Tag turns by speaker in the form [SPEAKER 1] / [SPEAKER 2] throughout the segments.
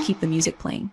[SPEAKER 1] keep the music playing.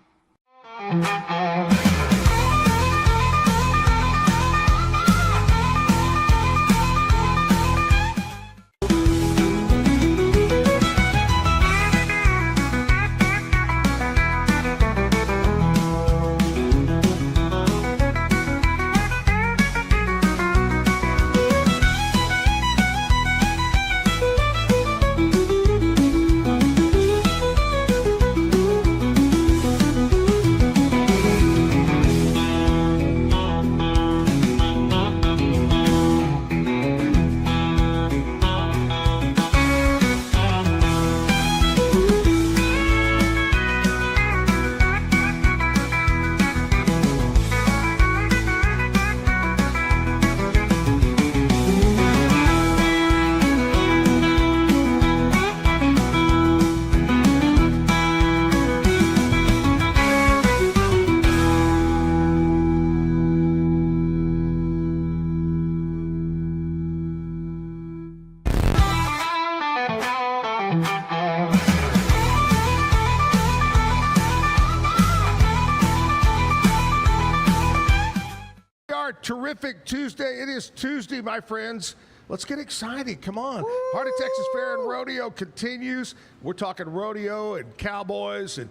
[SPEAKER 2] Terrific Tuesday. It is Tuesday, my friends. Let's get excited. Come on. Woo! Heart of Texas Fair and Rodeo continues. We're talking rodeo and cowboys and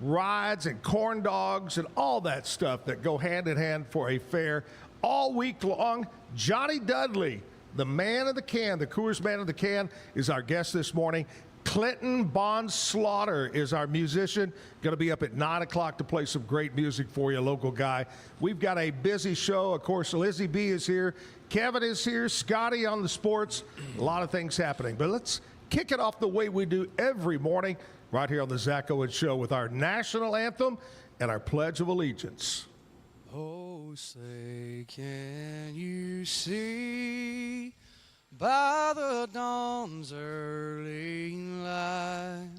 [SPEAKER 2] rides and corn dogs and all that stuff that go hand in hand for a fair all week long. Johnny Dudley, the man of the can, the Coors man of the can, is our guest this morning. Clinton Bond Slaughter is our musician. Going to be up at 9 o'clock to play some great music for you, local guy. We've got a busy show. Of course, Lizzie B is here. Kevin is here. Scotty on the sports. A lot of things happening. But let's kick it off the way we do every morning right here on the Zack Owen Show with our national anthem and our Pledge of Allegiance.
[SPEAKER 3] Oh, say, can you see by the dawn's early light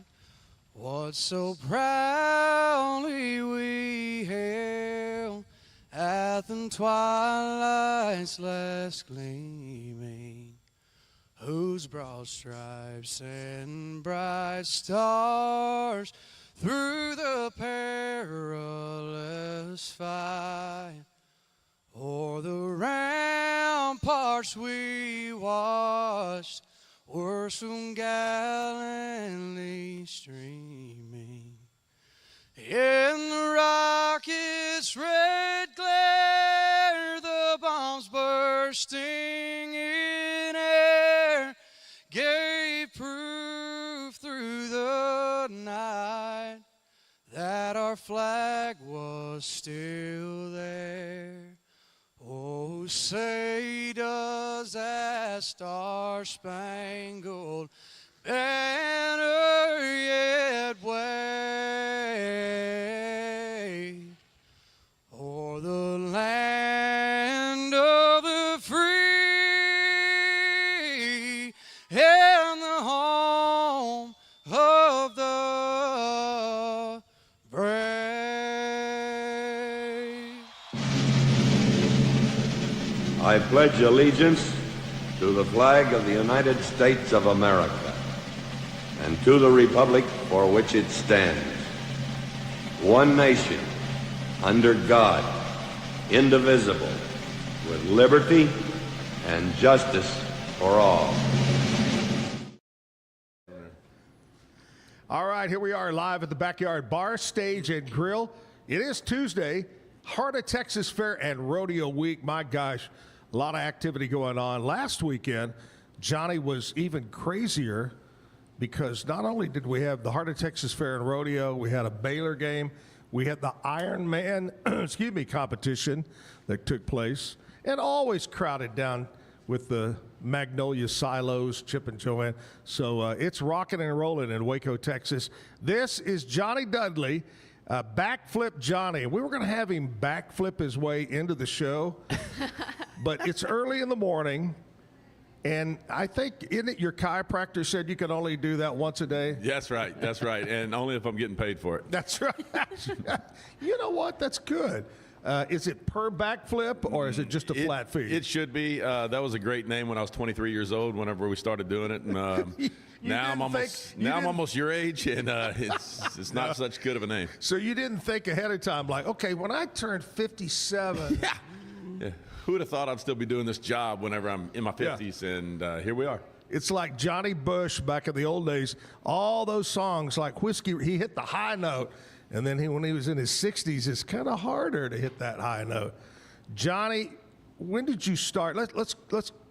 [SPEAKER 3] what so proudly we hailed at the twilight's last gleaming, whose broad stripes and bright stars through the perilous fight o'er the ramparts we watched were so gallantly streaming. In the rocket's red glare, the bombs bursting in air gave proof through the night that our flag was still there. Oh, say does that star-spangled banner yet wave o'er the land of the free and the home of the brave?
[SPEAKER 4] I pledge allegiance to the flag of the United States of America and to the republic for which it stands, one nation, under God, indivisible, with liberty and justice for all.
[SPEAKER 2] All right, here we are live at the Backyard Bar, Stage, and Grill. It is Tuesday, Heart of Texas Fair and Rodeo Week. My gosh, a lot of activity going on. Last weekend, Johnny was even crazier because not only did we have the Heart of Texas Fair and Rodeo, we had a Baylor game, we had the Iron Man competition that took place, and always crowded down with the Magnolia Silos, Chip and Joanne. So it's rocking and rolling in Waco, Texas. This is Johnny Dudley, Backflip Johnny. We were going to have him backflip his way into the show, but it's early in the morning. And I think, isn't it your chiropractor said you can only do that once a day?
[SPEAKER 5] That's right. That's right. And only if I'm getting paid for it.
[SPEAKER 2] That's right. You know what? That's good. Is it per backflip or is it just a flat fee?
[SPEAKER 1] It should be. That was a great name when I was 23 years old. Whenever we started doing it, and now I'm almost your age, and it's not such good of a name.
[SPEAKER 2] So you didn't think ahead of time, like, okay, when I turn 57.
[SPEAKER 1] Yeah. Who would have thought I'd still be doing this job whenever I'm in my 50s? And here we are.
[SPEAKER 2] It's like Johnny Bush back in the old days. All those songs like Whiskey, he hit the high note. And then when he was in his 60s, it's kind of harder to hit that high note. Johnny, when did you start? Let's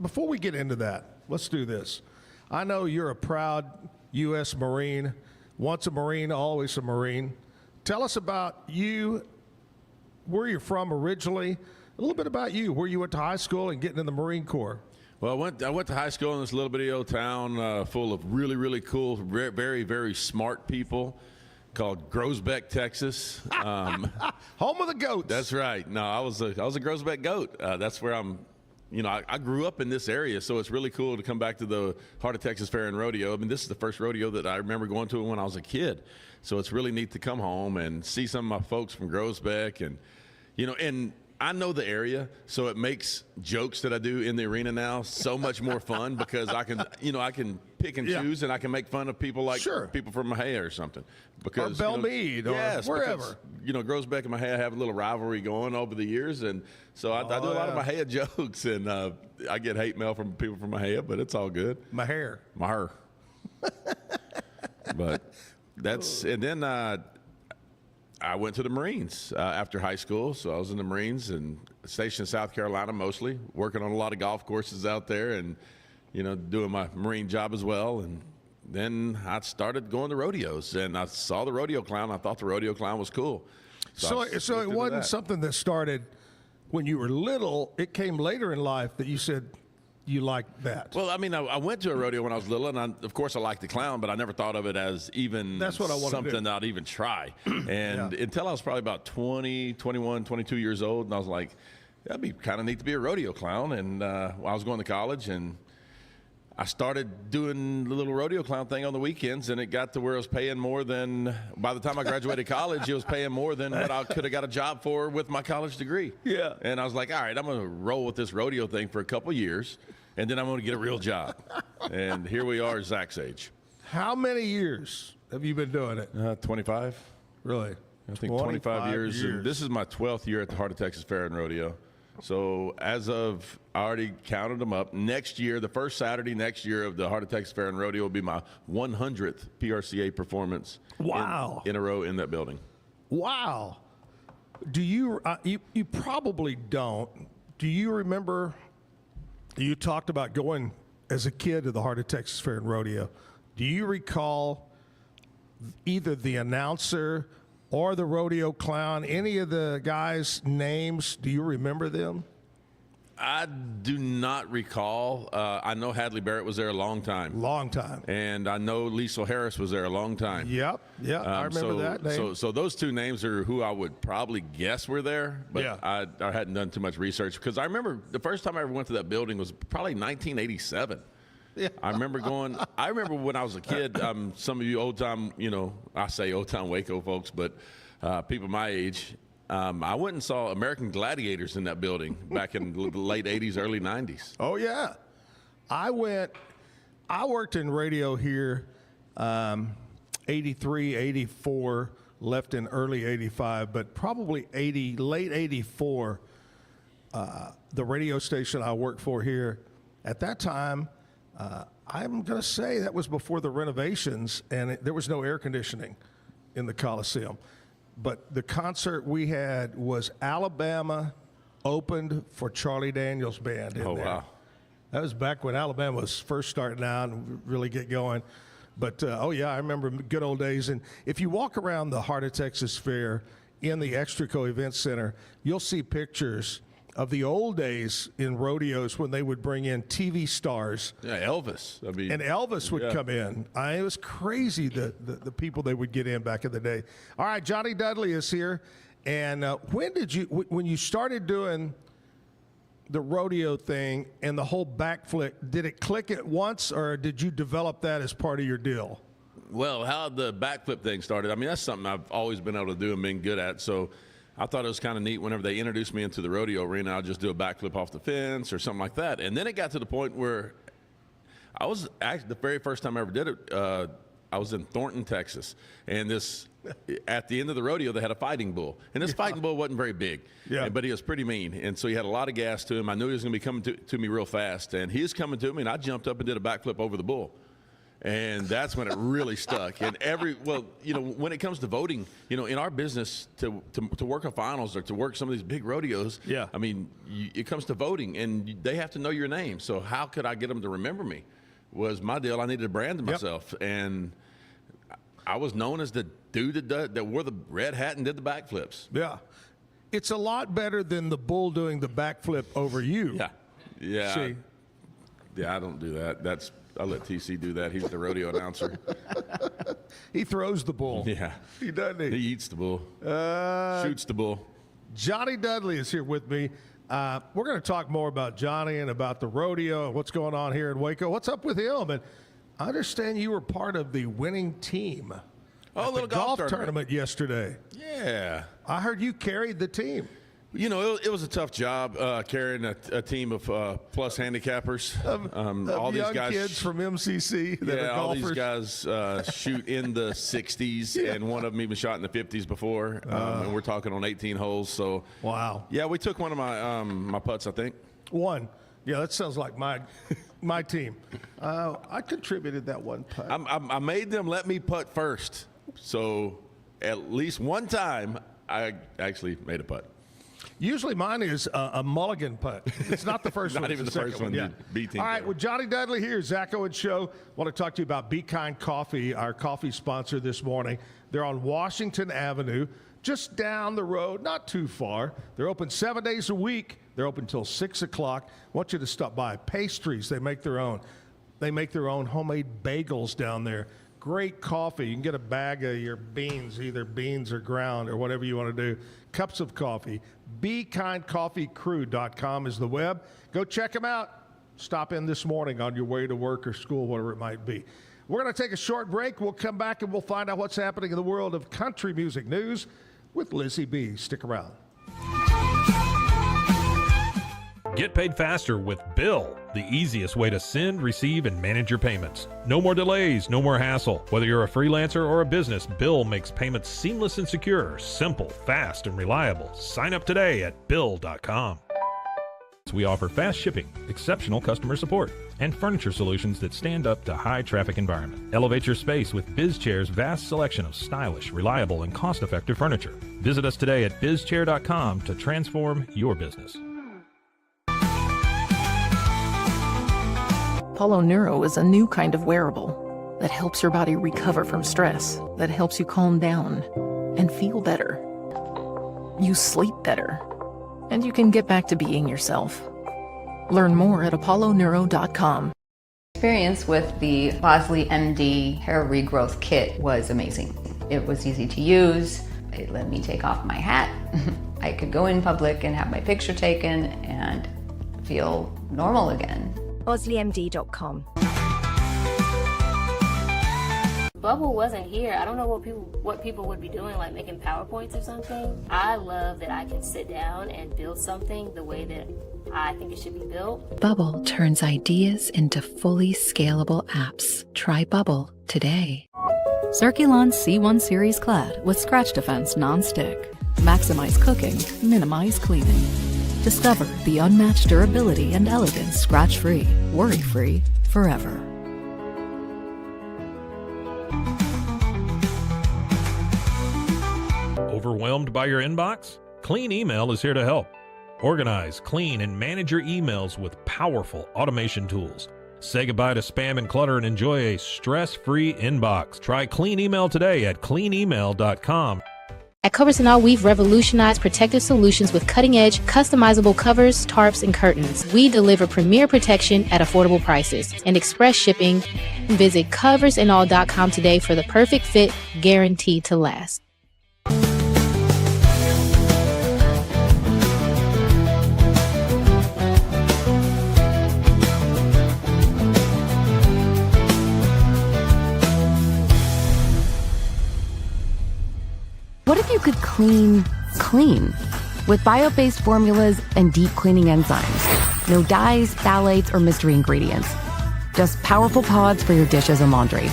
[SPEAKER 2] before we get into that, let's do this. I know you're a proud U.S. Marine. Once a Marine, always a Marine. Tell us about you, where you're from originally, a little bit about you, where you went to high school and getting in the Marine Corps.
[SPEAKER 1] Well, I went to high school in this little bitty old town full of really, really cool, very, very smart people called Groesbeck, Texas.
[SPEAKER 2] Home of the goats.
[SPEAKER 1] That's right. No, I was a Groesbeck goat. That's where I grew up in this area, so it's really cool to come back to the Heart of Texas Fair and Rodeo. I mean, this is the first rodeo that I remember going to when I was a kid. So it's really neat to come home and see some of my folks from Groesbeck, and I know the area, so it makes jokes that I do in the arena now so much more fun because I can pick and choose, and I can make fun of people like people from Mahia or something. Because,
[SPEAKER 2] or Belmead or wherever.
[SPEAKER 1] Because, Groesbeck and Mahia have a little rivalry going over the years, and so I do a lot of Mahia jokes, and I get hate mail from people from Mahia, but it's all good.
[SPEAKER 2] Mahir.
[SPEAKER 1] But that's, and then I went to the Marines after high school, so I was in the Marines and stationed in South Carolina mostly, working on a lot of golf courses out there and, doing my Marine job as well. And then I started going to rodeos, and I saw the rodeo clown. I thought the rodeo clown was cool.
[SPEAKER 2] So it wasn't something that started when you were little. It came later in life that you said you liked that.
[SPEAKER 1] Well, I mean, I went to a rodeo when I was little, and of course I liked the clown, but I never thought of it as even something that I'd even try. And until I was probably about 20, 21, 22 years old, and I was like, that'd be kind of neat to be a rodeo clown. And I was going to college, and I started doing the little rodeo clown thing on the weekends, and it got to where I was paying more than, by the time I graduated college, it was paying more than what I could have got a job for with my college degree.
[SPEAKER 2] Yeah.
[SPEAKER 1] And I was like, all right, I'm going to roll with this rodeo thing for a couple years, and then I'm going to get a real job. And here we are, Zach's age.
[SPEAKER 2] How many years have you been doing it?
[SPEAKER 1] 25.
[SPEAKER 2] Really?
[SPEAKER 1] I think 25 years. And this is my 12th year at the Heart of Texas Fair and Rodeo. So as of, I already counted them up. Next year, the first Saturday next year of the Heart of Texas Fair and Rodeo will be my 100th PRCA performance.
[SPEAKER 2] Wow.
[SPEAKER 1] In a row in that building.
[SPEAKER 2] Wow. Do you, you probably don't. Do you remember, you talked about going as a kid to the Heart of Texas Fair and Rodeo. Do you recall either the announcer or the rodeo clown, any of the guys' names? Do you remember them?
[SPEAKER 1] I do not recall. I know Hadley Barrett was there a long time.
[SPEAKER 2] Long time.
[SPEAKER 1] And I know Liesl Harris was there a long time.
[SPEAKER 2] Yep. I remember that name.
[SPEAKER 1] So those two names are who I would probably guess were there, but
[SPEAKER 2] yeah.
[SPEAKER 1] I hadn't done too much research because I remember the first time I ever went to that building was probably 1987. Yeah. I remember when I was a kid, some of you old time, I say old time Waco folks, but people my age, I went and saw American Gladiators in that building back in the late 80s, early 90s.
[SPEAKER 2] Oh, yeah. I worked in radio here 83, 84, left in early 85, but probably late 84, the radio station I worked for here at that time, I'm going to say that was before the renovations, and there was no air conditioning in the Coliseum. But the concert we had was Alabama opened for Charlie Daniels Band in there.
[SPEAKER 1] Wow.
[SPEAKER 2] That was back when Alabama was first starting out and really get going. But, I remember good old days. And if you walk around the Heart of Texas Fair in the Extraco Event Center, you'll see pictures of the old days in rodeos when they would bring in TV stars.
[SPEAKER 1] Yeah, Elvis.
[SPEAKER 2] And Elvis would come in. It was crazy the people they would get in back in the day. All right, Johnny Dudley is here. And when you started doing the rodeo thing and the whole backflip, did it click at once, or did you develop that as part of your deal?
[SPEAKER 1] Well, how the backflip thing started, that's something I've always been able to do and been good at. So I thought it was kind of neat whenever they introduced me into the rodeo arena, I'd just do a backflip off the fence or something like that. And then it got to the point where I was actually, the very first time I ever did it, I was in Thornton, Texas. And at the end of the rodeo, they had a fighting bull. And this fighting bull wasn't very big, but he was pretty mean. And so he had a lot of gas to him. I knew he was going to be coming to me real fast. And he was coming to me, and I jumped up and did a backflip over the bull. And that's when it really stuck. And when it comes to voting, in our business, to work a finals or to work some of these big rodeos, I mean, it comes to voting, and they have to know your name. So how could I get them to remember me was my deal. I needed to brand myself. And I was known as the dude that wore the red hat and did the backflips.
[SPEAKER 2] Yeah. It's a lot better than the bull doing the backflip over you.
[SPEAKER 1] Yeah.
[SPEAKER 2] See?
[SPEAKER 1] I don't do that. I let TC do that. He's the rodeo announcer.
[SPEAKER 2] He throws the bull.
[SPEAKER 1] Yeah.
[SPEAKER 2] He doesn't.
[SPEAKER 1] He eats the bull. Shoots the bull.
[SPEAKER 2] Johnny Dudley is here with me. We're going to talk more about Johnny and about the rodeo and what's going on here in Waco. What's up with him? And I understand you were part of the winning team
[SPEAKER 1] at
[SPEAKER 2] the
[SPEAKER 1] little golf
[SPEAKER 2] tournament yesterday.
[SPEAKER 1] Yeah.
[SPEAKER 2] I heard you carried the team.
[SPEAKER 1] It was a tough job carrying a team of plus handicappers.
[SPEAKER 2] All these young guys, kids from MCC that are golfers.
[SPEAKER 1] All these guys shoot in the 60s, and one of them even shot in the 50s before. And we're talking on 18 holes. So
[SPEAKER 2] wow.
[SPEAKER 1] Yeah, we took one of my putts, I think.
[SPEAKER 2] One. Yeah, that sounds like my team. I contributed that one putt.
[SPEAKER 1] I made them let me putt first. So at least one time, I actually made a putt.
[SPEAKER 2] Usually mine is a mulligan putt. It's not the first one.
[SPEAKER 1] Not even the first one.
[SPEAKER 2] Yeah.
[SPEAKER 1] B-team.
[SPEAKER 2] All right, with Johnny Dudley here, Zack Owen Show. Want to talk to you about Be Kind Coffee, our coffee sponsor this morning. They're on Washington Avenue, just down the road, not too far. They're open 7 days a week. They're open until 6 o'clock. I want you to stop by. Pastries, they make their own. They make their own homemade bagels down there. Great coffee. You can get a bag of your beans, either beans or ground or whatever you want to do. Cups of coffee. BeKindCoffeeCrew.com is the web. Go check them out. Stop in this morning on your way to work or school, whatever it might be. We're going to take a short break. We'll come back and we'll find out what's happening in the world of country music news with Lizzie B. Stick around.
[SPEAKER 5] Get paid faster with Bill, the easiest way to send, receive, and manage your payments. No more delays, no more hassle. Whether you're a freelancer or a business, Bill makes payments seamless and secure, simple, fast, and reliable. Sign up today at Bill.com. We offer fast shipping, exceptional customer support, and furniture solutions that stand up to high traffic environment. Elevate your space with BizChair's vast selection of stylish, reliable, and cost-effective furniture. Visit us today at BizChair.com to transform your business.
[SPEAKER 6] Apollo Neuro is a new kind of wearable that helps your body recover from stress, that helps you calm down and feel better. You sleep better, and you can get back to being yourself. Learn more at apolloneuro.com.
[SPEAKER 7] Experience with the Bosley MD hair regrowth kit was amazing. It was easy to use. It let me take off my hat. I could go in public and have my picture taken and feel normal again.
[SPEAKER 8] BosleyMD.com.
[SPEAKER 9] Bubble wasn't here. I don't know what people would be doing, like making PowerPoints or something. I love that I can sit down and build something the way that I think it should be built.
[SPEAKER 10] Bubble turns ideas into fully scalable apps. Try Bubble today.
[SPEAKER 11] Circulon C1 Series Clad with Scratch Defense Non-Stick. Maximize cooking, minimize cleaning. Discover the unmatched durability and elegance scratch-free, worry-free, forever.
[SPEAKER 5] Overwhelmed by your inbox? Clean Email is here to help. Organize, clean, and manage your emails with powerful automation tools. Say goodbye to spam and clutter and enjoy a stress-free inbox. Try Clean Email today at cleanemail.com.
[SPEAKER 12] At Covers & All, we've revolutionized protective solutions with cutting-edge, customizable covers, tarps, and curtains. We deliver premier protection at affordable prices and express shipping. Visit coversandall.com today for the perfect fit, guaranteed to last.
[SPEAKER 11] What if you could clean clean. With bio-based formulas and deep cleaning enzymes. No dyes, phthalates, or mystery ingredients. Just powerful pods for your dishes and laundry.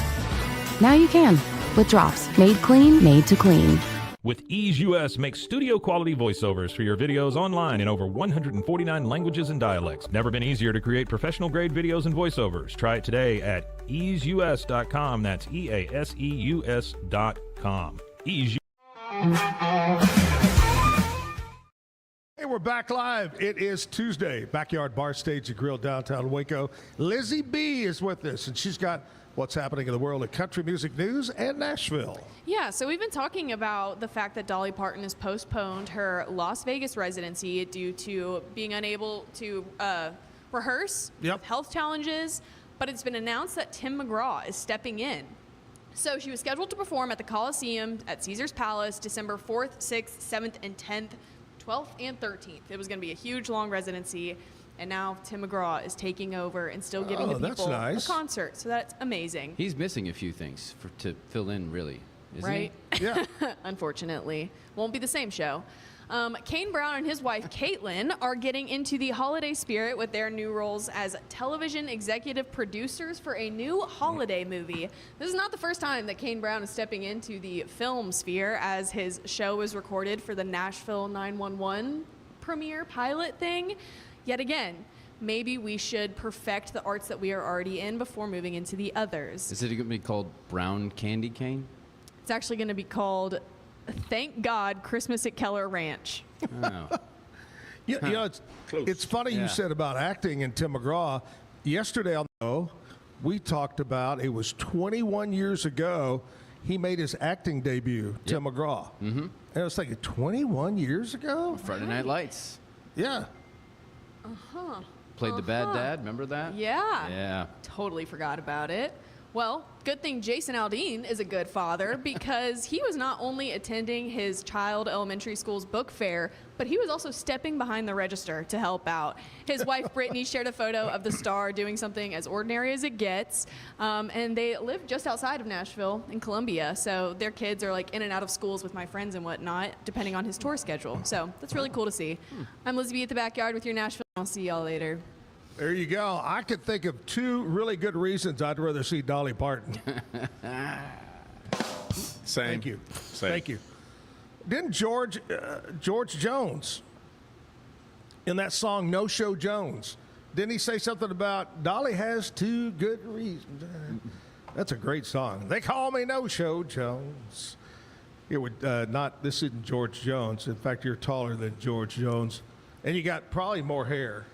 [SPEAKER 11] Now you can, with drops made clean, made to clean.
[SPEAKER 5] With Ease US, make studio quality voiceovers for your videos online in over 149 languages and dialects. Never been easier to create professional grade videos and voiceovers. Try it today at easeus.com. That's EASEUS.com. Ease.
[SPEAKER 2] Hey, we're back live. It is Tuesday. Backyard Bar Stage and Grill, downtown Waco. Lizzie B is with us, and she's got what's happening in the world of country music news and Nashville.
[SPEAKER 13] Yeah, so we've been talking about the fact that Dolly Parton has postponed her Las Vegas residency due to being unable to rehearse, health challenges, but it's been announced that Tim McGraw is stepping in. So she was scheduled to perform at the Coliseum at Caesar's Palace December 4th, 6th, 7th, and 10th, 12th, and 13th. It was going to be a huge, long residency. And now Tim McGraw is taking over and still giving the people a concert. So that's amazing.
[SPEAKER 14] He's missing a few things to fill in, really, isn't
[SPEAKER 13] he?
[SPEAKER 2] Yeah.
[SPEAKER 13] Unfortunately. Won't be the same show. Kane Brown and his wife, Caitlin, are getting into the holiday spirit with their new roles as television executive producers for a new holiday movie. This is not the first time that Kane Brown is stepping into the film sphere, as his show is recorded for the Nashville 911 premiere pilot thing. Yet again, maybe we should perfect the arts that we are already in before moving into the others.
[SPEAKER 14] Is it going to be called Brown Candy Cane?
[SPEAKER 13] It's actually going to be called Thank God Christmas at Keller Ranch.
[SPEAKER 14] Oh.
[SPEAKER 2] You know, it's funny you said about acting and Tim McGraw. Yesterday on the show, we talked about it was 21 years ago he made his acting debut, Tim McGraw. Mm-hmm. And I was thinking, 21 years ago?
[SPEAKER 14] Friday Night Lights.
[SPEAKER 2] Yeah.
[SPEAKER 14] Played the bad dad, remember that?
[SPEAKER 13] Yeah.
[SPEAKER 14] Yeah.
[SPEAKER 13] Totally forgot about it. Well, good thing Jason Aldean is a good father, because he was not only attending his child elementary school's book fair, but he was also stepping behind the register to help out. His wife, Brittany, shared a photo of the star doing something as ordinary as it gets. And they live just outside of Nashville in Columbia. So their kids are like in and out of schools with my friends and whatnot, depending on his tour schedule. So that's really cool to see. I'm Lizzie B at the Backyard with your Nashville. I'll see y'all later.
[SPEAKER 2] There you go. I could think of two really good reasons I'd rather see Dolly Parton.
[SPEAKER 1] Same.
[SPEAKER 2] Thank you.
[SPEAKER 1] Same.
[SPEAKER 2] Thank you. Didn't George Jones, in that song No Show Jones, didn't he say something about Dolly has two good reasons? That's a great song. They call me No Show Jones. It would not. This isn't George Jones. In fact, you're taller than George Jones, and you got probably more hair.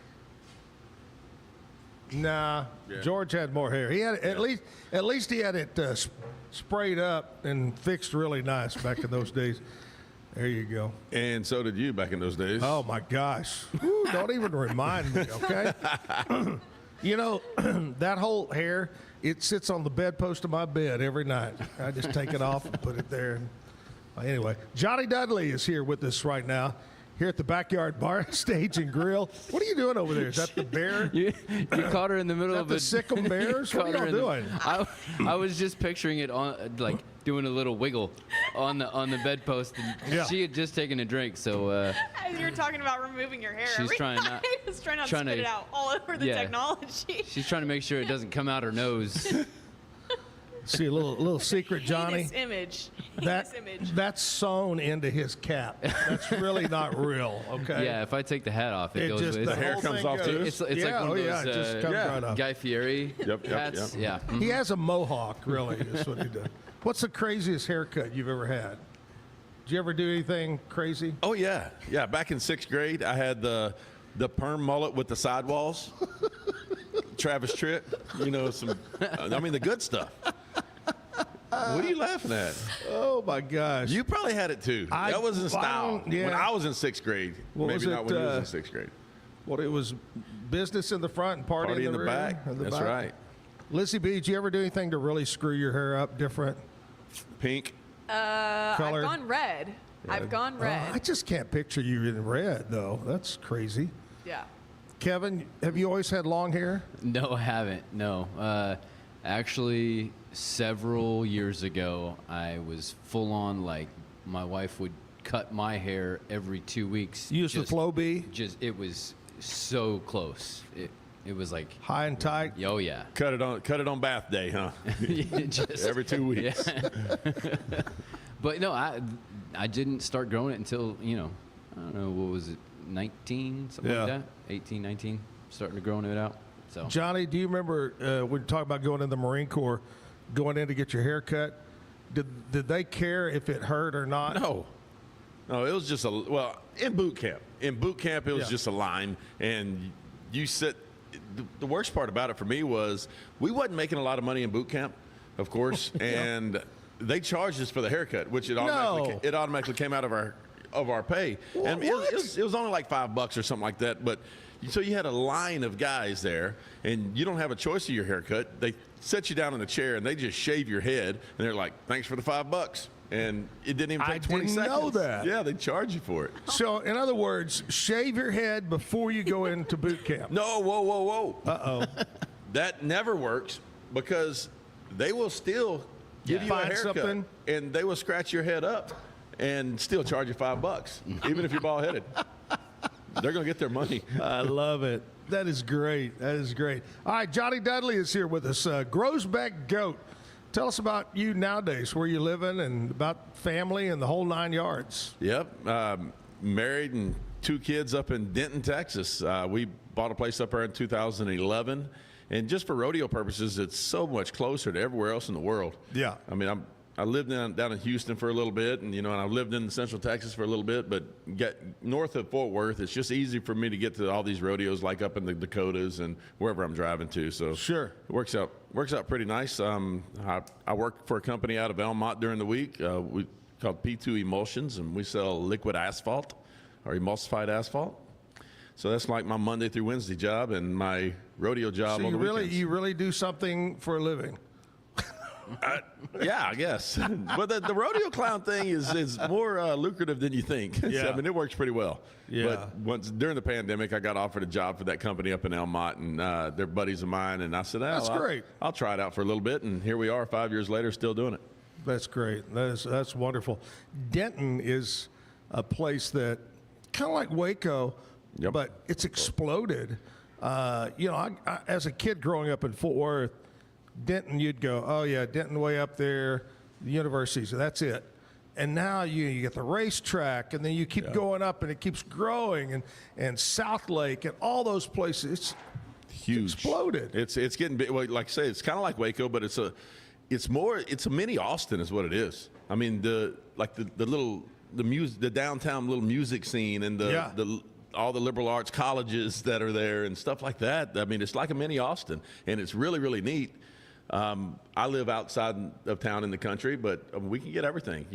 [SPEAKER 2] Nah, yeah. George had more hair. He had at least he had it sprayed up and fixed really nice back in those days. There you go.
[SPEAKER 1] And so did you back in those days.
[SPEAKER 2] Oh my gosh! Ooh, don't even remind me. Okay. You know, that whole hair, it sits on the bedpost of my bed every night. I just take it off and put it there. Anyway, Johnny Dudley is here with us right now. Here at the Backyard Bar Stage and Grill. What are you doing over there? Is that the bear?
[SPEAKER 14] You caught her in the middle of
[SPEAKER 2] the Sickle Bears? What are y'all doing?
[SPEAKER 14] I was just picturing it on doing a little wiggle on the bedpost, and she had just taken a drink. So
[SPEAKER 13] as you were talking about removing your hair,
[SPEAKER 14] she's trying not
[SPEAKER 13] to spit it out all over the technology.
[SPEAKER 14] She's trying to make sure it doesn't come out her nose.
[SPEAKER 2] See a little secret, Johnny.
[SPEAKER 13] Image.
[SPEAKER 2] That's sewn into his cap. That's really not real. Okay.
[SPEAKER 14] Yeah, if I take the hat off, it goes.
[SPEAKER 2] Just,
[SPEAKER 1] the hair comes off too.
[SPEAKER 14] It's like one of those
[SPEAKER 2] it just comes right off.
[SPEAKER 14] Guy Fieri hats. Yeah. Mm-hmm.
[SPEAKER 2] He has a mohawk. Really, is what he does. What's the craziest haircut you've ever had? Did you ever do anything crazy?
[SPEAKER 1] Oh yeah. Back in 6th grade, I had the perm mullet with the sidewalls. Travis Tritt, the good stuff. What are you laughing at?
[SPEAKER 2] Oh my gosh!
[SPEAKER 1] You probably had it too. That was in style when I was in 6th grade. Maybe not when you was in 6th grade.
[SPEAKER 2] Well, it was business in the front and party in the
[SPEAKER 1] back. That's right.
[SPEAKER 2] Lizzie B, did you ever do anything to really screw your hair up different?
[SPEAKER 1] Pink.
[SPEAKER 2] Color?
[SPEAKER 13] I've gone red. Yeah. I've gone red.
[SPEAKER 2] I just can't picture you in red though. That's crazy.
[SPEAKER 13] Yeah.
[SPEAKER 2] Kevin, have you always had long hair?
[SPEAKER 14] No, I haven't. No. Actually, several years ago, I was full on, my wife would cut my hair every 2 weeks.
[SPEAKER 2] Use the Flow B?
[SPEAKER 14] It was so close. It was like
[SPEAKER 2] high and tight.
[SPEAKER 14] Oh yeah.
[SPEAKER 1] Cut it on bath day, huh?
[SPEAKER 14] Just,
[SPEAKER 1] every 2 weeks.
[SPEAKER 14] Yeah. But no, I didn't start growing it until, I don't know, what was it, 19, something like that? 18, 19, starting to growing it out. So
[SPEAKER 2] Johnny, do you remember when you talk about going in the Marine Corps, going in to get your hair cut? Did they care if it hurt or not?
[SPEAKER 1] No, it was just in boot camp. In boot camp, it was just a line, and you sit. The worst part about it for me was we wasn't making a lot of money in boot camp, of course, and they charged us for the haircut, which it automatically came out of our pay. And it was only like $5 or something like that. But so you had a line of guys there, and you don't have a choice of your haircut. They set you down in a chair, and they just shave your head, and they're like, "Thanks for the $5." And it didn't even take 20 seconds.
[SPEAKER 2] I didn't know that.
[SPEAKER 1] Yeah, they charge you for it.
[SPEAKER 2] So, in other words, shave your head before you go into boot camp.
[SPEAKER 1] No, whoa.
[SPEAKER 2] Uh-oh.
[SPEAKER 1] That never works because they will still give you a haircut, and they will scratch your head up and still charge you $5, even if you're bald-headed. They're going to get their money.
[SPEAKER 2] I love it. That is great. That is great. All right, Johnny Dudley is here with us. Groesbeck Goat. Tell us about you nowadays, where you living, and about family and the whole 9 yards.
[SPEAKER 1] Yep. Married and 2 kids up in Denton, Texas. We bought a place up there in 2011. And just for rodeo purposes, it's so much closer to everywhere else in the world.
[SPEAKER 2] Yeah.
[SPEAKER 1] I mean, I lived down in Houston for a little bit, and and I lived in Central Texas for a little bit, but north of Fort Worth, it's just easy for me to get to all these rodeos, like up in the Dakotas and wherever I'm driving to. So
[SPEAKER 2] sure,
[SPEAKER 1] it works out pretty nice. I work for a company out of Elmont during the week. We called P2 Emulsions, and we sell liquid asphalt or emulsified asphalt. So that's like my Monday through Wednesday job and my rodeo job
[SPEAKER 2] so
[SPEAKER 1] on the weekends.
[SPEAKER 2] You really do something for a living.
[SPEAKER 1] Yeah, I guess. But the rodeo clown thing is more lucrative than you think.
[SPEAKER 2] Yeah.
[SPEAKER 1] I mean, it works pretty well.
[SPEAKER 2] Yeah.
[SPEAKER 1] But during the pandemic, I got offered a job for that company up in Elmont, and they're buddies of mine. And I said,
[SPEAKER 2] that's great.
[SPEAKER 1] I'll try it out for a little bit. And here we are 5 years later, still doing it.
[SPEAKER 2] That's great. That's wonderful. Denton is a place that kind of like Waco, but it's exploded. As a kid growing up in Fort Worth, Denton, you'd go, oh yeah, Denton way up there, the universities, that's it. And now you get the racetrack, and then you keep going up, and it keeps growing, and South Lake, and all those places. It's
[SPEAKER 1] huge.
[SPEAKER 2] Exploded.
[SPEAKER 1] It's getting big. Well, like I say, it's kind of like Waco, but it's a mini Austin, is what it is. I mean, the downtown little music scene, and all the liberal arts colleges that are there and stuff like that. I mean, it's like a mini Austin, and it's really, really neat. I live outside of town in the country, but we can get everything,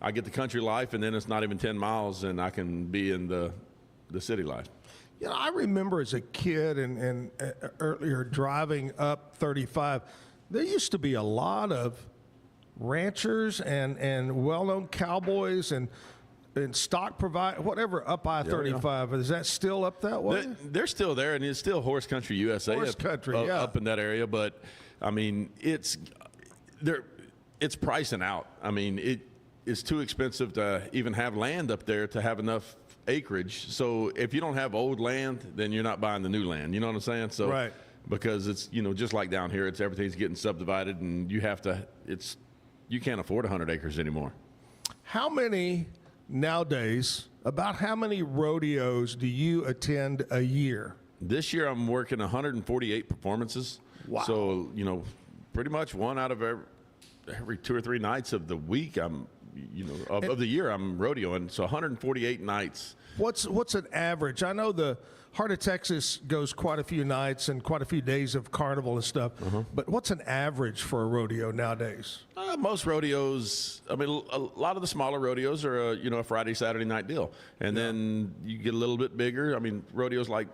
[SPEAKER 1] I get the country life, and then it's not even 10 miles, and I can be in the city life.
[SPEAKER 2] I remember as a kid and earlier driving up 35, there used to be a lot of ranchers and well-known cowboys and stock whatever up I-35.
[SPEAKER 1] Yeah.
[SPEAKER 2] Is that still up that way?
[SPEAKER 1] They're still there, and it's still Horse Country USA up in that area. But I mean, it's pricing out. I mean, it's too expensive to even have land up there to have enough acreage. So if you don't have old land, then you're not buying the new land. You know what I'm saying? So
[SPEAKER 2] right.
[SPEAKER 1] Because it's just like down here, everything's getting subdivided, and you can't afford 100 acres anymore.
[SPEAKER 2] How many? Nowadays, about how many rodeos do you attend a year?
[SPEAKER 1] This year, I'm working 148 performances.
[SPEAKER 2] Wow.
[SPEAKER 1] So, pretty much one out of every 2 or 3 nights of the week, of the year, I'm rodeoing. So 148 nights.
[SPEAKER 2] What's an average? I know the Heart of Texas goes quite a few nights and quite a few days of carnival and stuff. But what's an average for a rodeo nowadays?
[SPEAKER 1] Most rodeos, I mean, a lot of the smaller rodeos are a Friday, Saturday night deal. And then you get a little bit bigger. I mean, rodeos like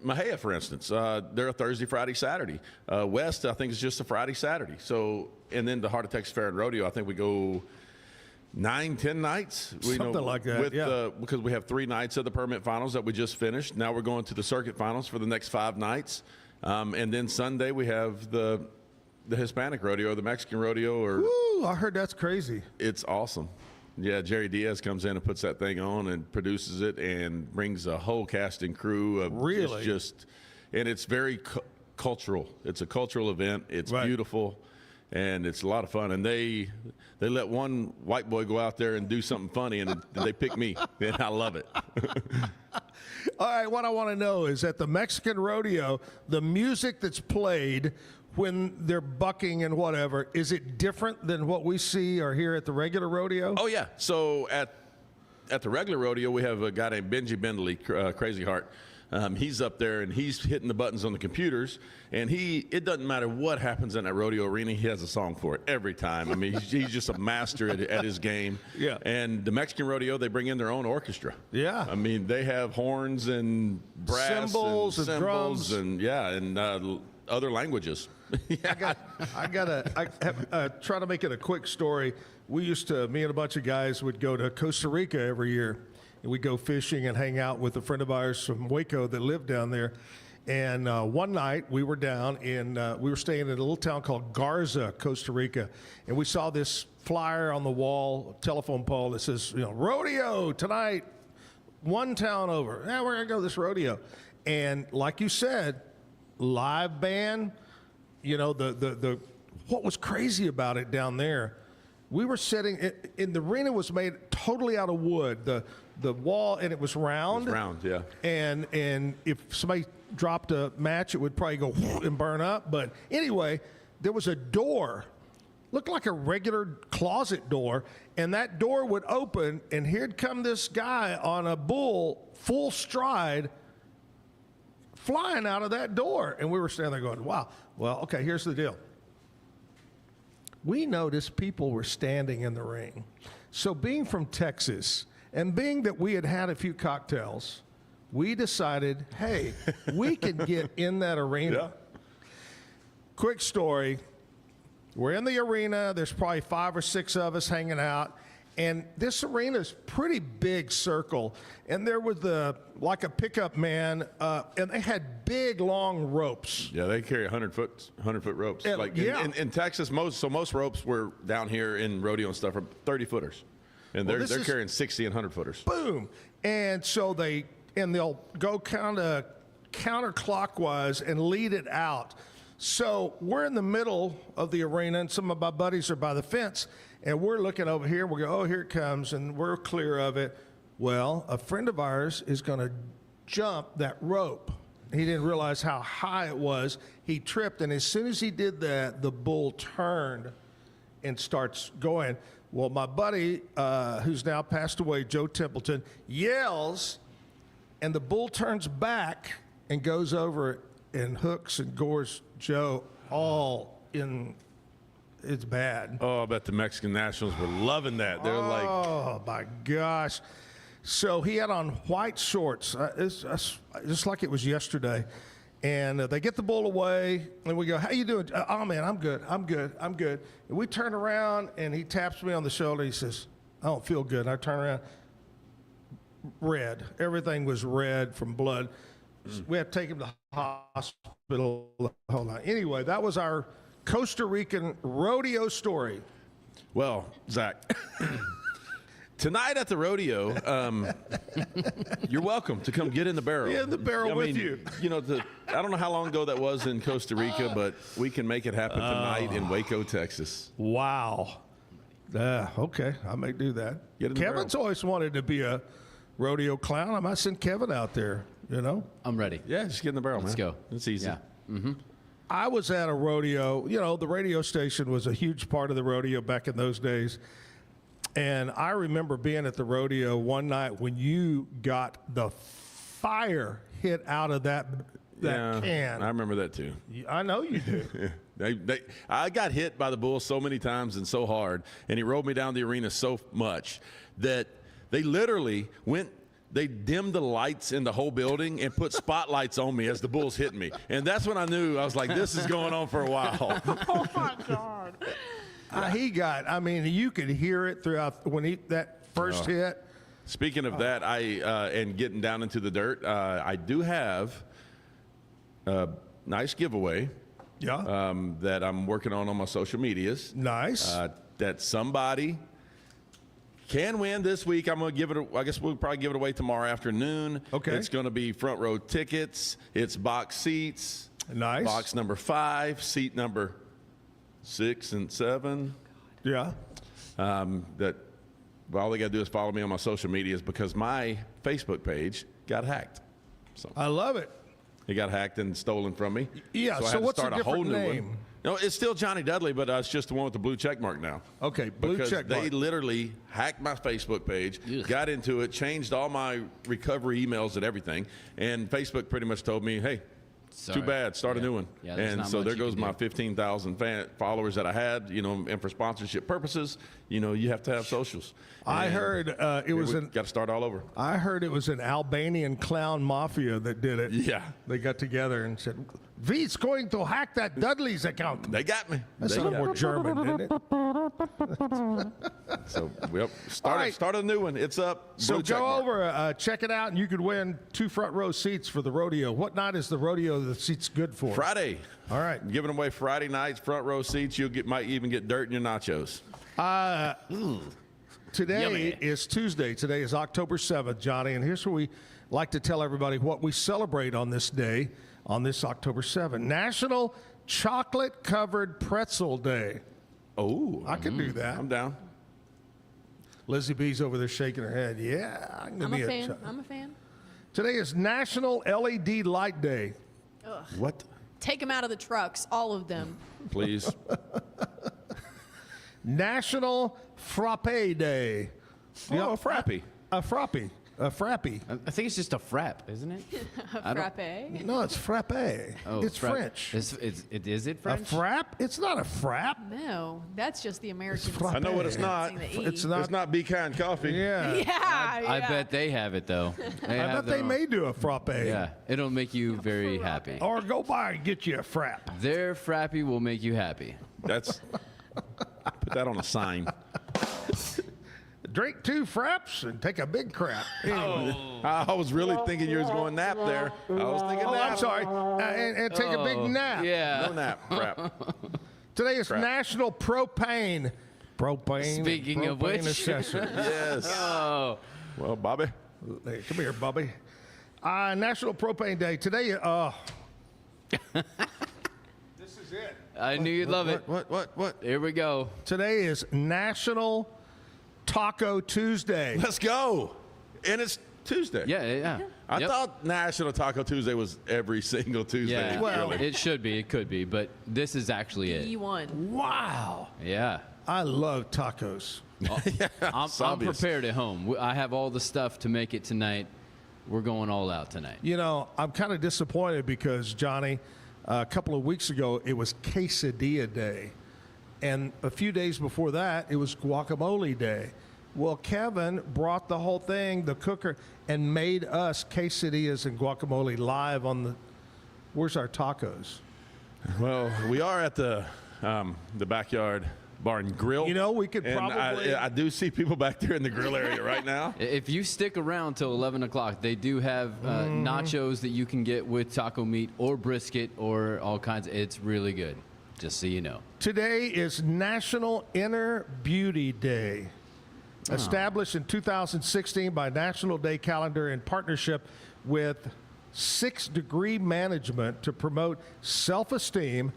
[SPEAKER 1] Mahia, for instance, they're a Thursday, Friday, Saturday. West, I think, is just a Friday, Saturday. So, and then the Heart of Texas Fair and Rodeo, I think we go 9-10 nights.
[SPEAKER 2] Something like that,
[SPEAKER 1] because we have 3 nights of the permit finals that we just finished. Now we're going to the circuit finals for the next 5 nights. And then Sunday we have the Hispanic rodeo, the Mexican rodeo.
[SPEAKER 2] Woo, I heard that's crazy.
[SPEAKER 1] It's awesome. Yeah, Jerry Diaz comes in and puts that thing on and produces it and brings a whole cast and crew of
[SPEAKER 2] Really?
[SPEAKER 1] and it's very cultural. It's a cultural event. It's beautiful, and it's a lot of fun. And they let one white boy go out there and do something funny, and they pick me, and I love it.
[SPEAKER 2] All right, what I want to know is at the Mexican rodeo, the music that's played when they're bucking and whatever, is it different than what we see or hear at the regular rodeo?
[SPEAKER 1] Oh, yeah. So at the regular rodeo, we have a guy named Benji Bendley, Crazy Heart. He's up there, and he's hitting the buttons on the computers, and it doesn't matter what happens in that rodeo arena, he has a song for it every time. I mean, he's just a master at his game.
[SPEAKER 2] Yeah.
[SPEAKER 1] And the Mexican rodeo, they bring in their own orchestra.
[SPEAKER 2] Yeah.
[SPEAKER 1] I mean, they have horns and brass
[SPEAKER 2] Cymbals and drums.
[SPEAKER 1] and other languages.
[SPEAKER 2] I gotta try to make it a quick story. Me and a bunch of guys would go to Costa Rica every year, and we'd go fishing and hang out with a friend of ours from Waco that lived down there. And one night we were down we were staying in a little town called Garza, Costa Rica, and we saw this flyer on the wall, telephone pole that says, rodeo tonight, one town over. Yeah, we're gonna go to this rodeo, and like you said, live band. What was crazy about it down there, we were sitting in the arena was made totally out of wood. The wall, and it was round.
[SPEAKER 1] It was round, yeah.
[SPEAKER 2] And if somebody dropped a match, it would probably go and burn up. But anyway, there was a door, looked like a regular closet door, and that door would open, and here'd come this guy on a bull, full stride, flying out of that door. And we were standing there going, wow. Well, okay, here's the deal. We noticed people were standing in the ring. So being from Texas, and being that we had had a few cocktails, we decided, hey, we can get in that arena.
[SPEAKER 1] Yeah.
[SPEAKER 2] Quick story. We're in the arena. There's probably 5 or 6 of us hanging out. And this arena is pretty big circle. And there was like a pickup man, and they had big, long ropes.
[SPEAKER 1] Yeah, they carry 100-foot ropes. In Texas, most ropes were down here in rodeo and stuff are 30-footers. And they're carrying 60 and 100-footers.
[SPEAKER 2] Boom. And so they'll go kind of counterclockwise and lead it out. So we're in the middle of the arena, and some of my buddies are by the fence, and we're looking over here. We go, oh, here it comes, and we're clear of it. Well, a friend of ours is going to jump that rope. He didn't realize how high it was. He tripped, and as soon as he did that, the bull turned and starts going. Well, my buddy, who's now passed away, Joe Templeton, yells, and the bull turns back and goes over and hooks and gores Joe all in. It's bad.
[SPEAKER 1] Oh, I bet the Mexican Nationals were loving that. They're like,
[SPEAKER 2] oh my gosh. So he had on white shorts, it's just like it was yesterday. And they get the bull away, and we go, how you doing? Oh, man, I'm good. And we turn around, and he taps me on the shoulder. He says, I don't feel good. And I turn around, red. Everything was red from blood. We had to take him to the hospital. Hold on. Anyway, that was our Costa Rican rodeo story.
[SPEAKER 1] Well, Zach, tonight at the rodeo, you're welcome to come get in the barrel.
[SPEAKER 2] Yeah, in the barrel with you.
[SPEAKER 1] I don't know how long ago that was in Costa Rica, but we can make it happen tonight in Waco, Texas.
[SPEAKER 2] Wow. Okay, I may do that. Kevin's always wanted to be a rodeo clown. I might send Kevin out there,
[SPEAKER 14] I'm ready.
[SPEAKER 1] Yeah, just get in the barrel,
[SPEAKER 14] Let's
[SPEAKER 1] man.
[SPEAKER 14] go.
[SPEAKER 1] It's easy.
[SPEAKER 14] Yeah. Mm-hmm.
[SPEAKER 2] I was at a rodeo. The radio station was a huge part of the rodeo back in those days. And I remember being at the rodeo one night when you got the fire hit out of that can.
[SPEAKER 1] I remember that too.
[SPEAKER 2] I know you do.
[SPEAKER 1] I got hit by the bull so many times and so hard, and he rolled me down the arena so much that they literally they dimmed the lights in the whole building and put spotlights on me as the bull's hitting me. And that's when I knew, I was like, this is going on for a while.
[SPEAKER 2] Oh, my God. You could hear it throughout when that first hit.
[SPEAKER 1] Speaking of that, and getting down into the dirt, I do have a nice giveaway.
[SPEAKER 2] Yeah.
[SPEAKER 1] That I'm working on my social medias.
[SPEAKER 2] Nice.
[SPEAKER 1] That somebody Can win this week. I'm going to give it, I guess we'll probably give it away tomorrow afternoon.
[SPEAKER 2] Okay.
[SPEAKER 1] It's going to be front row tickets. It's box seats.
[SPEAKER 2] Nice.
[SPEAKER 1] Box number 5, seat number 6 and 7.
[SPEAKER 2] Yeah.
[SPEAKER 1] That all they got to do is follow me on my social medias because my Facebook page got hacked. So
[SPEAKER 2] I love it.
[SPEAKER 1] it got hacked and stolen from me.
[SPEAKER 2] Yeah,
[SPEAKER 1] I
[SPEAKER 2] so
[SPEAKER 1] had to
[SPEAKER 2] what's a
[SPEAKER 1] start a whole
[SPEAKER 2] different
[SPEAKER 1] new
[SPEAKER 2] name?
[SPEAKER 1] one. No, it's still Johnny Dudley, but it's just the one with the blue check mark now.
[SPEAKER 2] Okay, blue
[SPEAKER 1] because
[SPEAKER 2] check mark.
[SPEAKER 1] they literally hacked my Facebook page, got into it, changed all my recovery emails and everything, and Facebook pretty much told me, hey,
[SPEAKER 14] Sorry.
[SPEAKER 1] too bad, start a new one.
[SPEAKER 14] Yeah, there's
[SPEAKER 1] and
[SPEAKER 14] not
[SPEAKER 1] so
[SPEAKER 14] much
[SPEAKER 1] there
[SPEAKER 14] you
[SPEAKER 1] goes
[SPEAKER 14] can
[SPEAKER 1] my
[SPEAKER 14] do.
[SPEAKER 1] 15,000 followers that I had, and for sponsorship purposes, you have to have socials.
[SPEAKER 2] I
[SPEAKER 1] And
[SPEAKER 2] heard it was
[SPEAKER 1] got to start all over.
[SPEAKER 2] I heard it was an Albanian clown mafia that did it.
[SPEAKER 1] Yeah.
[SPEAKER 2] They got together and said, V's going to hack that Dudley's account.
[SPEAKER 1] They got me.
[SPEAKER 2] That's
[SPEAKER 1] They
[SPEAKER 2] a little
[SPEAKER 1] got
[SPEAKER 2] more
[SPEAKER 1] me.
[SPEAKER 2] German, isn't it?
[SPEAKER 1] So, yep,
[SPEAKER 2] All right.
[SPEAKER 1] start a new one. It's up.
[SPEAKER 2] So
[SPEAKER 1] Blue check
[SPEAKER 2] go
[SPEAKER 1] mark.
[SPEAKER 2] over, check it out, and you could win 2 front row seats for the rodeo. What night is the rodeo the seats good for?
[SPEAKER 1] Friday.
[SPEAKER 2] All right.
[SPEAKER 1] I'm giving away Friday nights, front row seats. Might even get dirt in your nachos.
[SPEAKER 2] Today
[SPEAKER 14] Yummy.
[SPEAKER 2] is Tuesday. Today is October 7th, Johnny, and here's where we like to tell everybody what we celebrate on this day, on this October 7th. National Chocolate Covered Pretzel Day.
[SPEAKER 1] Oh,
[SPEAKER 2] I can do that.
[SPEAKER 1] I'm down.
[SPEAKER 2] Lizzie B's over there shaking her head. Yeah, I can
[SPEAKER 13] I'm
[SPEAKER 2] be
[SPEAKER 13] a fan.
[SPEAKER 2] cho-
[SPEAKER 13] I'm a fan.
[SPEAKER 2] Today is National LED Light Day.
[SPEAKER 1] What?
[SPEAKER 13] Take them out of the trucks, all of them.
[SPEAKER 1] Please.
[SPEAKER 2] National Frappe Day.
[SPEAKER 1] Oh, frappy.
[SPEAKER 2] A frappe. A frappe.
[SPEAKER 14] I think it's just a frap, isn't it? I don't-
[SPEAKER 13] Frappe.
[SPEAKER 2] No, it's frappe.
[SPEAKER 14] Oh,
[SPEAKER 2] it's
[SPEAKER 14] frap-
[SPEAKER 2] French.
[SPEAKER 14] Is it
[SPEAKER 2] A
[SPEAKER 14] French?
[SPEAKER 2] frap? It's not a frap.
[SPEAKER 13] No, that's just the American.
[SPEAKER 2] frappe.
[SPEAKER 1] I know what it's not.
[SPEAKER 13] The E.
[SPEAKER 2] It's not.
[SPEAKER 1] It's not Be Kind Coffee.
[SPEAKER 2] Yeah.
[SPEAKER 13] Yeah,
[SPEAKER 14] I bet they have it though.
[SPEAKER 2] I bet they may do a frappe.
[SPEAKER 14] Yeah, it'll make you very happy.
[SPEAKER 2] Or go by and get you a frap.
[SPEAKER 14] Their frappy will make you happy.
[SPEAKER 1] That's. Put that on a sign.
[SPEAKER 2] Drink 2 fraps and take a big crap. Anyway.
[SPEAKER 1] I was really thinking you was going nap there. I was thinking
[SPEAKER 2] Oh,
[SPEAKER 1] nap.
[SPEAKER 2] I'm sorry. And take a big nap.
[SPEAKER 14] Yeah.
[SPEAKER 1] No nap. Crap.
[SPEAKER 2] Today is
[SPEAKER 1] Crap.
[SPEAKER 2] National Propane. Propane.
[SPEAKER 14] Speaking of
[SPEAKER 2] propane
[SPEAKER 14] which.
[SPEAKER 2] accessory.
[SPEAKER 1] Yes.
[SPEAKER 14] Oh,
[SPEAKER 1] Well, Bobby.
[SPEAKER 2] Hey, come here, Bubby. National Propane Day. Today, this is it.
[SPEAKER 14] I knew you'd love it.
[SPEAKER 1] What?
[SPEAKER 14] Here we go.
[SPEAKER 2] Today is National Taco Tuesday.
[SPEAKER 1] Let's go. And it's Tuesday.
[SPEAKER 14] Yeah.
[SPEAKER 1] I
[SPEAKER 14] Yep.
[SPEAKER 1] thought National Taco Tuesday was every single Tuesday.
[SPEAKER 14] Yeah,
[SPEAKER 2] Well,
[SPEAKER 1] really.
[SPEAKER 14] it should be. It could be, but this is actually it.
[SPEAKER 13] E1.
[SPEAKER 2] Wow.
[SPEAKER 14] Yeah.
[SPEAKER 2] I love tacos.
[SPEAKER 14] I'm
[SPEAKER 1] obvious.
[SPEAKER 14] prepared at home. I have all the stuff to make it tonight. We're going all out tonight.
[SPEAKER 2] You know, I'm kind of disappointed because, Johnny, a couple of weeks ago, it was Quesadilla Day. And a few days before that, it was Guacamole Day. Well, Kevin brought the whole thing, the cooker, and made us quesadillas and guacamole live on the. Where's our tacos?
[SPEAKER 1] Well, we are at the Backyard Bar and Grill.
[SPEAKER 2] You know, we could
[SPEAKER 1] and
[SPEAKER 2] probably.
[SPEAKER 1] I do see people back there in the grill area right now.
[SPEAKER 14] If you stick around till 11 o'clock, they do have nachos that you can get with taco meat or brisket or all kinds. It's really good, just so you know.
[SPEAKER 2] Today is National Inner Beauty Day. Established in 2016 by National Day Calendar in partnership with 6 Degree Management to promote self-esteem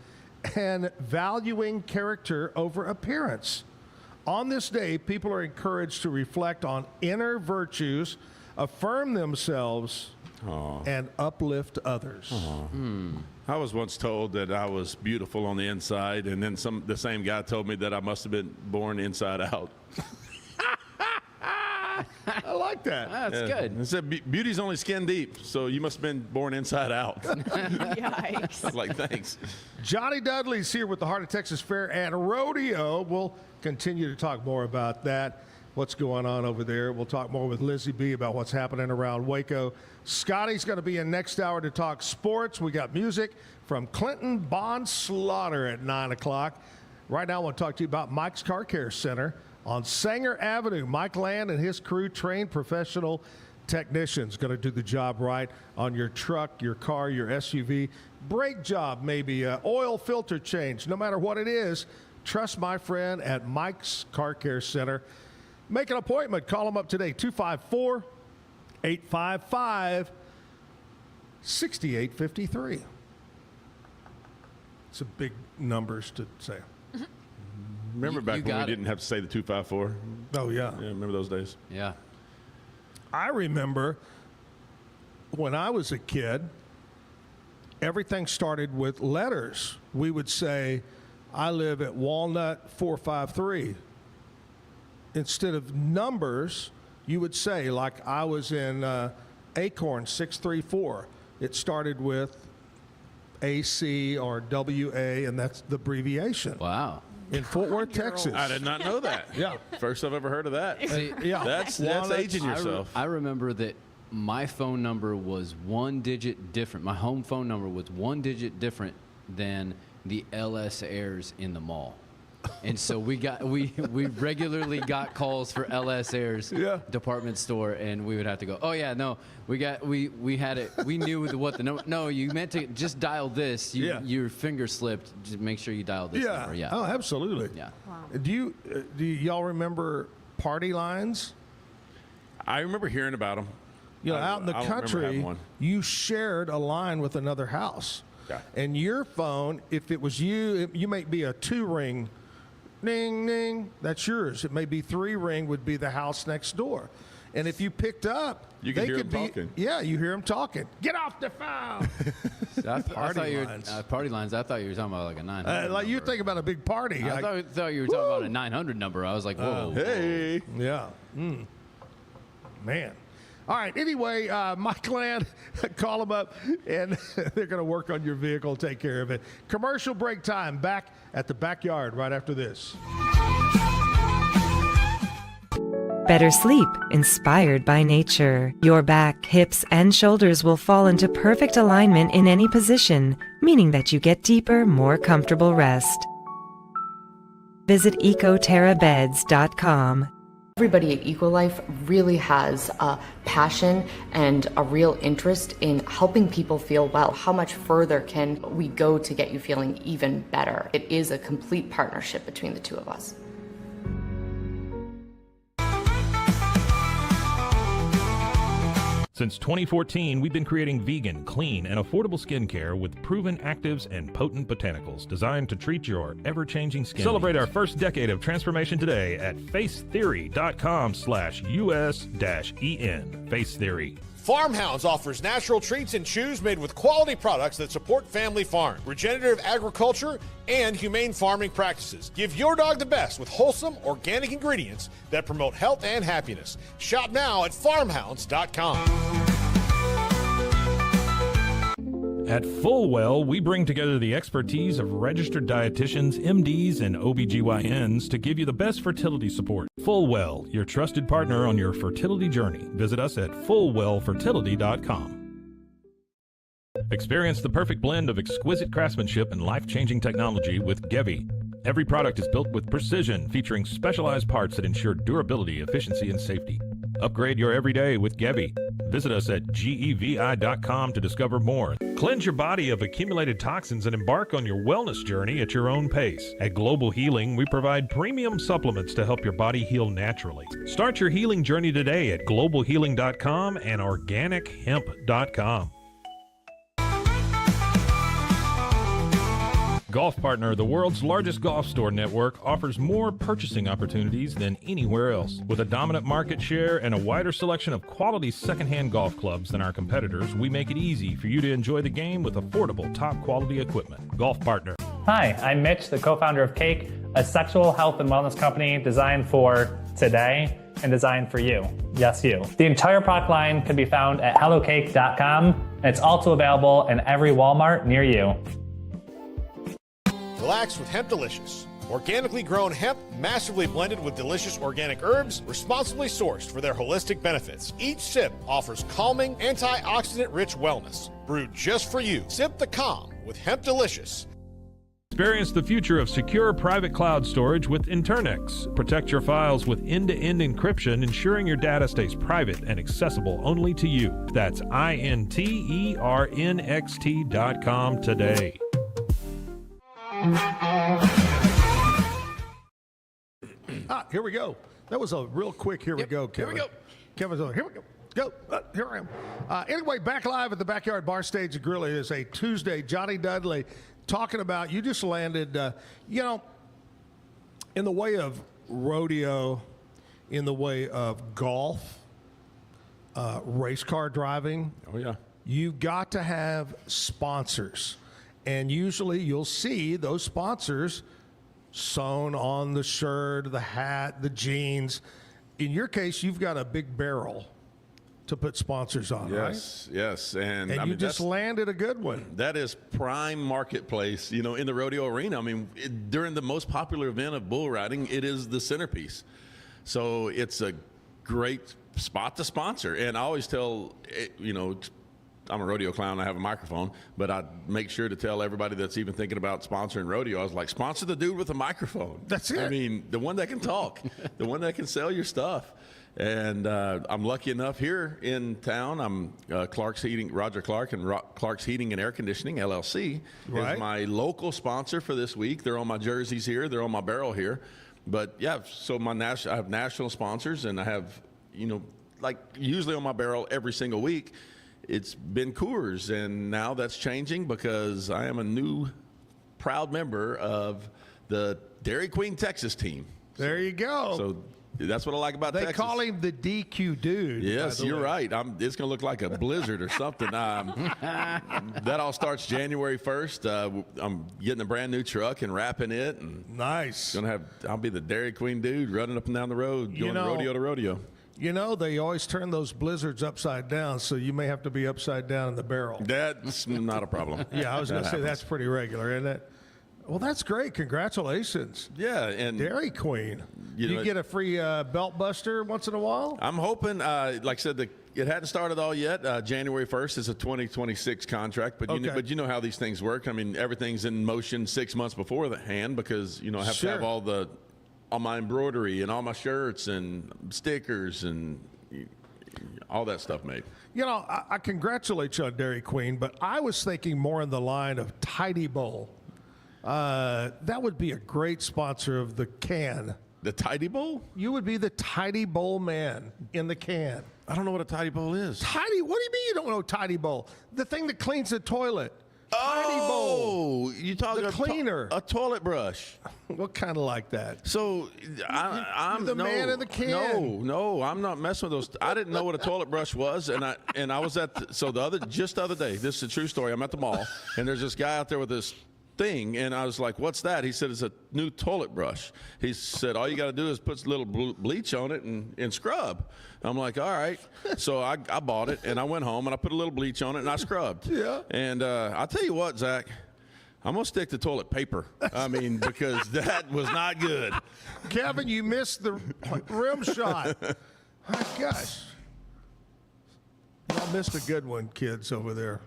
[SPEAKER 2] and valuing character over appearance. On this day, people are encouraged to reflect on inner virtues, affirm themselves, and uplift others.
[SPEAKER 1] I was once told that I was beautiful on the inside, and then the same guy told me that I must have been born inside out.
[SPEAKER 2] I like that.
[SPEAKER 14] That's good.
[SPEAKER 1] It said beauty's only skin deep, so you must have been born inside out.
[SPEAKER 13] Yikes.
[SPEAKER 1] I was like, thanks.
[SPEAKER 2] Johnny Dudley's here with the Heart of Texas Fair and Rodeo. We'll continue to talk more about that, what's going on over there. We'll talk more with Lizzie B about what's happening around Waco. Scotty's going to be in next hour to talk sports. We got music from Clinton Bond Slaughter at 9 o'clock. Right now, I want to talk to you about Mike's Car Care Center on Sanger Avenue. Mike Land and his crew, trained professional technicians, going to do the job right on your truck, your car, your SUV. Brake job, maybe oil filter change. No matter what it is, trust my friend at Mike's Car Care Center. Make an appointment. Call them up today, 254-855-6853. It's a big numbers to say.
[SPEAKER 1] Remember back when we didn't have to say the 254?
[SPEAKER 2] Oh, yeah.
[SPEAKER 1] Yeah, remember those days?
[SPEAKER 14] Yeah.
[SPEAKER 2] I remember when I was a kid, everything started with letters. We would say, I live at Walnut 453. Instead of numbers, you would say, like I was in Acorn 634. It started with AC or WA, and that's the abbreviation.
[SPEAKER 14] Wow.
[SPEAKER 2] In Fort Worth, Texas.
[SPEAKER 1] I did not know that.
[SPEAKER 2] Yeah.
[SPEAKER 1] First I've ever heard of that.
[SPEAKER 2] Yeah.
[SPEAKER 1] That's aging yourself.
[SPEAKER 14] I remember that my phone number was one digit different. My home phone number was one digit different than the LS Airs in the mall. And so we regularly got calls for LS Airs department store, and we would have to go, oh yeah, no, we had it, we knew what the number. No, you meant to just dial this. Your finger slipped. Just make sure you dial this number. Yeah.
[SPEAKER 2] Oh, absolutely.
[SPEAKER 14] Yeah.
[SPEAKER 2] Wow. Do y'all remember party lines?
[SPEAKER 1] I remember hearing about them.
[SPEAKER 2] You know, out in the country, you shared a line with another house.
[SPEAKER 1] Yeah.
[SPEAKER 2] And your phone, if it was you may be a 2-ring. Ding, ding, that's yours. It may be 3-ring would be the house next door. And if you picked up,
[SPEAKER 1] you could hear them talking.
[SPEAKER 2] Yeah, you hear them talking. Get off the phone.
[SPEAKER 14] Party lines. Party lines. I thought you were talking about like a 900
[SPEAKER 2] like you think about a big party.
[SPEAKER 14] I thought you were talking about a 900 number. I was like, whoa.
[SPEAKER 1] Hey.
[SPEAKER 2] Yeah. Man. All right. Anyway, Mike Land, call them up, and they're going to work on your vehicle, take care of it. Commercial break time. Back at the Backyard right after this.
[SPEAKER 15] Better sleep, inspired by nature. Your back, hips, and shoulders will fall into perfect alignment in any position, meaning that you get deeper, more comfortable rest. Visit ecoterrabeds.com.
[SPEAKER 16] Everybody at EcoLife really has a passion and a real interest in helping people feel well. How much further can we go to get you feeling even better? It is a complete partnership between the two of us.
[SPEAKER 5] Since 2014, we've been creating vegan, clean, and affordable skincare with proven actives and potent botanicals designed to treat your ever-changing skin. Celebrate our first decade of transformation today at facetheory.com/US-EN. Face Theory.
[SPEAKER 17] Farmhounds offers natural treats and chews made with quality products that support family farm, regenerative agriculture, and humane farming practices. Give your dog the best with wholesome, organic ingredients that promote health and happiness. Shop now at farmhounds.com.
[SPEAKER 5] At Fullwell, we bring together the expertise of registered dietitians, MDs, and OBGYNs to give you the best fertility support. Fullwell, your trusted partner on your fertility journey. Visit us at fullwellfertility.com. Experience the perfect blend of exquisite craftsmanship and life-changing technology with Gevi. Every product is built with precision, featuring specialized parts that ensure durability, efficiency, and safety. Upgrade your everyday with Gevi. Visit us at gevi.com to discover more. Cleanse your body of accumulated toxins and embark on your wellness journey at your own pace. At Global Healing, we provide premium supplements to help your body heal naturally. Start your healing journey today at globalhealing.com and organichemp.com. Golf Partner, the world's largest golf store network, offers more purchasing opportunities than anywhere else. With a dominant market share and a wider selection of quality secondhand golf clubs than our competitors, we make it easy for you to enjoy the game with affordable, top-quality equipment. Golf Partner.
[SPEAKER 18] Hi, I'm Mitch, the co-founder of Cake, a sexual health and wellness company designed for today and designed for you. Yes, you. The entire product line can be found at hellocake.com, and it's also available in every Walmart near you.
[SPEAKER 17] Relax with Hemp Delicious. Organically grown hemp, massively blended with delicious organic herbs, responsibly sourced for their holistic benefits. Each sip offers calming, antioxidant-rich wellness. Brewed just for you. Sip the calm with Hemp Delicious.
[SPEAKER 5] Experience the future of secure private cloud storage with Internex. Protect your files with end-to-end encryption, ensuring your data stays private and accessible only to you. That's INTERNXT.com today.
[SPEAKER 2] Here we go. That was a real quick here we go, Kevin.
[SPEAKER 1] Here we go.
[SPEAKER 2] Kevin's like, here we go. Go. Here I am. Anyway, back live at the Backyard Bar Stage and Grill. It is a Tuesday. Johnny Dudley talking about, you just landed, in the way of rodeo, in the way of golf, race car driving.
[SPEAKER 1] Oh, yeah.
[SPEAKER 2] You've got to have sponsors. And usually you'll see those sponsors sewn on the shirt, the hat, the jeans. In your case, you've got a big barrel to put sponsors on, right?
[SPEAKER 1] Yes. And
[SPEAKER 2] you just landed a good one.
[SPEAKER 1] That is prime marketplace, in the rodeo arena. During the most popular event of bull riding, it is the centerpiece. So it's a great spot to sponsor. And I always tell, I'm a rodeo clown, I have a microphone, but I make sure to tell everybody that's even thinking about sponsoring rodeo, I was like, sponsor the dude with a microphone.
[SPEAKER 2] That's it.
[SPEAKER 1] The one that can talk, the one that can sell your stuff. And I'm lucky enough here in town. I'm Roger Clark and Clark's Heating and Air Conditioning, LLC, is my local sponsor for this week. They're on my jerseys here. They're on my barrel here. But, yeah, so I have national sponsors, and I have, usually on my barrel every single week, it's been Coors. And now that's changing because I am a new proud member of the Dairy Queen Texas team.
[SPEAKER 2] There you go.
[SPEAKER 1] So that's what I like about Texas.
[SPEAKER 2] They call him the DQ dude.
[SPEAKER 1] Yes, you're right. It's going to look like a blizzard or something. That all starts January 1st. I'm getting a brand new truck and wrapping it. And
[SPEAKER 2] nice.
[SPEAKER 1] I'll be the Dairy Queen dude running up and down the road, going rodeo to rodeo.
[SPEAKER 2] They always turn those blizzards upside down, so you may have to be upside down in the barrel.
[SPEAKER 1] That's not a problem.
[SPEAKER 2] Yeah, I was going to say that's pretty regular, isn't it? Well, that's great. Congratulations.
[SPEAKER 1] Yeah, and
[SPEAKER 2] Dairy Queen. You get a free belt buster once in a while?
[SPEAKER 1] I'm hoping, like I said, it hadn't started all yet. January 1st is a 2026 contract, but you know how these things work. Everything's in motion 6 months before the hand because, I have to have all my embroidery and all my shirts and stickers and all that stuff made.
[SPEAKER 2] I congratulate you on Dairy Queen, but I was thinking more in the line of Tidy Bowl. That would be a great sponsor of the can.
[SPEAKER 1] The Tidy Bowl?
[SPEAKER 2] You would be the Tidy Bowl man in the can.
[SPEAKER 1] I don't know what a Tidy Bowl is.
[SPEAKER 2] What do you mean you don't know Tidy Bowl? The thing that cleans the toilet. Tidy Bowl.
[SPEAKER 1] You talking
[SPEAKER 2] the cleaner.
[SPEAKER 1] A toilet brush.
[SPEAKER 2] What kind of like that?
[SPEAKER 1] So I'm
[SPEAKER 2] the man in the can.
[SPEAKER 1] No, I'm not messing with those. I didn't know what a toilet brush was, and I was at the other day. This is a true story. I'm at the mall, and there's this guy out there with this thing, and I was like, what's that? He said, it's a new toilet brush. He said, all you got to do is put a little bleach on it and scrub. I'm like, all right. So I bought it, and I went home, and I put a little bleach on it, and I scrubbed.
[SPEAKER 2] Yeah.
[SPEAKER 1] And I'll tell you what, Zach, I'm going to stick to toilet paper. Because that was not good.
[SPEAKER 2] Kevin, you missed the rim shot. My gosh. Y'all missed a good one, kids, over there.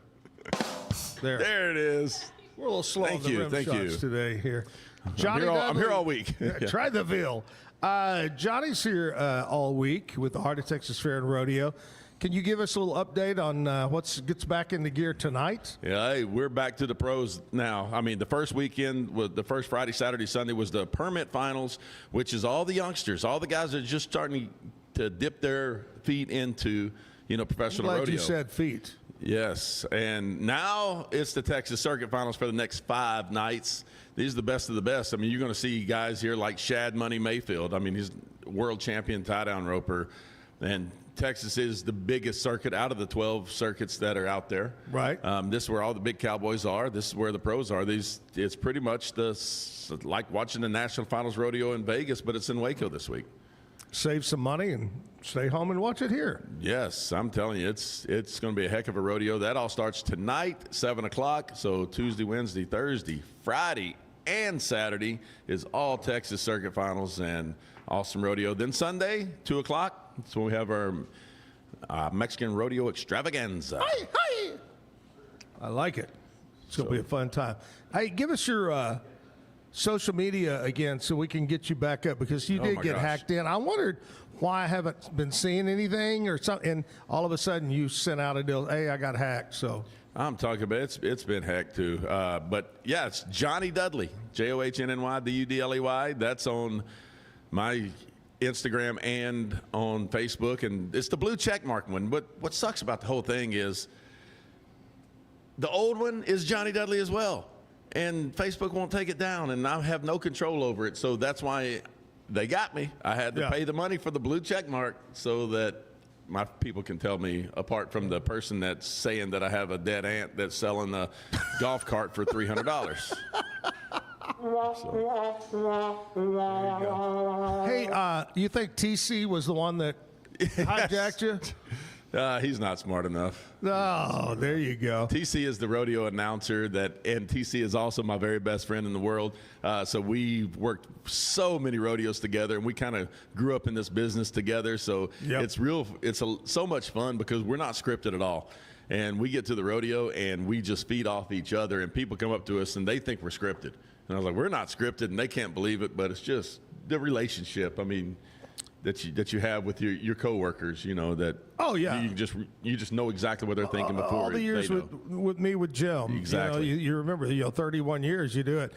[SPEAKER 1] There it is.
[SPEAKER 2] We're a little slow on the rim shots today here. Johnny
[SPEAKER 1] I'm here all week.
[SPEAKER 2] Try the veal. Johnny's here all week with the Heart of Texas Fair and Rodeo. Can you give us a little update on what gets back into gear tonight?
[SPEAKER 1] Yeah, hey, we're back to the pros now. The first weekend, the first Friday, Saturday, Sunday was the permit finals, which is all the youngsters, all the guys that are just starting to dip their feet into, professional rodeo.
[SPEAKER 2] I'm glad you said feet.
[SPEAKER 1] Yes, and now it's the Texas Circuit Finals for the next 5 nights. These are the best of the best. You're going to see guys here like Shad Money Mayfield. He's world champion tie-down roper, and Texas is the biggest circuit out of the 12 circuits that are out there.
[SPEAKER 2] Right.
[SPEAKER 1] This is where all the big cowboys are. This is where the pros are. It's pretty much like watching the National Finals Rodeo in Vegas, but it's in Waco this week.
[SPEAKER 2] Save some money and stay home and watch it here.
[SPEAKER 1] Yes, I'm telling you, it's going to be a heck of a rodeo. That all starts tonight, 7 o'clock. So Tuesday, Wednesday, Thursday, Friday, and Saturday is all Texas Circuit Finals and awesome rodeo. Then Sunday, 2 o'clock, that's when we have our Mexican Rodeo Extravaganza.
[SPEAKER 2] Hi. I like it. It's going to be a fun time. Hey, give us your social media again so we can get you back up because you did get hacked in. I wondered why I haven't been seeing anything or something, and all of a sudden you sent out a deal, hey, I got hacked. So
[SPEAKER 1] I'm talking about it's been hacked too. But yeah, it's Johnny Dudley, JOHNNY DUDLEY. That's on my Instagram and on Facebook, and it's the blue check mark one. But what sucks about the whole thing is the old one is Johnny Dudley as well, and Facebook won't take it down, and I have no control over it. So that's why they got me. I had to pay the money for the blue check mark so that my people can tell me, apart from the person that's saying that I have a dead aunt that's selling a golf cart for $300.
[SPEAKER 2] Hey, you think TC was the one that hijacked you?
[SPEAKER 1] He's not smart enough.
[SPEAKER 2] Oh, there you go.
[SPEAKER 1] TC is the rodeo announcer and TC is also my very best friend in the world. So we worked so many rodeos together, and we kind of grew up in this business together. So it's so much fun because we're not scripted at all. And we get to the rodeo and we just feed off each other, and people come up to us and they think we're scripted. And I was like, we're not scripted, and they can't believe it, but it's just the relationship. I mean, that you have with your coworkers, you know, that you just know exactly what they're thinking before.
[SPEAKER 2] All the years with me with Jim,
[SPEAKER 1] exactly.
[SPEAKER 2] You remember, 31 years you do it.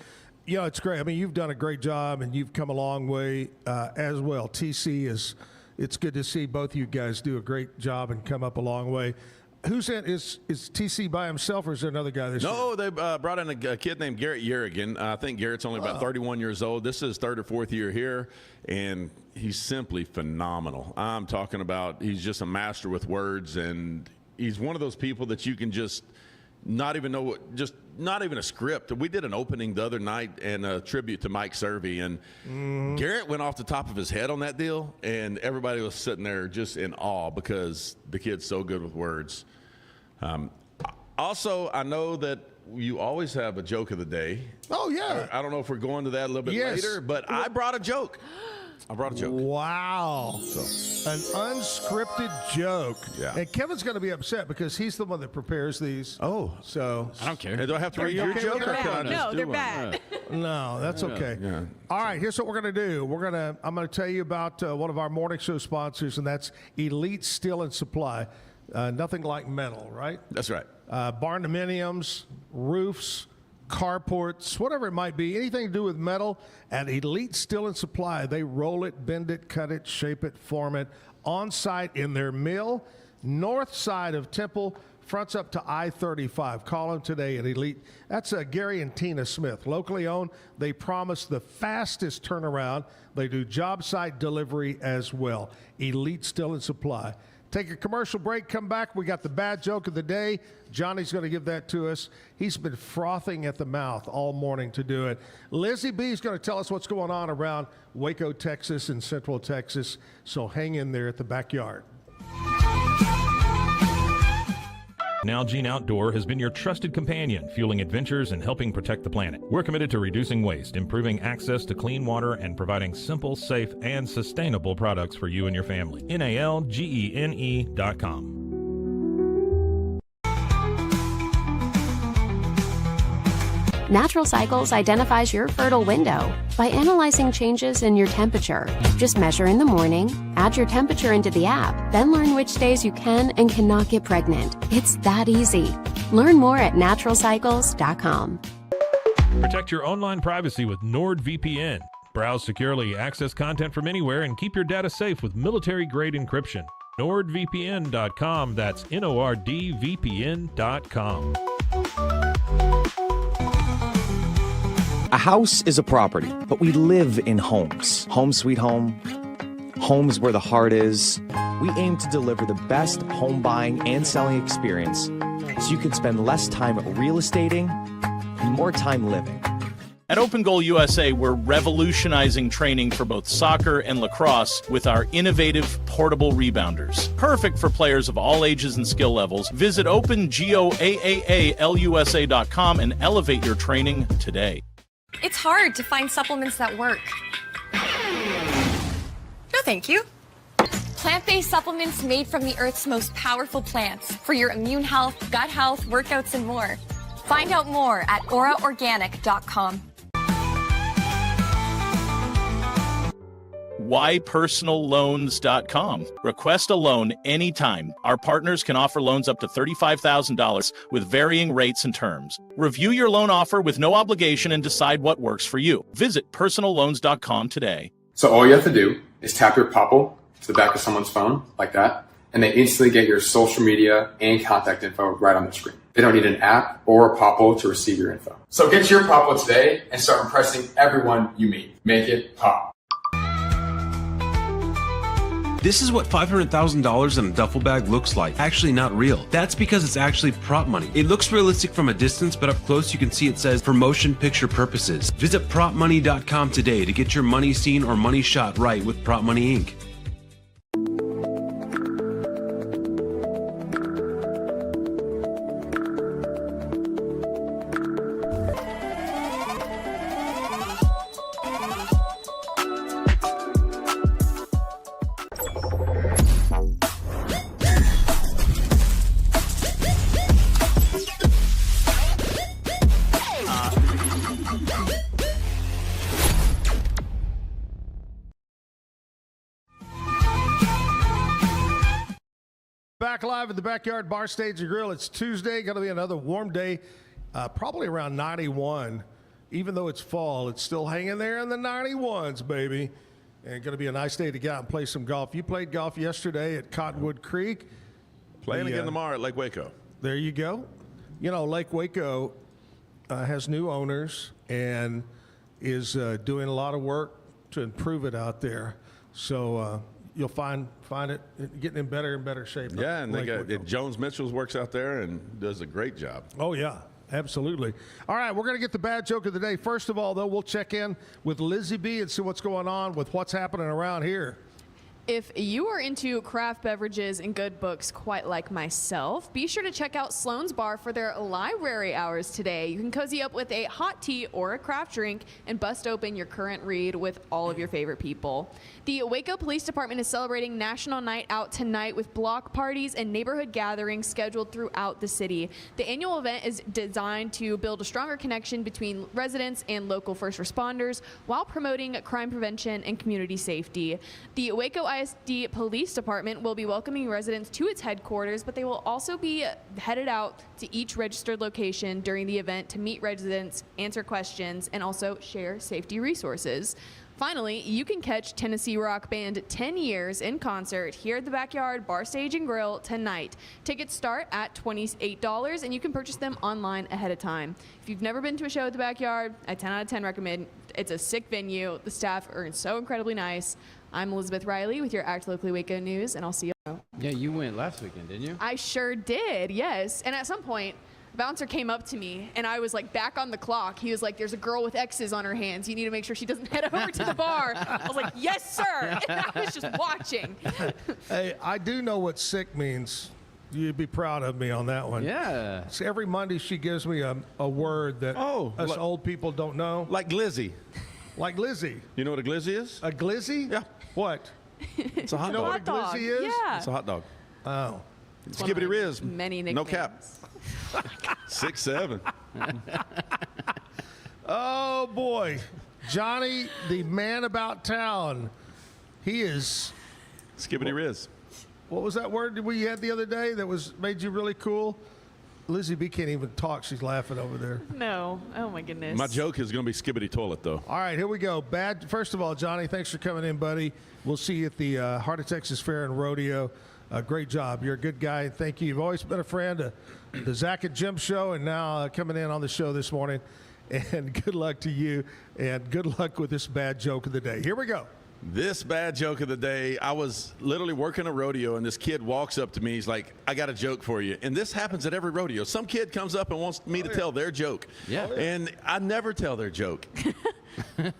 [SPEAKER 2] It's great. I mean, you've done a great job, and you've come a long way as well. TC it's good to see both you guys do a great job and come up a long way. Who's in? Is TC by himself, or is there another guy this year?
[SPEAKER 1] No, they brought in a kid named Garrett Yerrigan. I think Garrett's only about 31 years old. This is his third or fourth year here, and he's simply phenomenal. I'm talking about he's just a master with words, and he's one of those people that you can just not even know not even a script. We did an opening the other night and a tribute to Mike Servey, and Garrett went off the top of his head on that deal, and everybody was sitting there just in awe because the kid's so good with words. Also, I know that you always have a joke of the day.
[SPEAKER 2] Oh, yeah.
[SPEAKER 1] I don't know if we're going to that a little bit later, but I brought a joke.
[SPEAKER 2] Wow. An unscripted joke.
[SPEAKER 1] Yeah.
[SPEAKER 2] And Kevin's going to be upset because he's the one that prepares these.
[SPEAKER 1] Oh.
[SPEAKER 2] So
[SPEAKER 14] I don't care.
[SPEAKER 1] Do I have to read your joke?
[SPEAKER 13] No, they're bad.
[SPEAKER 2] No, that's okay.
[SPEAKER 1] Yeah.
[SPEAKER 2] All right, here's what we're going to do. I'm going to tell you about one of our morning show sponsors, and that's Elite Steel and Supply. Nothing like metal, right?
[SPEAKER 1] That's right.
[SPEAKER 2] Barndominiums, roofs, carports, whatever it might be, anything to do with metal, at Elite Steel and Supply. They roll it, bend it, cut it, shape it, form it on site in their mill, north side of Temple, fronts up to I-35. Call them today at Elite. That's Gary and Tina Smith, locally owned. They promise the fastest turnaround. They do job site delivery as well. Elite Steel and Supply. Take a commercial break, come back. We got the bad joke of the day. Johnny's going to give that to us. He's been frothing at the mouth all morning to do it. Lizzie B is going to tell us what's going on around Waco, Texas and Central Texas. So hang in there at the backyard.
[SPEAKER 5] Nalgene Outdoor has been your trusted companion, fueling adventures and helping protect the planet. We're committed to reducing waste, improving access to clean water, and providing simple, safe, and sustainable products for you and your family. NALGENE.com.
[SPEAKER 19] Natural Cycles identifies your fertile window by analyzing changes in your temperature. Just measure in the morning, add your temperature into the app, then learn which days you can and cannot get pregnant. It's that easy. Learn more at naturalcycles.com.
[SPEAKER 5] Protect your online privacy with NordVPN. Browse securely, access content from anywhere, and keep your data safe with military-grade encryption. NordVPN.com. That's NORDVPN.com.
[SPEAKER 20] A house is a property, but we live in homes. Home sweet home. Homes where the heart is. We aim to deliver the best home buying and selling experience so you can spend less time real estating and more time living.
[SPEAKER 21] At Open Goal USA, we're revolutionizing training for both soccer and lacrosse with our innovative portable rebounders. Perfect for players of all ages and skill levels. Visit OpenGOAAALUSA.com and elevate your training today.
[SPEAKER 22] It's hard to find supplements that work. No, thank you. Plant-based supplements made from the Earth's most powerful plants for your immune health, gut health, workouts, and more. Find out more at auraorganic.com.
[SPEAKER 21] WhyPersonalLoans.com. Request a loan anytime. Our partners can offer loans up to $35,000 with varying rates and terms. Review your loan offer with no obligation and decide what works for you. Visit PersonalLoans.com today.
[SPEAKER 3] So all you have to do is tap your Popple to the back of someone's phone like that, and they instantly get your social media and contact info right on their screen. They don't need an app or a Popple to receive your info. So get your Popple today and start impressing everyone you meet. Make it pop.
[SPEAKER 4] This is what $500,000 in a duffel bag looks like. Actually not real. That's because it's actually prop money. It looks realistic from a distance, but up close you can see it says for motion picture purposes. Visit propmoney.com today to get your money seen or money shot right with Prop Money Inc.
[SPEAKER 2] Back live at the Backyard Bar Stage and Grill. It's Tuesday. Going to be another warm day, probably around 91. Even though it's fall, it's still hanging there in the 91s, baby. And going to be a nice day to get out and play some golf. You played golf yesterday at Cottonwood Creek.
[SPEAKER 1] Playing again tomorrow at Lake Waco.
[SPEAKER 2] There you go. You know, Lake Waco has new owners and is doing a lot of work to improve it out there. So you'll find it getting in better and better shape.
[SPEAKER 1] Yeah, and they got Jones Mitchell's works out there and does a great job.
[SPEAKER 2] Oh, yeah, absolutely. All right, we're going to get the bad joke of the day. First of all, though, we'll check in with Lizzie B and see what's going on with what's happening around here.
[SPEAKER 13] If you are into craft beverages and good books quite like myself, be sure to check out Sloan's Bar for their library hours today. You can cozy up with a hot tea or a craft drink and bust open your current read with all of your favorite people. The Waco Police Department is celebrating National Night Out tonight with block parties and neighborhood gatherings scheduled throughout the city. The annual event is designed to build a stronger connection between residents and local first responders while promoting crime prevention and community safety. The Waco ISD Police Department will be welcoming residents to its headquarters, but they will also be headed out to each registered location during the event to meet residents, answer questions, and also share safety resources. Finally, you can catch Tennessee rock band 10 Years in concert here at the Backyard Bar Stage and Grill tonight. Tickets start at $28 and you can purchase them online ahead of time. If you've never been to a show at the Backyard, I 10 out of 10 recommend. It's a sick venue. The staff are so incredibly nice. I'm Elizabeth Riley with your Act Locally Waco News, and I'll see you.
[SPEAKER 14] Yeah, you went last weekend, didn't you?
[SPEAKER 13] I sure did, yes. And at some point, a bouncer came up to me, and I was like back on the clock. He was like, "There's a girl with X's on her hands. You need to make sure she doesn't head over to the bar." I was like, "Yes, sir." And I was just watching.
[SPEAKER 2] Hey, I do know what sick means. You'd be proud of me on that one.
[SPEAKER 14] Yeah.
[SPEAKER 2] So every Monday she gives me a word that us old people don't know.
[SPEAKER 1] Like glizzy.
[SPEAKER 2] Like Lizzie.
[SPEAKER 1] You know what a glizzy is?
[SPEAKER 2] A glizzy?
[SPEAKER 1] Yeah.
[SPEAKER 2] What?
[SPEAKER 1] It's a hot
[SPEAKER 2] You know
[SPEAKER 1] dog.
[SPEAKER 2] what a glizzy is?
[SPEAKER 13] Yeah.
[SPEAKER 1] It's a hot dog.
[SPEAKER 2] Oh.
[SPEAKER 1] Skibbity Riz.
[SPEAKER 13] Many nicknames.
[SPEAKER 1] No cap. 6'7".
[SPEAKER 2] Oh, boy. Johnny, the man about town. He is.
[SPEAKER 1] Skibbity Riz.
[SPEAKER 2] What was that word we had the other day that made you really cool? Lizzie B can't even talk. She's laughing over there.
[SPEAKER 13] No. Oh, my goodness.
[SPEAKER 1] My joke is going to be skibbity toilet, though.
[SPEAKER 2] All right, here we go. First of all, Johnny, thanks for coming in, buddy. We'll see you at the Heart of Texas Fair and Rodeo. Great job. You're a good guy. Thank you. You've always been a friend of the Zack and Jim show, and now coming in on the show this morning. And good luck to you, and good luck with this bad joke of the day. Here we go.
[SPEAKER 1] This bad joke of the day, I was literally working a rodeo, and this kid walks up to me. He's like, "I got a joke for you." And this happens at every rodeo. Some kid comes up and wants me to tell their joke.
[SPEAKER 14] Yeah.
[SPEAKER 1] And I never tell their joke.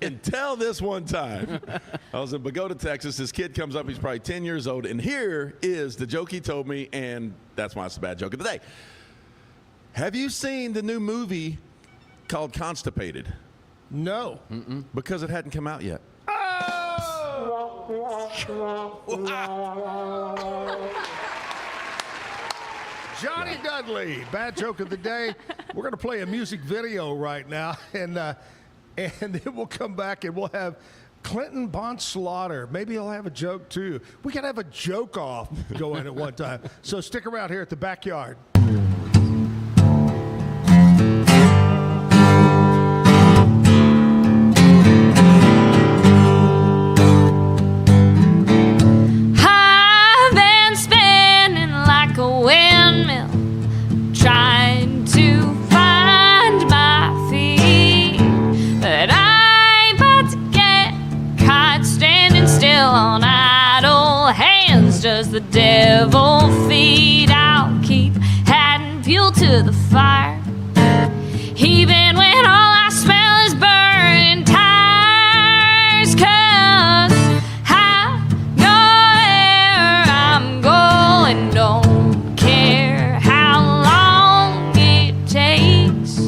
[SPEAKER 1] Until this one time. I was in Backyard, Texas. This kid comes up. He's probably 10 years old. And here is the joke he told me, and that's why it's the bad joke of the day. Have you seen the new movie called Constipated?
[SPEAKER 2] No.
[SPEAKER 1] Mm-mm. Because it hadn't come out yet.
[SPEAKER 2] Johnny Dudley, bad joke of the day. We're going to play a music video right now, and then we'll come back and we'll have Clinton Bond Slaughter. Maybe he'll have a joke too. We can have a joke off going at one time. So stick around here at the Backyard.
[SPEAKER 6] 'cause the devil feed. I'll keep adding fuel to the fire, even when all I smell is burning tires. 'Cause I know where I'm going, don't care how long it takes.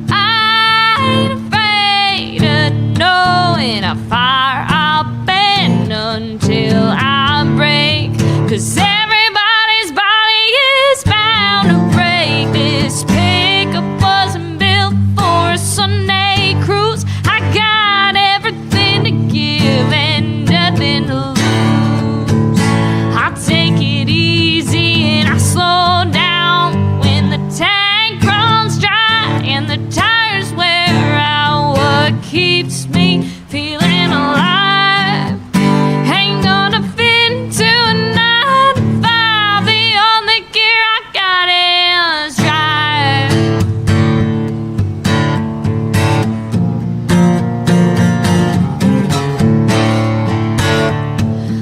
[SPEAKER 6] I ain't afraid of knowing how far I'll bend until I break. 'Cause everybody's body is bound to break. This pickup wasn't built for a Sunday cruise. I got everything to give and nothing to lose. I take it easy and I slow down when the tank runs dry and the tires wear out. What keeps me feeling alive ain't gonna fit into a 9 to 5. The only gear I got is drive.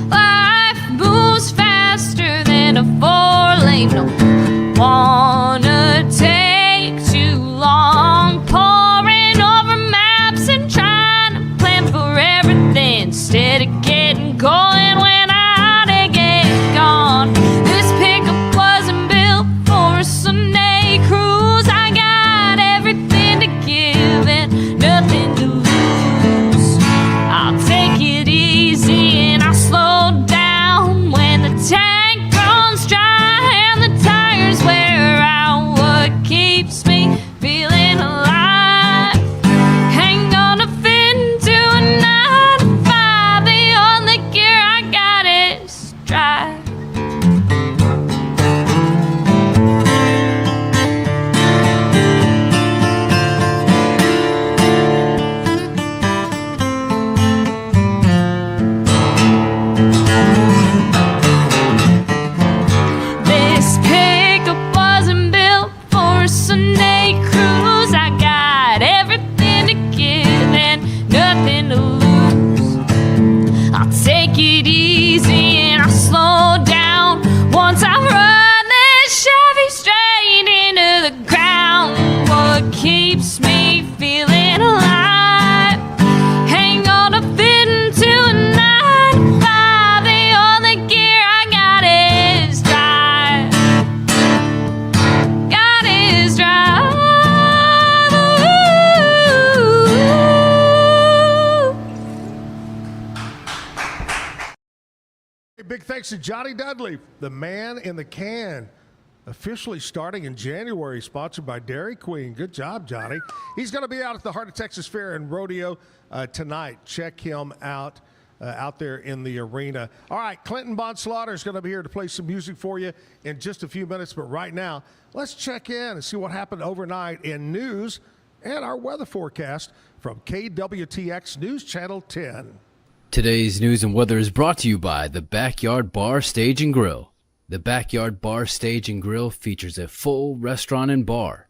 [SPEAKER 6] Life moves faster than a 4-lane. Don't wanna take too long, poring over maps and trying to plan for everything instead of getting going when I oughta get gone. This pickup wasn't built for a Sunday cruise. I got everything to give and nothing to lose. I'll take it easy and I'll slow down when the tank runs dry and the tires wear out. What keeps me feeling alive ain't gonna fit into a 9 to 5. The only gear I got is drive. This pickup wasn't built for a Sunday cruise. I got everything to give and nothing to lose. I'll take it easy and I'll slow down once I run this Chevy straight into the ground. What keeps me feeling alive ain't gonna fit into a 9 to 5. The only gear I got is drive. Got is drive.
[SPEAKER 2] Hey, big thanks to Johnny Dudley, the man in the can, officially starting in January, sponsored by Dairy Queen. Good job, Johnny. He's going to be out at the Heart of Texas Fair and Rodeo tonight. Check him out there in the arena. All right, Clinton Bonslaughter is going to be here to play some music for you in just a few minutes. But right now, let's check in and see what happened overnight in news and our weather forecast from KWTX News Channel 10.
[SPEAKER 14] Today's news and weather is brought to you by the Backyard Bar, Stage and Grill. The Backyard Bar, Stage and Grill features a full restaurant and bar,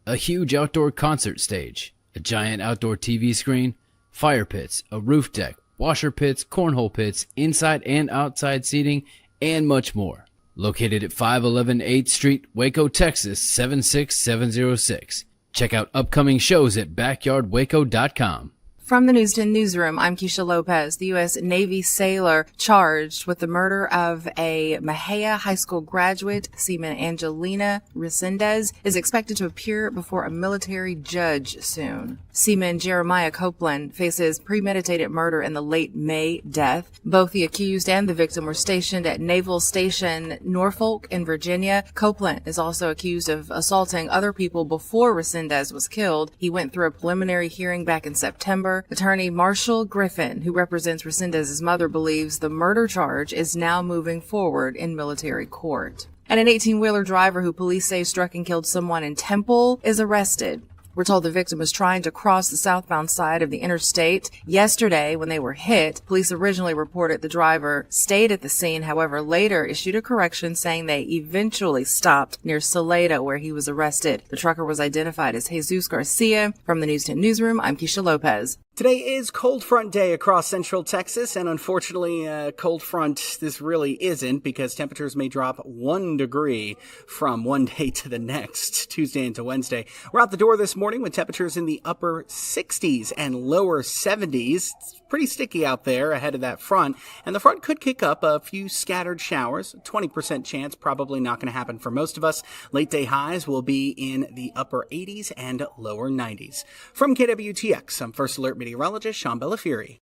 [SPEAKER 14] a huge outdoor concert stage, a giant outdoor TV screen, fire pits, a roof deck, washer pits, cornhole pits, inside and outside seating, and much more. Located at 511 8th Street, Waco, Texas, 76706. Check out upcoming shows at backyardwaco.com.
[SPEAKER 7] From the News 10 newsroom, I'm Keisha Lopez. The U.S. Navy sailor charged with the murder of a Mejia High School graduate, Seaman Angelina Resendez, is expected to appear before a military judge soon. Seaman Jeremiah Copeland faces premeditated murder in the late May death. Both the accused and the victim were stationed at Naval Station Norfolk in Virginia. Copeland is also accused of assaulting other people before Resendez was killed. He went through a preliminary hearing back in September. Attorney Marshall Griffin, who represents Resendez's mother, believes the murder charge is now moving forward in military court. And an 18-wheeler driver who police say struck and killed someone in Temple is arrested. We're told the victim was trying to cross the southbound side of the interstate. Yesterday, when they were hit, police originally reported the driver stayed at the scene, however, later issued a correction saying they eventually stopped near Salida, where he was arrested. The trucker was identified as Jesus Garcia. From the News 10 newsroom, I'm Keisha Lopez.
[SPEAKER 8] Today is cold front day across central Texas, and unfortunately, cold front this really isn't, because temperatures may drop 1 degree from one day to the next, Tuesday into Wednesday. We're out the door this morning with temperatures in the upper 60s and lower 70s. It's pretty sticky out there ahead of that front, and the front could kick up a few scattered showers. 20% chance, probably not going to happen for most of us. Late day highs will be in the upper 80s and lower 90s. From KWTX, I'm First Alert meteorologist Sean Bellafieri.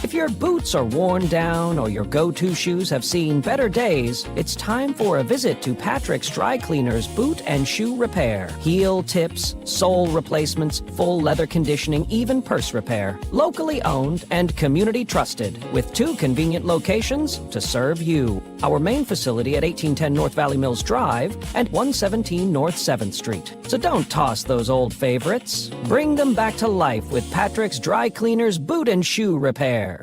[SPEAKER 9] If your boots are worn down or your go-to shoes have seen better days, it's time for a visit to Patrick's Dry Cleaners Boot and Shoe Repair. Heel tips, sole replacements, full leather conditioning, even purse repair. Locally owned and community trusted, with 2 convenient locations to serve you. Our main facility at 1810 North Valley Mills Drive and 117 North 7th Street. So don't toss those old favorites. Bring them back to life with Patrick's Dry Cleaners Boot and Shoe Repair.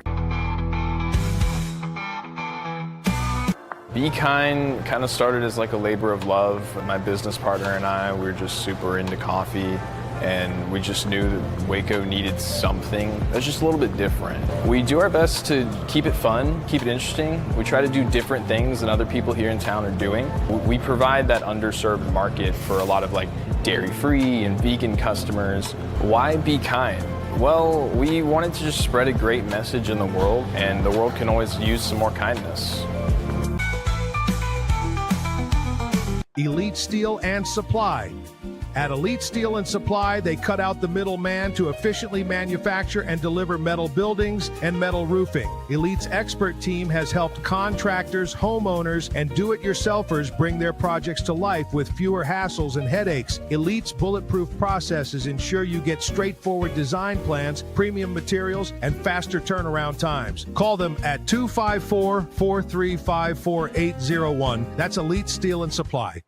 [SPEAKER 23] Be Kind kind of started as like a labor of love. My business partner and I, we were just super into coffee, and we just knew that Waco needed something that's just a little bit different. We do our best to keep it fun, keep it interesting. We try to do different things than other people here in town are doing. We provide that underserved market for a lot of like dairy-free and vegan customers. Why Be Kind? Well, we wanted to just spread a great message in the world, and the world can always use some more kindness.
[SPEAKER 2] Elite Steel and Supply. At Elite Steel and Supply, they cut out the middleman to efficiently manufacture and deliver metal buildings and metal roofing. Elite's expert team has helped contractors, homeowners, and do-it-yourselfers bring their projects to life with fewer hassles and headaches. Elite's bulletproof processes ensure you get straightforward design plans, premium materials, and faster turnaround times. Call them at 254-435-4801. That's Elite Steel and Supply.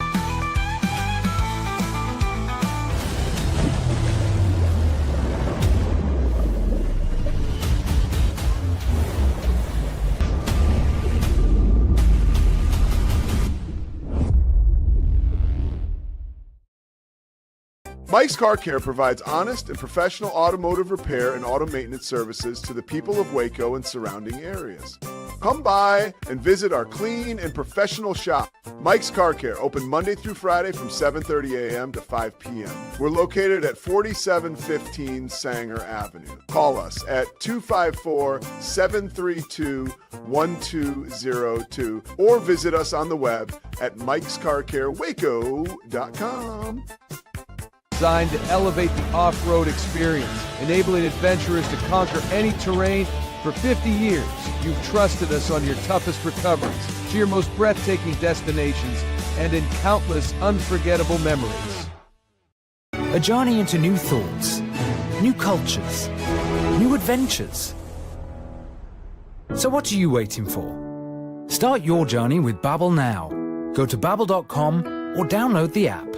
[SPEAKER 24] Mike's Car Care provides honest and professional automotive repair and auto maintenance services to the people of Waco and surrounding areas. Come by and visit our clean and professional shop. Mike's Car Care, open Monday through Friday from 7:30 a.m. to 5 p.m. We're located at 4715 Sanger Avenue. Call us at 254-732-1202 or visit us on the web at mikescarcarewaco.com.
[SPEAKER 25] Designed to elevate the off-road experience, enabling adventurers to conquer any terrain. For 50 years, you've trusted us on your toughest recoveries, to your most breathtaking destinations, and in countless unforgettable memories.
[SPEAKER 26] A journey into new thoughts, new cultures, new adventures. So what are you waiting for? Start your journey with Babbel now. Go to babbel.com or download the app.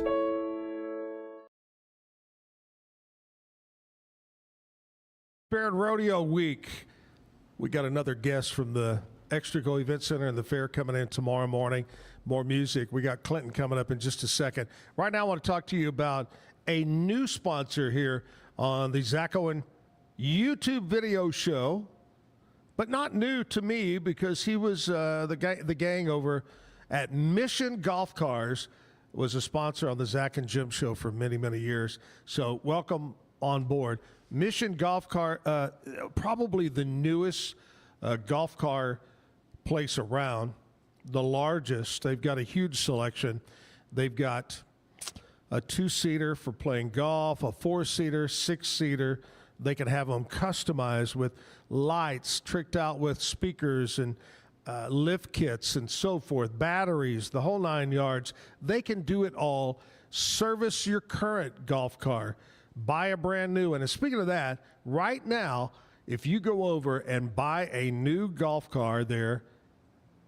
[SPEAKER 2] Fair and Rodeo Week. We got another guest from the Extraco Event Center and the fair coming in tomorrow morning. More music. We got Clinton coming up in just a second. Right now I want to talk to you about a new sponsor here on the Zack Owen YouTube video show, but not new to me because he was the gang over at Mission Golf Cars was a sponsor on the Zack and Jim show for many, many years. So welcome on board. Mission Golf Car, probably the newest golf car place around, the largest. They've got a huge selection. They've got a 2-seater for playing golf, a 4-seater, 6-seater. They can have them customized with lights, tricked out with speakers and lift kits and so forth, batteries, the whole 9 yards. They can do it all. Service your current golf car. Buy a brand new one. And speaking of that, right now, if you go over and buy a new golf car there,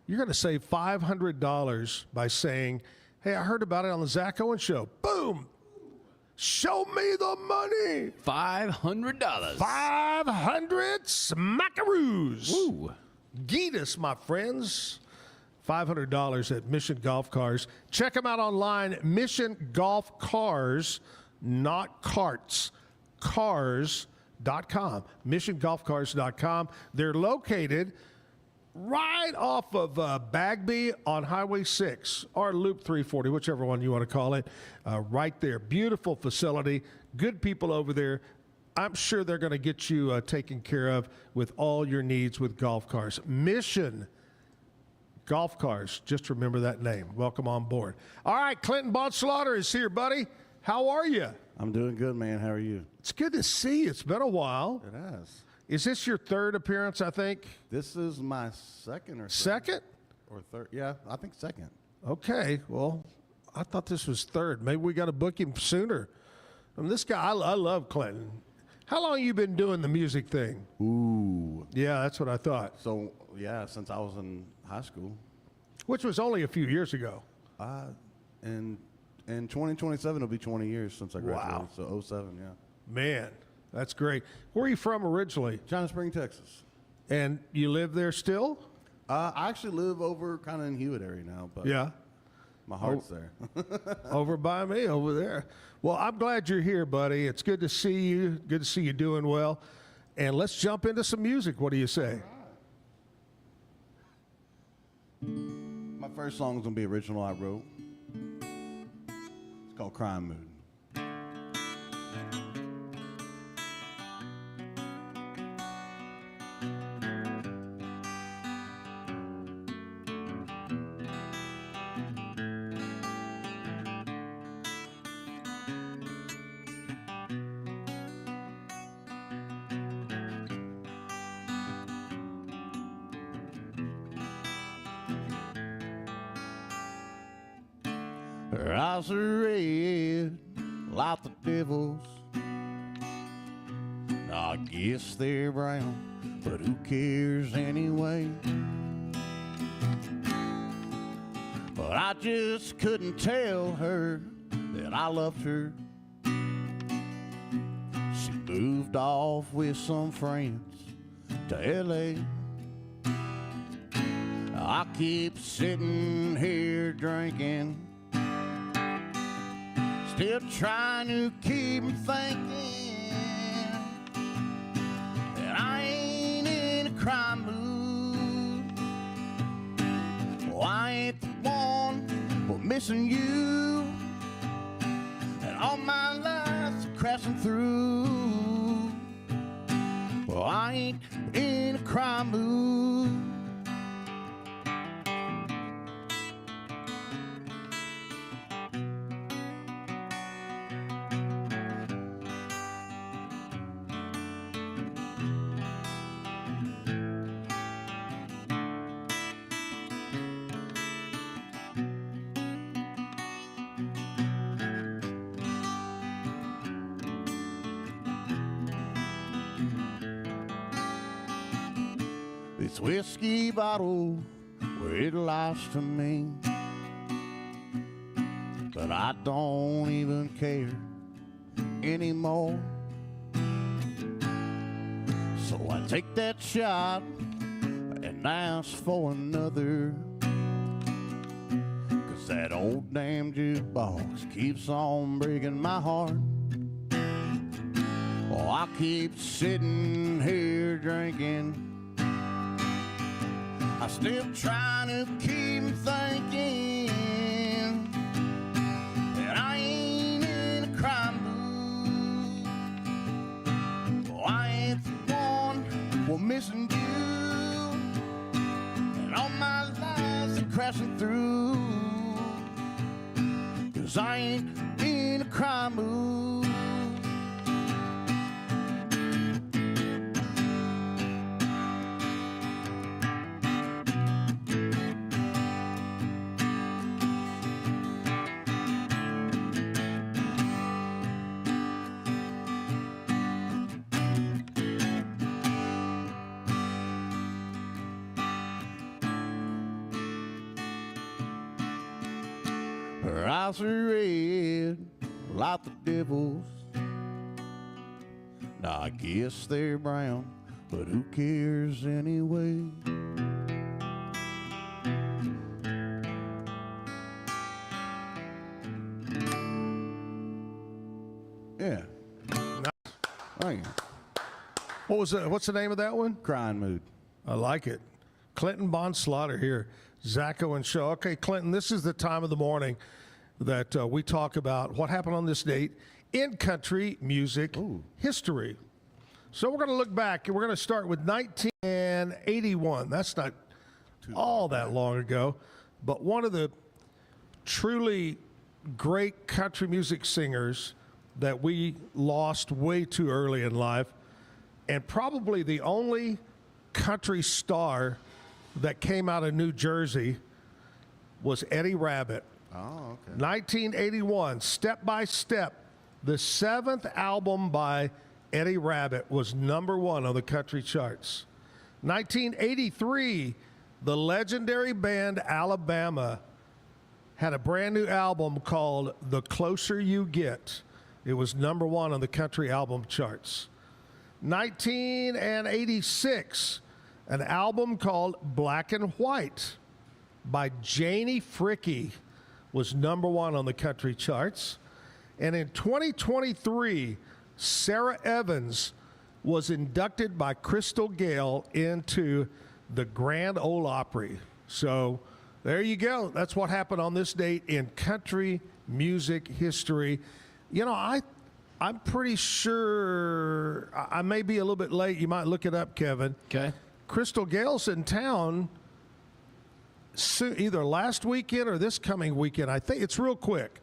[SPEAKER 2] you're going to save $500 by saying, hey, I heard about it on the Zack Owen Show. Boom! Show me the money.
[SPEAKER 14] $500.
[SPEAKER 2] 500 smackaroos.
[SPEAKER 14] Woo.
[SPEAKER 2] Get us, my friends. $500 at Mission Golf Cars. Check them out online, missiongolfcars.com. not carts, cars.com, missiongolfcars.com. They're located right off of Bagby on Highway 6 or Loop 340, whichever one you want to call it, right there. Beautiful facility, good people over there. I'm sure they're going to get you taken care of with all your needs with golf cars. Mission Golf Cars. Just remember that name. Welcome on board. All right, Clinton Bonslaughter is here, buddy. How are you?
[SPEAKER 10] I'm doing good, man. How are you?
[SPEAKER 2] It's good to see you. It's been a while.
[SPEAKER 10] It has.
[SPEAKER 2] Is this your third appearance, I think?
[SPEAKER 10] This is my second or third.
[SPEAKER 2] Second?
[SPEAKER 10] Or third. Yeah, I think second.
[SPEAKER 2] Okay. Well, I thought this was third. Maybe we got to book him sooner. I mean, this guy, I love Clinton. How long you been doing the music thing?
[SPEAKER 10] Ooh.
[SPEAKER 2] Yeah, that's what I thought.
[SPEAKER 10] So, yeah, since I was in high school.
[SPEAKER 2] Which was only a few years ago.
[SPEAKER 10] In 2027, it'll be 20 years since I graduated.
[SPEAKER 2] Wow.
[SPEAKER 10] So 07, yeah.
[SPEAKER 2] Man, that's great. Where are you from originally?
[SPEAKER 10] China Spring, Texas.
[SPEAKER 2] And you live there still?
[SPEAKER 10] I actually live over kind of in Hewitt area now, but
[SPEAKER 2] yeah,
[SPEAKER 10] my heart's there.
[SPEAKER 2] Over by me, over there. Well, I'm glad you're here, buddy. It's good to see you. Good to see you doing well. And let's jump into some music. What do you say?
[SPEAKER 10] My first song is going to be original I wrote. It's called Crime Mood. Her eyes are red like the devil's. I guess they're brown, but who cares anyway? But I just couldn't tell her that I loved her. She moved off with some friends to LA. I keep sitting here drinking, still trying to keep from thinking that I ain't in a crime mood. Oh, I ain't the one for missing you, and all my life crashing through. Well, I ain't in a crime mood. This whiskey bottle, where it lies to me, but I don't even care anymore. So I take that shot and ask for another, 'cause that old damn jukebox keeps on breaking my heart. Oh, I keep sitting here drinking, I'm still trying to keep thinking that I ain't in a crime mood. Oh, I ain't the one for missing you, and all my lives are crashing through, 'cause I ain't in a crime mood. Her eyes are red like the devil's. Now I guess they're brown, but who cares anyway?
[SPEAKER 2] What's the name of that one?
[SPEAKER 11] Crying Mood.
[SPEAKER 2] I like it. Clinton Bond Slaughter here. Zack Owen Show. Okay, Clinton, this is the time of the morning that we talk about what happened on this date in country music history. So we're going to look back, and we're going to start with 1981. That's not all that long ago, but one of the truly great country music singers that we lost way too early in life, and probably the only country star that came out of New Jersey was Eddie Rabbitt.
[SPEAKER 11] Oh, okay.
[SPEAKER 2] 1981, Step by Step, the 7th album by Eddie Rabbitt, was #1 on the country charts. 1983, the legendary band Alabama had a brand new album called The Closer You Get. It was #1 on the country album charts. 1986, an album called Black and White by Janie Fricke was #1 on the country charts. And in 2023, Sarah Evans was inducted by Crystal Gayle into the Grand Ole Opry. So there you go. That's what happened on this date in country music history. You know, I'm pretty sure I may be a little bit late. You might look it up, Kevin.
[SPEAKER 14] Okay.
[SPEAKER 2] Crystal Gayle's in town either last weekend or this coming weekend. I think it's real quick.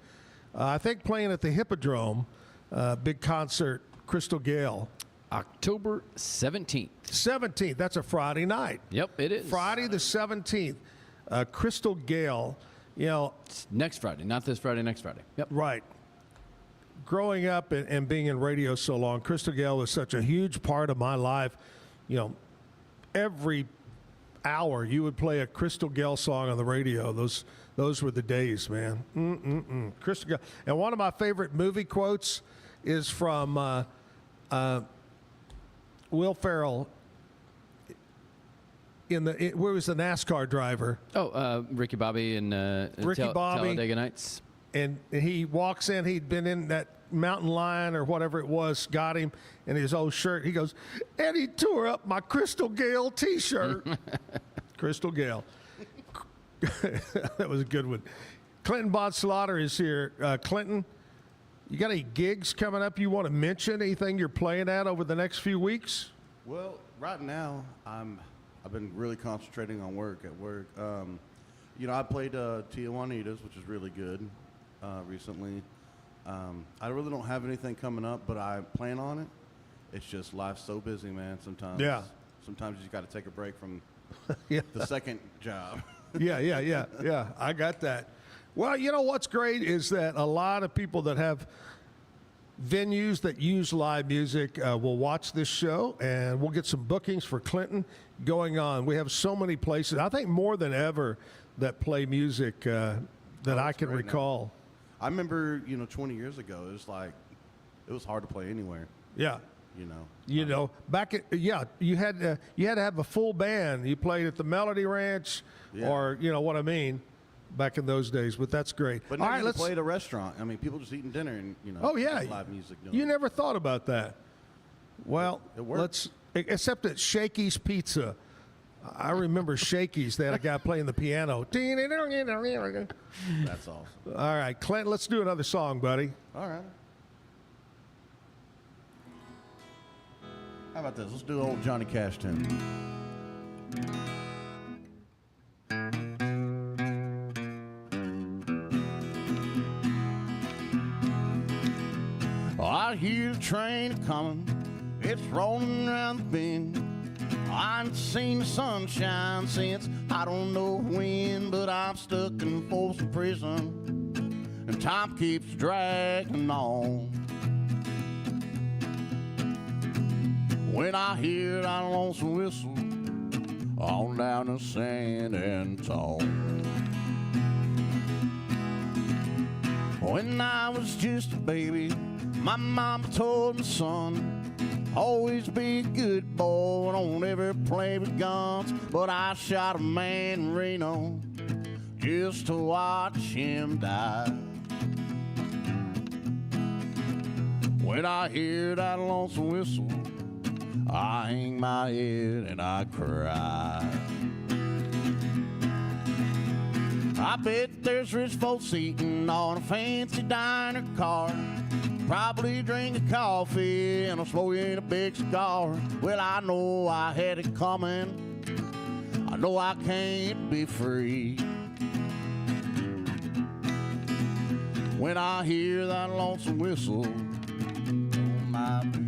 [SPEAKER 2] I think playing at the Hippodrome, big concert, Crystal Gayle.
[SPEAKER 14] October 17th.
[SPEAKER 2] 17th. That's a Friday night.
[SPEAKER 14] Yep, it is.
[SPEAKER 2] Friday the 17th. Crystal Gayle, you know.
[SPEAKER 14] It's next Friday, not this Friday, next Friday. Yep.
[SPEAKER 2] Right. Growing up and being in radio so long, Crystal Gayle was such a huge part of my life. You know, every hour you would play a Crystal Gayle song on the radio. Those were the days, man. Crystal Gayle. And one of my favorite movie quotes is from Will Ferrell where was the NASCAR driver?
[SPEAKER 14] Ricky Bobby and Talladega Nights.
[SPEAKER 2] And he walks in, he'd been in that mountain lion or whatever it was, got him in his old shirt. He goes, and he tore up my Crystal Gayle T-shirt. Crystal Gayle. That was a good one. Clinton Bond Slaughter is here. Clinton, you got any gigs coming up you want to mention? Anything you're playing at over the next few weeks?
[SPEAKER 11] Well, right now, I've been really concentrating on work. You know, I played Tijuanitas, which is really good, recently. I really don't have anything coming up, but I plan on it. It's just life's so busy, man, sometimes.
[SPEAKER 2] Yeah.
[SPEAKER 11] Sometimes you just got to take a break from
[SPEAKER 2] Yeah.
[SPEAKER 11] the second job.
[SPEAKER 2] Yeah. I got that. Well, you know what's great is that a lot of people that have venues that use live music will watch this show, and we'll get some bookings for Clinton going on. We have so many places, I think more than ever, that play music that I can recall.
[SPEAKER 11] I remember, 20 years ago, it was hard to play anywhere.
[SPEAKER 2] Yeah.
[SPEAKER 11] You know,
[SPEAKER 2] you had to have a full band. You played at the Melody Ranch, or what I mean, back in those days. But that's great.
[SPEAKER 11] But
[SPEAKER 2] all
[SPEAKER 11] now
[SPEAKER 2] right,
[SPEAKER 11] let's play at a restaurant. I mean, people just eating dinner and
[SPEAKER 2] Oh yeah,
[SPEAKER 11] live music.
[SPEAKER 2] You never thought about that. Well,
[SPEAKER 11] it works.
[SPEAKER 2] Except at Shakey's Pizza. I remember Shakey's. They had a guy playing the piano.
[SPEAKER 11] That's awesome.
[SPEAKER 2] All right, Clint, let's do another song, buddy.
[SPEAKER 11] All right. How about this? Let's do old Johnny Cash tune. I hear the train coming, it's rolling around the bend. I ain't seen the sunshine since I don't know when, but I'm stuck in Folsom Prison, and time keeps dragging on. When I hear that lonesome whistle on down the San Antonio. When I was just a baby, my mama told me, son, always be a good boy, don't ever play with guns. But I shot a man in Reno just to watch him die. When I hear that lonesome whistle
[SPEAKER 10] I hang my head and I cry. I bet there's rich folks eating on a fancy diner car, probably drinking coffee and I'm smoking a big cigar. Well, I know I had it coming, I know I can't be free. When I hear that lonesome whistle on my blues.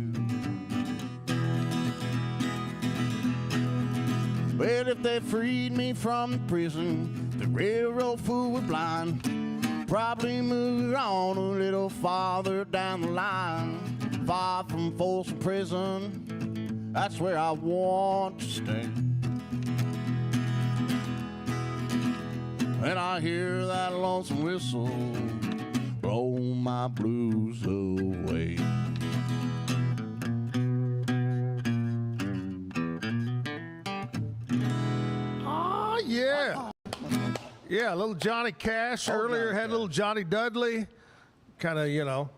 [SPEAKER 10] Well, if they freed me from the prison, the railroad fool was blind, probably move on a little farther down the line, far from Folsom Prison, that's where I want to stay. When I hear that lonesome whistle blow my blues away.
[SPEAKER 2] Oh, yeah. Yeah, little Johnny Cash. Earlier had little Johnny Dudley. Kind of, you know,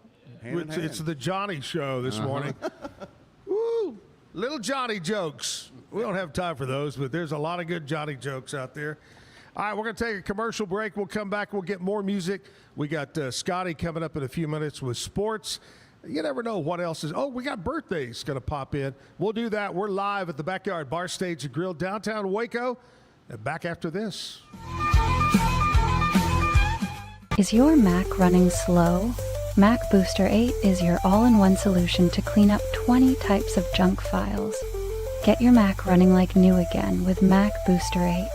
[SPEAKER 2] it's the Johnny Show this morning. Woo! Little Johnny jokes. We don't have time for those, but there's a lot of good Johnny jokes out there. All right, we're going to take a commercial break. We'll come back. We'll get more music. We got Scotty coming up in a few minutes with sports. You never know what else is. Oh, we got birthdays going to pop in. We'll do that. We're live at the Backyard Bar Stage and Grill, downtown Waco. And back after this.
[SPEAKER 12] Is your Mac running slow? Mac Booster 8 is your all-in-one solution to clean up 20 types of junk files. Get your Mac running like new again with Mac Booster 8.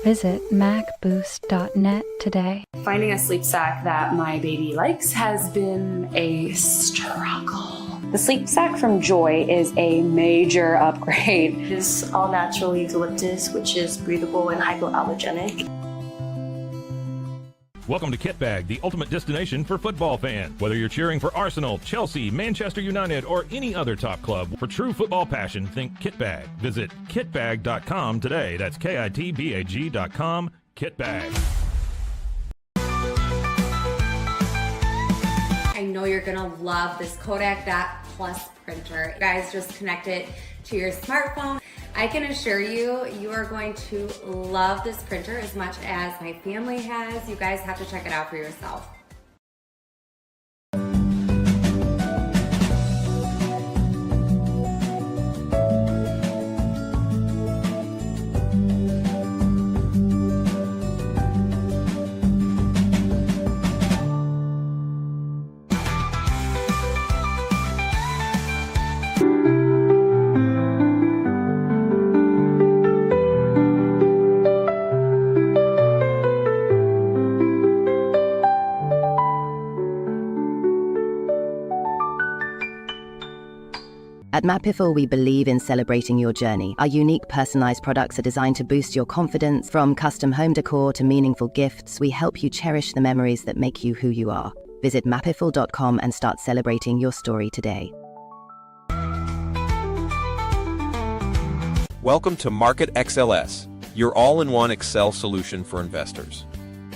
[SPEAKER 12] Visit macboost.net today.
[SPEAKER 15] Finding a sleep sack that my baby likes has been a struggle. The sleep sack from Joy is a major upgrade.
[SPEAKER 16] It is all natural eucalyptus, which is breathable and hypoallergenic.
[SPEAKER 5] Welcome to Kit Bag, the ultimate destination for football fans. Whether you're cheering for Arsenal, Chelsea, Manchester United, or any other top club, for true football passion, think Kit Bag. Visit kitbag.com today. That's kitbag.com. Kit Bag.
[SPEAKER 17] I know you're gonna love this Kodak Dot Plus printer. You guys just connect it to your smartphone. I can assure you, you are going to love this printer as much as my family has. You guys have to check it out for yourself.
[SPEAKER 18] At Mapiful, we believe in celebrating your journey. Our unique personalized products are designed to boost your confidence. From custom home decor to meaningful gifts, we help you cherish the memories that make you who you are. Visit mapiful.com and start celebrating your story today.
[SPEAKER 19] Welcome to Market XLS, your all-in-one Excel solution for investors.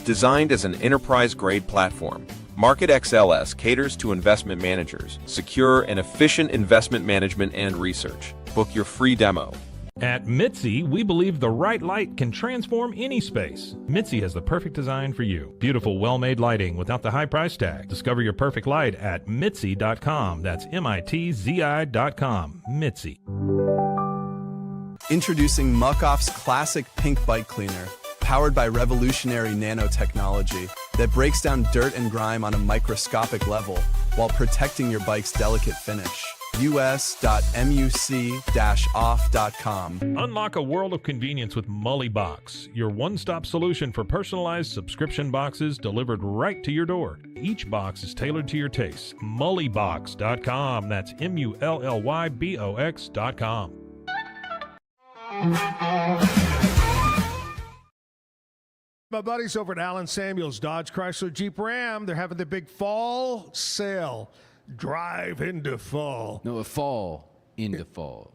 [SPEAKER 19] Designed as an enterprise-grade platform, Market XLS caters to investment managers, secure and efficient investment management and research. Book your free demo.
[SPEAKER 5] At Mitzi, we believe the right light can transform any space. Mitzi has the perfect design for you. Beautiful, well-made lighting without the high price tag. Discover your perfect light at Mitzi.com. That's MITZI.com. Mitzi.
[SPEAKER 27] Introducing Muck-Off's classic pink bike cleaner, powered by revolutionary nanotechnology that breaks down dirt and grime on a microscopic level while protecting your bike's delicate finish. us.muc-off.com.
[SPEAKER 5] Unlock a world of convenience with Mullybox, your one-stop solution for personalized subscription boxes delivered right to your door. Each box is tailored to your taste. Mullybox.com. That's MULLYBOX.com.
[SPEAKER 2] My buddies over at Allen Samuels Dodge Chrysler Jeep Ram, they're having the big fall sale. Drive into fall.
[SPEAKER 14] No, a fall into fall.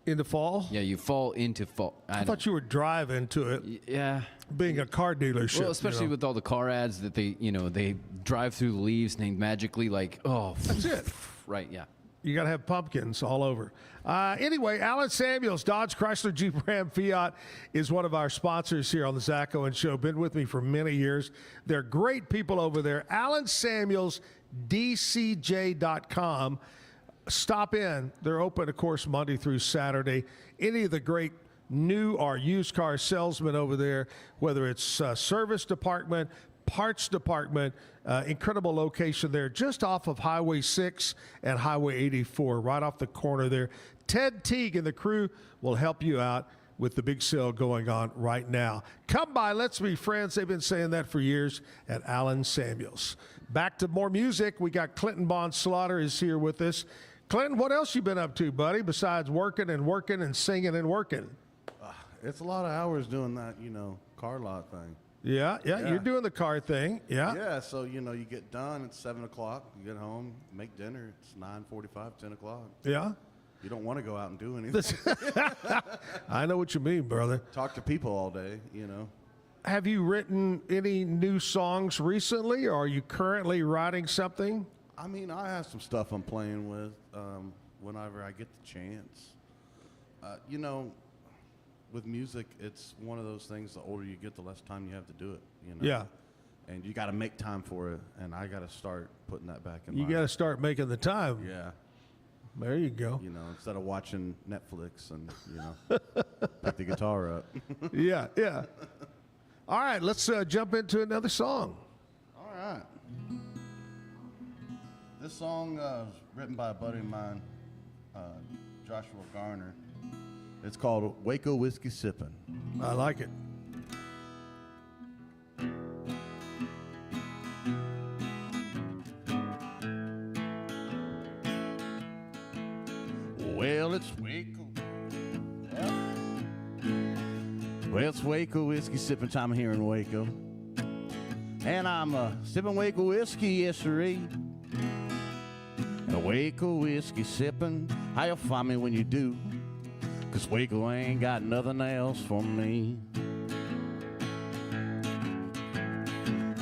[SPEAKER 2] Into fall?
[SPEAKER 14] Yeah, you fall into fall.
[SPEAKER 2] I thought you were driving to it.
[SPEAKER 14] Yeah.
[SPEAKER 2] Being a car dealership.
[SPEAKER 14] Well, especially with all the car ads that they drive through the leaves and they magically that's
[SPEAKER 2] it.
[SPEAKER 14] Right, yeah.
[SPEAKER 2] You got to have pumpkins all over. Anyway, Alan Samuels, Dodge, Chrysler, Jeep, Ram, Fiat is one of our sponsors here on the Zack Owen Show. Been with me for many years. They're great people over there. Alan Samuels, DCJ.com. Stop in. They're open, of course, Monday through Saturday. Any of the great new or used car salesmen over there, whether it's service department, parts department, incredible location there just off of Highway 6 and Highway 84, right off the corner there. Ted Teague and the crew will help you out with the big sale going on right now. Come by, let's be friends. They've been saying that for years at Alan Samuels. Back to more music. We got Clinton Bond Slaughter is here with us. Clinton, what else you been up to, buddy, besides working and singing and working?
[SPEAKER 11] It's a lot of hours doing that, car lot thing.
[SPEAKER 2] Yeah, you're doing the car thing. Yeah.
[SPEAKER 11] Yeah, so, you get done at 7 o'clock, you get home, make dinner. It's 9:45, 10 o'clock.
[SPEAKER 2] Yeah.
[SPEAKER 11] You don't want to go out and do anything.
[SPEAKER 2] I know what you mean, brother.
[SPEAKER 11] Talk to people all day,
[SPEAKER 2] Have you written any new songs recently, or are you currently writing something?
[SPEAKER 11] I mean, I have some stuff I'm playing with whenever I get the chance. With music, it's one of those things, the older you get, the less time you have to do it,
[SPEAKER 2] Yeah.
[SPEAKER 11] And you got to make time for it, and I got to start putting that back in
[SPEAKER 2] You got to start making the time.
[SPEAKER 11] Yeah.
[SPEAKER 2] There you go.
[SPEAKER 11] Instead of watching Netflix and, pick the guitar up.
[SPEAKER 2] Yeah. All right, let's jump into another song.
[SPEAKER 11] All right. This song was written by a buddy of mine, Joshua Garner. It's called Waco Whiskey Sippin'.
[SPEAKER 2] I like it.
[SPEAKER 11] Well, it's Waco. Yeah. Well, it's Waco whiskey sipping time here in Waco. And I'm sipping Waco whiskey, yes, sirree. Waco whiskey sipping, how you find me when you do? 'Cause Waco ain't got nothing else for me.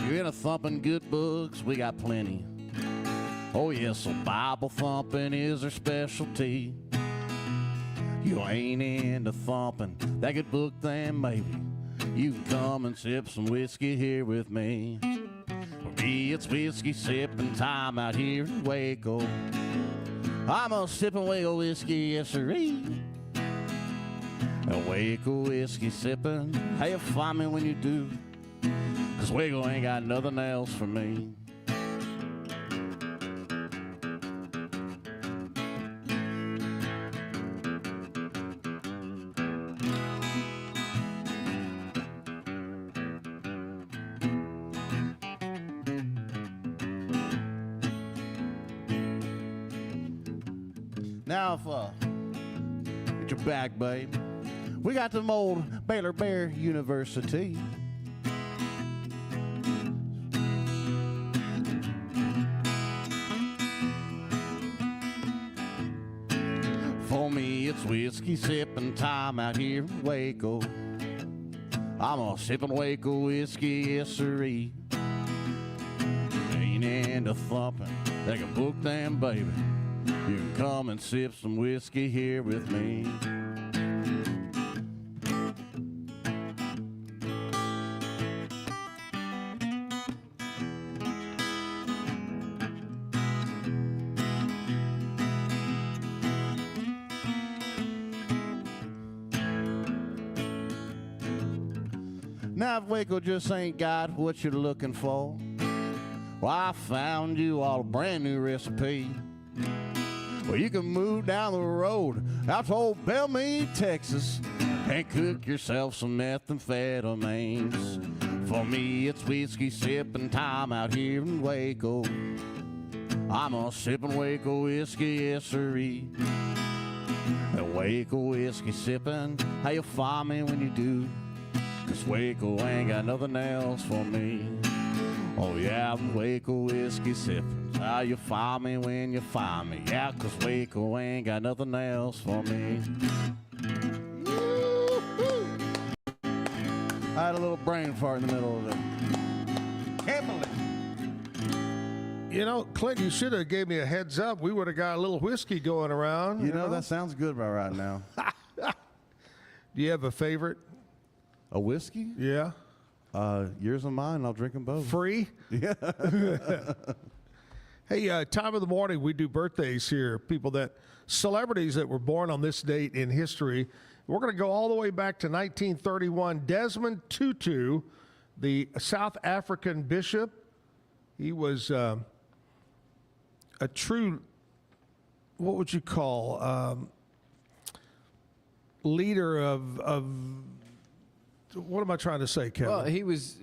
[SPEAKER 11] You're into thumping good books, we got plenty. Oh yes, so Bible thumping is our specialty. You ain't into thumping that good book, then maybe you can come and sip some whiskey here with me. For me, it's whiskey sipping time out here in Waco. I'm a sipping Waco whiskey, yes sirree. A Waco whiskey sipping, how you find me when you do? 'Cause Waco ain't got nothing else for me. Now, get your back, babe. We got them old Baylor Bear University. For me, it's whiskey sipping time out here in Waco. I'm a sipping Waco whiskey, yes sirree. Ain't into thumping, they can book them, baby. You can come and sip some whiskey here with me. Now if Waco just ain't got what you're looking for, well, I found you all a brand new recipe. Well, you can move down the road out to old Bellmead, Texas, and cook yourself some methamphetamines. For me, it's whiskey sipping time out here in Waco. I'm a sipping Waco whiskey, yes sirree. A Waco whiskey sipping, how you find me when you do? 'Cause Waco ain't got nothing else for me. Oh yeah, I'm Waco whiskey sipping. How you find me when you find me. Yeah, 'cause Waco ain't got nothing else for me. I had a little brain fart in the middle of it. Can't believe
[SPEAKER 2] You know, Clint, you should have gave me a heads up. We would have got a little whiskey going around.
[SPEAKER 11] You know, that sounds good right now.
[SPEAKER 2] Do you have a favorite?
[SPEAKER 11] A whiskey?
[SPEAKER 2] Yeah.
[SPEAKER 11] Yours and mine. I'll drink them both.
[SPEAKER 2] Free?
[SPEAKER 11] Yeah.
[SPEAKER 2] Hey, time of the morning, we do birthdays here. Celebrities that were born on this date in history. We're going to go all the way back to 1931. Desmond Tutu, the South African bishop. He was a true, what would you call, leader of what am I trying to say, Kevin?
[SPEAKER 14] Well, he was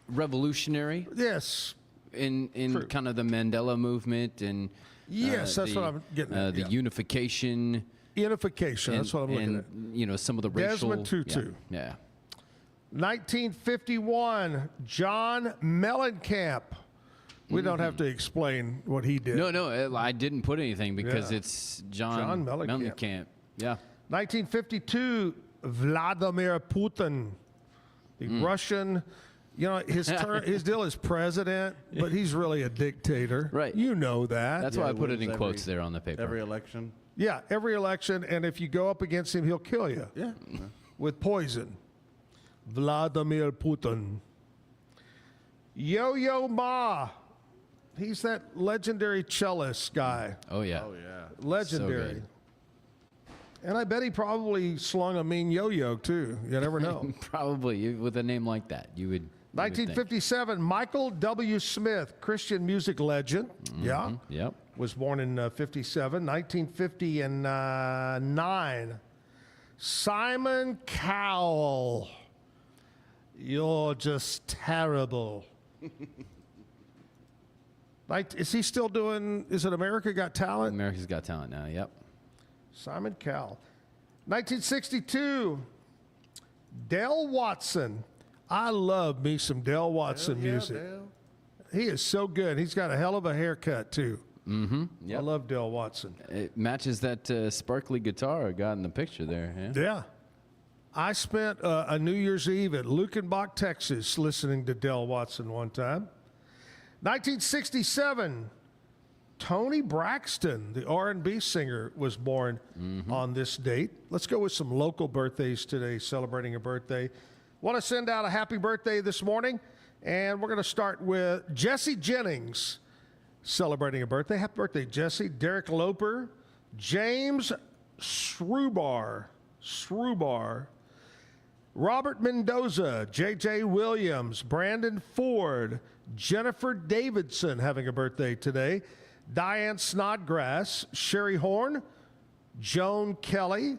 [SPEAKER 14] revolutionary.
[SPEAKER 2] Yes.
[SPEAKER 14] In kind of the Mandela movement and
[SPEAKER 2] yes, that's what I'm getting at.
[SPEAKER 14] The unification.
[SPEAKER 2] Unification. That's what I'm looking at.
[SPEAKER 14] You know, some of the racial.
[SPEAKER 2] Desmond Tutu.
[SPEAKER 14] Yeah.
[SPEAKER 2] 1951, John Mellencamp. We don't have to explain what he did.
[SPEAKER 14] No, I didn't put anything because it's John Mellencamp. Yeah.
[SPEAKER 2] 1952, Vladimir Putin, the Russian. You know, his deal is president, but he's really a dictator.
[SPEAKER 14] Right.
[SPEAKER 2] You know that.
[SPEAKER 14] That's why I put it in quotes there on the paper.
[SPEAKER 11] Every election.
[SPEAKER 2] Yeah, every election, and if you go up against him, he'll kill you.
[SPEAKER 11] Yeah.
[SPEAKER 2] With poison. Vladimir Putin. Yo-Yo Ma. He's that legendary cellist guy.
[SPEAKER 14] Oh, yeah.
[SPEAKER 11] Oh, yeah.
[SPEAKER 2] Legendary.
[SPEAKER 14] So
[SPEAKER 2] and I bet he probably slung a mean yo-yo, too. You never know.
[SPEAKER 14] Probably. With a name like that, you would.
[SPEAKER 2] 1957, Michael W. Smith, Christian music legend. Yeah.
[SPEAKER 14] Yep.
[SPEAKER 2] Was born in 57. 1959, Simon Cowell. You're just terrible. Is he still doing, is it America Got Talent?
[SPEAKER 14] America's Got Talent now, yep.
[SPEAKER 2] Simon Cowell. 1962, Dale Watson. I love me some Dale Watson music.
[SPEAKER 11] Dale.
[SPEAKER 2] He is so good. He's got a hell of a haircut, too.
[SPEAKER 14] Mm-hmm. Yep.
[SPEAKER 2] I love Dale Watson.
[SPEAKER 14] It matches that sparkly guitar I got in the picture there.
[SPEAKER 2] Yeah. I spent a New Year's Eve at Lukenbach, Texas, listening to Dale Watson one time. 1967, Tony Braxton, the R&B singer, was born on this date. Let's go with some local birthdays today, celebrating a birthday. Want to send out a happy birthday this morning, and we're going to start with Jesse Jennings, celebrating a birthday. Happy birthday, Jesse. Derek Loper, James Srubar, Robert Mendoza, J.J. Williams, Brandon Ford, Jennifer Davidson having a birthday today, Diane Snodgrass, Sherry Horn, Joan Kelly,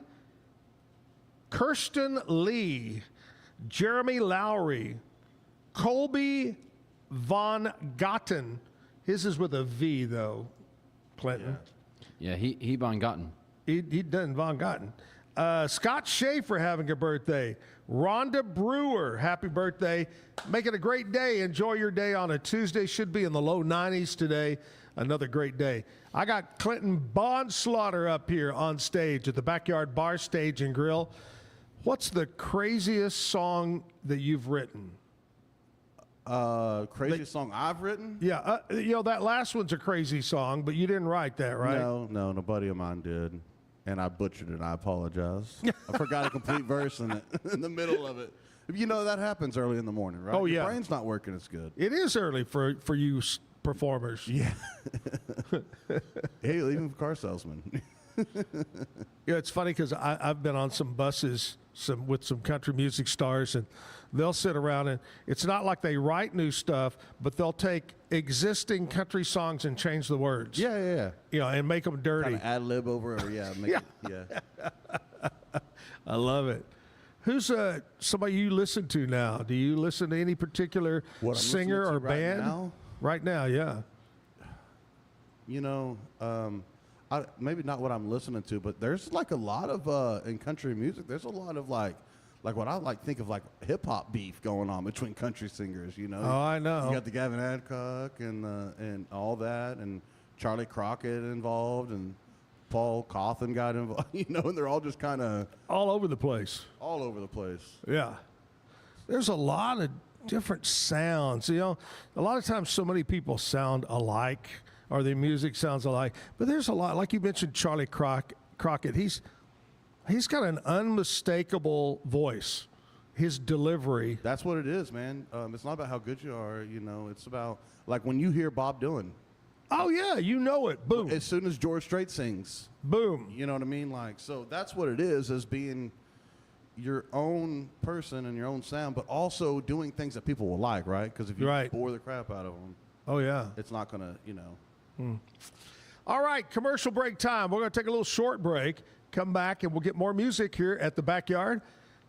[SPEAKER 2] Kirsten Lee, Jeremy Lowry, Colby Von Gotten. His is with a V, though, Clinton.
[SPEAKER 14] Yeah, he Von Gotten.
[SPEAKER 2] He done Von Gotten. Scott Schaefer having a birthday. Rhonda Brewer, happy birthday. Make it a great day. Enjoy your day on a Tuesday. Should be in the low 90s today. Another great day. I got Clinton Bonslaughter up here on stage at the Backyard Bar Stage and Grill. What's the craziest song that you've written?
[SPEAKER 11] Craziest song I've written?
[SPEAKER 2] Yeah, that last one's a crazy song, but you didn't write that, right?
[SPEAKER 11] No, a buddy of mine did. And I butchered it, and I apologize. I forgot a complete verse in the middle of it. You know, that happens early in the morning, right?
[SPEAKER 2] Oh, yeah.
[SPEAKER 11] Your brain's not working as good.
[SPEAKER 2] It is early for you performers.
[SPEAKER 11] Yeah. Hey, even for car salesmen.
[SPEAKER 2] Yeah, it's funny because I've been on some buses with some country music stars, and they'll sit around, and it's not like they write new stuff, but they'll take existing country songs and change the words.
[SPEAKER 11] Yeah.
[SPEAKER 2] You know, and make them dirty.
[SPEAKER 11] Kind of ad-lib over it, yeah.
[SPEAKER 2] I love it. Who's somebody you listen to now? Do you listen to any particular singer or band?
[SPEAKER 11] Now?
[SPEAKER 2] Right now, yeah.
[SPEAKER 11] You know, maybe not what I'm listening to, but there's like a lot of in country music. There's a lot of like what I think of like hip hop beef going on between country singers. You know.
[SPEAKER 2] Oh, I know.
[SPEAKER 11] You got the Gavin Adcock and all that, and Charlie Crockett involved, and Paul Cawthon got involved. You know, and they're all just kind of
[SPEAKER 2] all over the place.
[SPEAKER 11] All over the place.
[SPEAKER 2] Yeah. There's a lot of different sounds. You know, a lot of times so many people sound alike, or their music sounds alike. But there's a lot, like you mentioned, Charlie Crockett. He's got an unmistakable voice. His delivery.
[SPEAKER 11] That's what it is, man. It's not about how good you are, you know. It's about, like, when you hear Bob Dylan.
[SPEAKER 2] Oh, yeah, you know it. Boom.
[SPEAKER 11] As soon as George Strait sings.
[SPEAKER 2] Boom.
[SPEAKER 11] You know what I mean? Like, so that's what it is, as being your own person and your own sound, but also doing things that people will like, right? Because if you bore the crap out of them,
[SPEAKER 2] oh, yeah,
[SPEAKER 11] it's not going to, you know.
[SPEAKER 2] All right, commercial break time. We're going to take a little short break, come back, and we'll get more music here at the Backyard.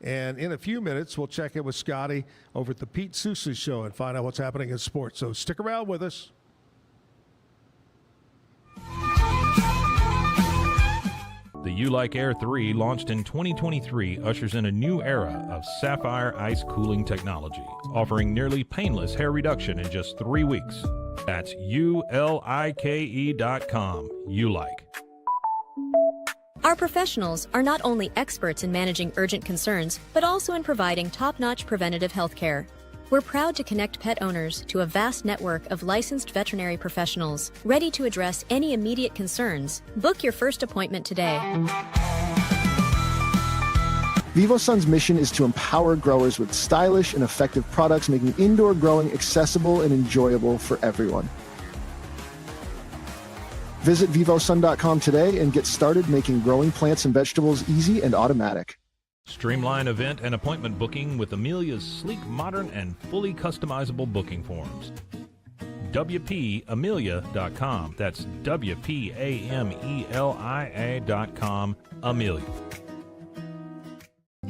[SPEAKER 2] And in a few minutes, we'll check in with Scotty over at the Pete Sousa Show and find out what's happening in sports. So stick around with us.
[SPEAKER 5] The U-Like Air 3, launched in 2023, ushers in a new era of sapphire ice cooling technology, offering nearly painless hair reduction in just 3 weeks. That's ULIKE.com. U-Like.
[SPEAKER 1] Our professionals are not only experts in managing urgent concerns, but also in providing top-notch preventative health care. We're proud to connect pet owners to a vast network of licensed veterinary professionals, ready to address any immediate concerns. Book your first appointment today.
[SPEAKER 3] VivoSun's mission is to empower growers with stylish and effective products, making indoor growing accessible and enjoyable for everyone. Visit vivosun.com today and get started making growing plants and vegetables easy and automatic.
[SPEAKER 5] Streamline event and appointment booking with Amelia's sleek, modern, and fully customizable booking forms. WPAmelia.com. That's WPAMELIA.com. Amelia.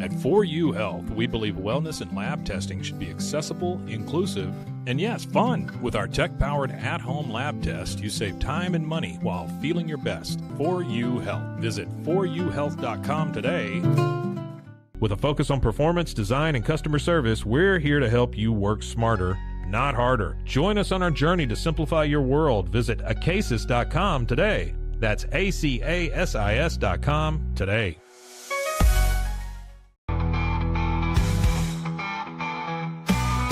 [SPEAKER 5] At 4U Health, we believe wellness and lab testing should be accessible, inclusive, and yes, fun. With our tech-powered at-home lab test, you save time and money while feeling your best. 4U Health. Visit 4uhealth.com today. With a focus on performance, design, and customer service, we're here to help you work smarter, not harder. Join us on our journey to simplify your world. Visit acasis.com today. That's ACASIS.com today.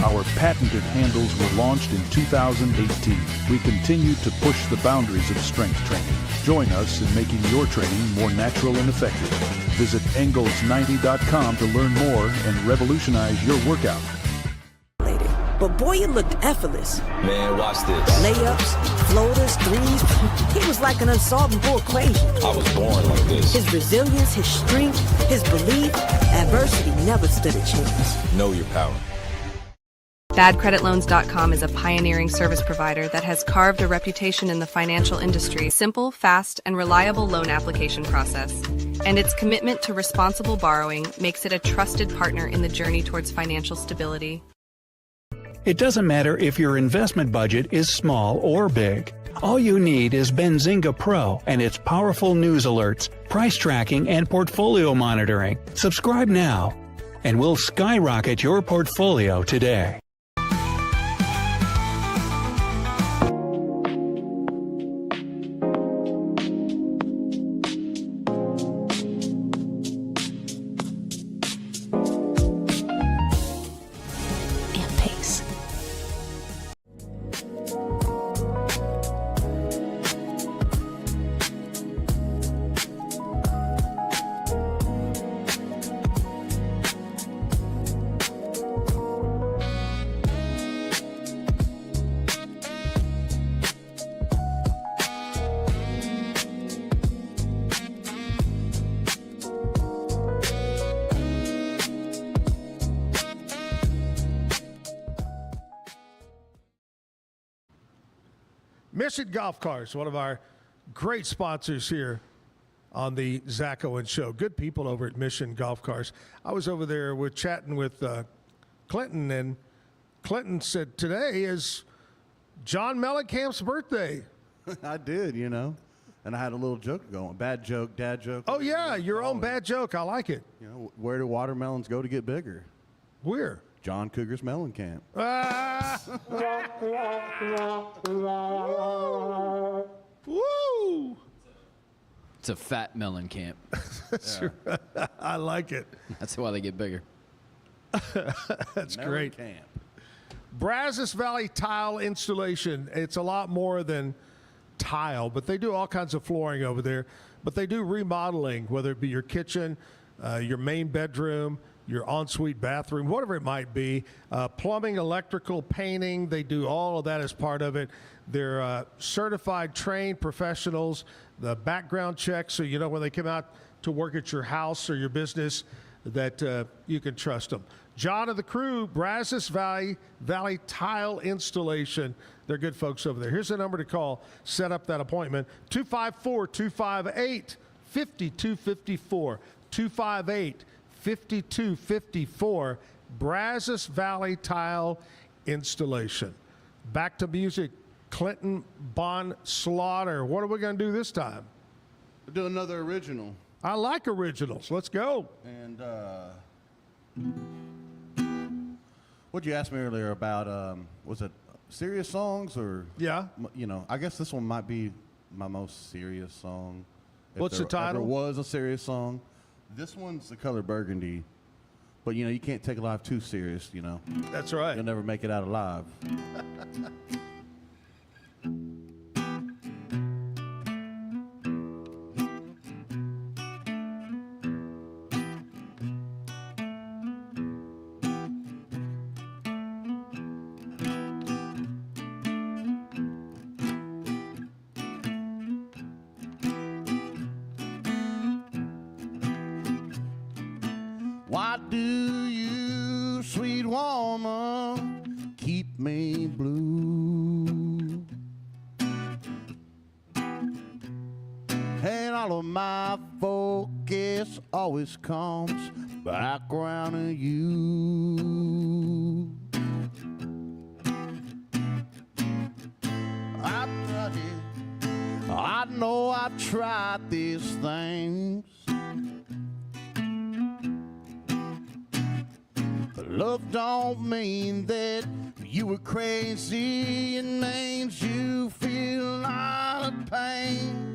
[SPEAKER 4] Our patented handles were launched in 2018. We continue to push the boundaries of strength training. Join us in making your training more natural and effective. Visit Engels90.com to learn more and revolutionize your workout.
[SPEAKER 13] But boy, it looked effortless.
[SPEAKER 20] Man, watch this.
[SPEAKER 13] Layups, floaters, threes. He was like an unsolvable equation.
[SPEAKER 20] I was born like this.
[SPEAKER 13] His resilience, his strength, his belief. Adversity never stood a chance.
[SPEAKER 20] Know your power.
[SPEAKER 21] BadCreditLoans.com is a pioneering service provider that has carved a reputation in the financial industry. Simple, fast, and reliable loan application process. And its commitment to responsible borrowing makes it a trusted partner in the journey towards financial stability.
[SPEAKER 22] It doesn't matter if your investment budget is small or big. All you need is Benzinga Pro and its powerful news alerts, price tracking, and portfolio monitoring. Subscribe now, and we'll skyrocket your portfolio today.
[SPEAKER 2] Mission Golf Cars, one of our great sponsors here on the Zack Owen Show. Good people over at Mission Golf Cars. I was over there chatting with Clinton, and Clinton said today is John Mellencamp's birthday.
[SPEAKER 11] I did, you know. And I had a little joke going. Bad joke, dad joke.
[SPEAKER 2] Oh, yeah, your own bad joke. I like it.
[SPEAKER 11] You know, where do watermelons go to get bigger?
[SPEAKER 2] Where?
[SPEAKER 11] John Cougar's Melon Camp.
[SPEAKER 2] Woo!
[SPEAKER 14] It's a fat melon camp.
[SPEAKER 2] I like it.
[SPEAKER 14] That's why they get bigger.
[SPEAKER 2] That's
[SPEAKER 11] Melon
[SPEAKER 2] great.
[SPEAKER 11] Camp.
[SPEAKER 2] Brazos Valley Tile Installation. It's a lot more than tile, but they do all kinds of flooring over there. But they do remodeling, whether it be your kitchen, your main bedroom, your ensuite bathroom, whatever it might be. Plumbing, electrical, painting, they do all of that as part of it. They're certified, trained professionals. The background checks, so you know when they come out to work at your house or your business that you can trust them. John and the crew, Brazos Valley Tile Installation. They're good folks over there. Here's the number to call. Set up that appointment. 254-258-5254. 258-5254. Brazos Valley Tile Installation. Back to music. Clinton Bond Slaughter. What are we going to do this time?
[SPEAKER 11] We'll do another original.
[SPEAKER 2] I like originals. Let's go.
[SPEAKER 11] And what'd you ask me earlier about? Was it serious songs or?
[SPEAKER 2] Yeah.
[SPEAKER 11] You know, I guess this one might be my most serious song.
[SPEAKER 2] What's the title?
[SPEAKER 11] Ever was a serious song. This one's The Color Burgundy, but you know you can't take life too serious. You know.
[SPEAKER 2] That's right.
[SPEAKER 11] You'll never make it out alive. Why do you, sweet woman, keep me blue? And all of my focus always comes back around to you. I know I've tried these things. Love don't mean that you were crazy. It means you feel a lot of pain.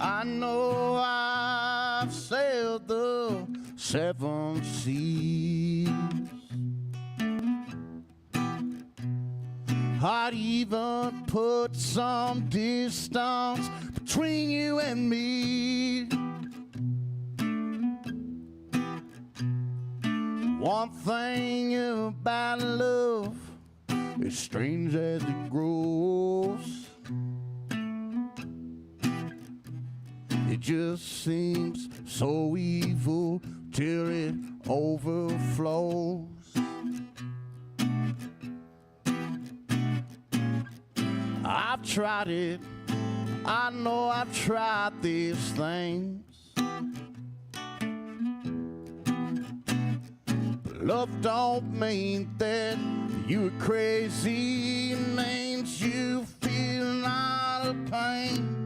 [SPEAKER 11] I know I've sailed the 7 seas. I'd even put some distance between you and me. One thing about love, as strange as it grows, it just seems so evil till it overflows. I've tried it, I know I've tried these things. But love don't mean that you're crazy, it means you feel a lot of pain.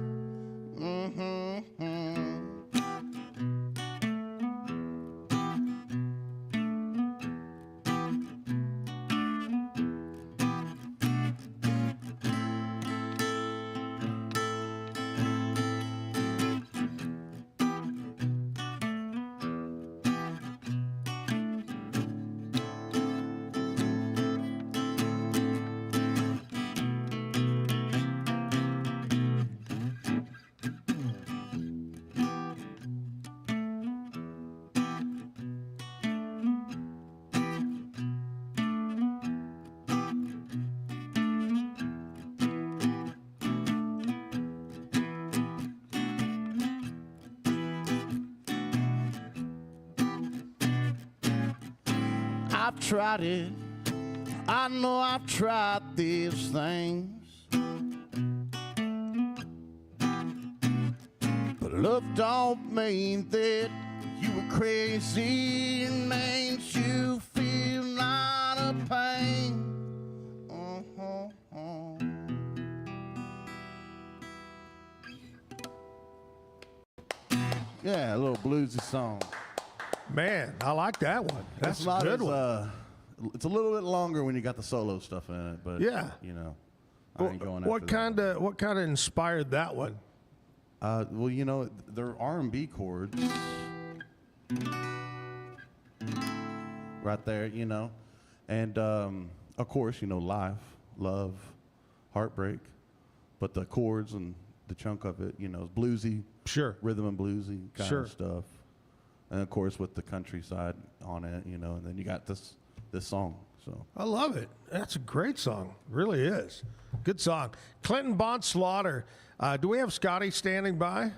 [SPEAKER 11] I've tried it, I know I've tried these things. But love don't mean that you were crazy, it means you feel a lot of pain. Yeah, a little bluesy song.
[SPEAKER 2] Man, I like that one. That's
[SPEAKER 11] It's
[SPEAKER 2] a
[SPEAKER 11] not
[SPEAKER 2] good
[SPEAKER 11] as,
[SPEAKER 2] one.
[SPEAKER 11] It's a little bit longer when you got the solo stuff in it, but
[SPEAKER 2] Yeah.
[SPEAKER 11] you know, I ain't going after
[SPEAKER 2] What kind of inspired that one?
[SPEAKER 11] Well, you know, they're R&B chords right there, you know, and of course, you know, life, love, heartbreak, but the chords and the chunk of it, you know, is bluesy,
[SPEAKER 2] sure,
[SPEAKER 11] rhythm and bluesy kind
[SPEAKER 2] Sure.
[SPEAKER 11] of stuff, and of course with the countryside on it, you know, and then you got this song. So
[SPEAKER 2] I love it. That's a great song. Really is. Good song. Clinton Bond Slaughter. Do we have Scotty standing by?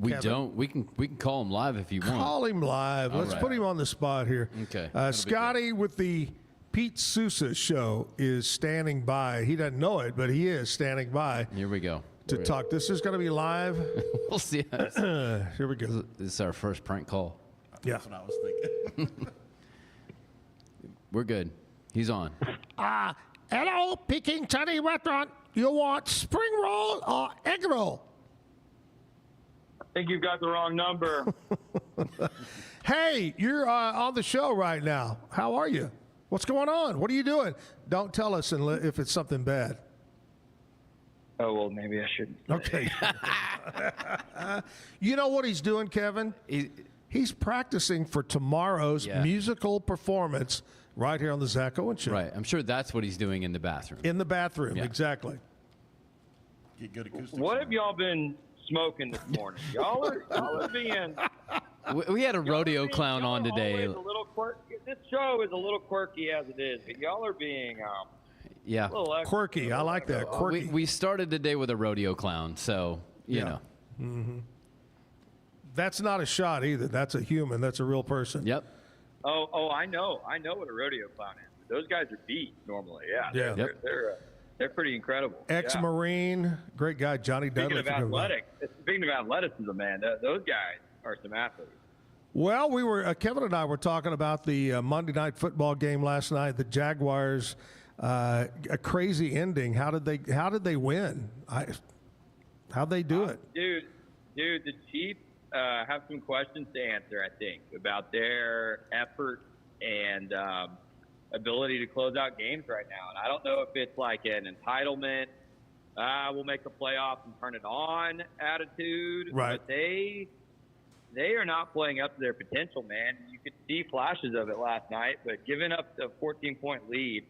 [SPEAKER 14] We
[SPEAKER 2] Kevin?
[SPEAKER 14] don't. We can call him live if you want.
[SPEAKER 2] Call him live.
[SPEAKER 14] All
[SPEAKER 2] Let's
[SPEAKER 14] right.
[SPEAKER 2] put him on the spot here.
[SPEAKER 14] Okay. That'll be
[SPEAKER 2] Scotty with the Pete Sousa show is standing by. He doesn't know it, but he is standing by.
[SPEAKER 14] Here we go.
[SPEAKER 2] To talk. This is going to be live.
[SPEAKER 14] We'll see.
[SPEAKER 2] Here we go.
[SPEAKER 14] This is our first prank call.
[SPEAKER 2] Yeah.
[SPEAKER 11] that's what I was thinking.
[SPEAKER 14] We're good. He's on.
[SPEAKER 2] Hello, Peking Chinese restaurant. You want spring roll or egg roll?
[SPEAKER 6] I think you've got the wrong number.
[SPEAKER 2] Hey, you're on the show right now. How are you? What's going on? What are you doing? Don't tell us if it's something bad.
[SPEAKER 6] Oh, well, maybe I shouldn't.
[SPEAKER 2] Okay. You know what he's doing, Kevin? He's practicing for tomorrow's musical performance right here on the Zack Owen Show.
[SPEAKER 14] Right. I'm sure that's what he's doing in the bathroom.
[SPEAKER 2] In the bathroom,
[SPEAKER 14] Yeah.
[SPEAKER 2] exactly.
[SPEAKER 11] Get good acoustics.
[SPEAKER 6] What have y'all been smoking this morning? Y'all are being...
[SPEAKER 14] We had a rodeo clown on
[SPEAKER 6] y'all are
[SPEAKER 14] today.
[SPEAKER 6] always a little quirky. This show is a little quirky as it is, but y'all are being
[SPEAKER 14] Yeah.
[SPEAKER 6] a little extra.
[SPEAKER 2] Quirky. I like that. Quirky.
[SPEAKER 14] We started the day with a rodeo clown, so, you know.
[SPEAKER 2] Mm-hmm. That's not a shot either. That's a human. That's a real person.
[SPEAKER 14] Yep.
[SPEAKER 6] Oh, I know what a rodeo clown is. Those guys are beat normally. Yeah.
[SPEAKER 2] Yeah.
[SPEAKER 6] They're pretty incredible.
[SPEAKER 2] Ex-Marine, great guy, Johnny Dudley.
[SPEAKER 6] Speaking of athleticism, man, those guys are some athletes.
[SPEAKER 2] Well, we were Kevin and I were talking about the Monday night football game last night. The Jaguars, a crazy ending. How did they win? How'd they do it?
[SPEAKER 6] Dude, the Chiefs have some questions to answer, I think, about their effort and ability to close out games right now. And I don't know if it's like an entitlement, we'll make the playoffs and turn it on attitude.
[SPEAKER 2] Right.
[SPEAKER 6] But they are not playing up to their potential, man. You could see flashes of it last night, but giving up a 14-point lead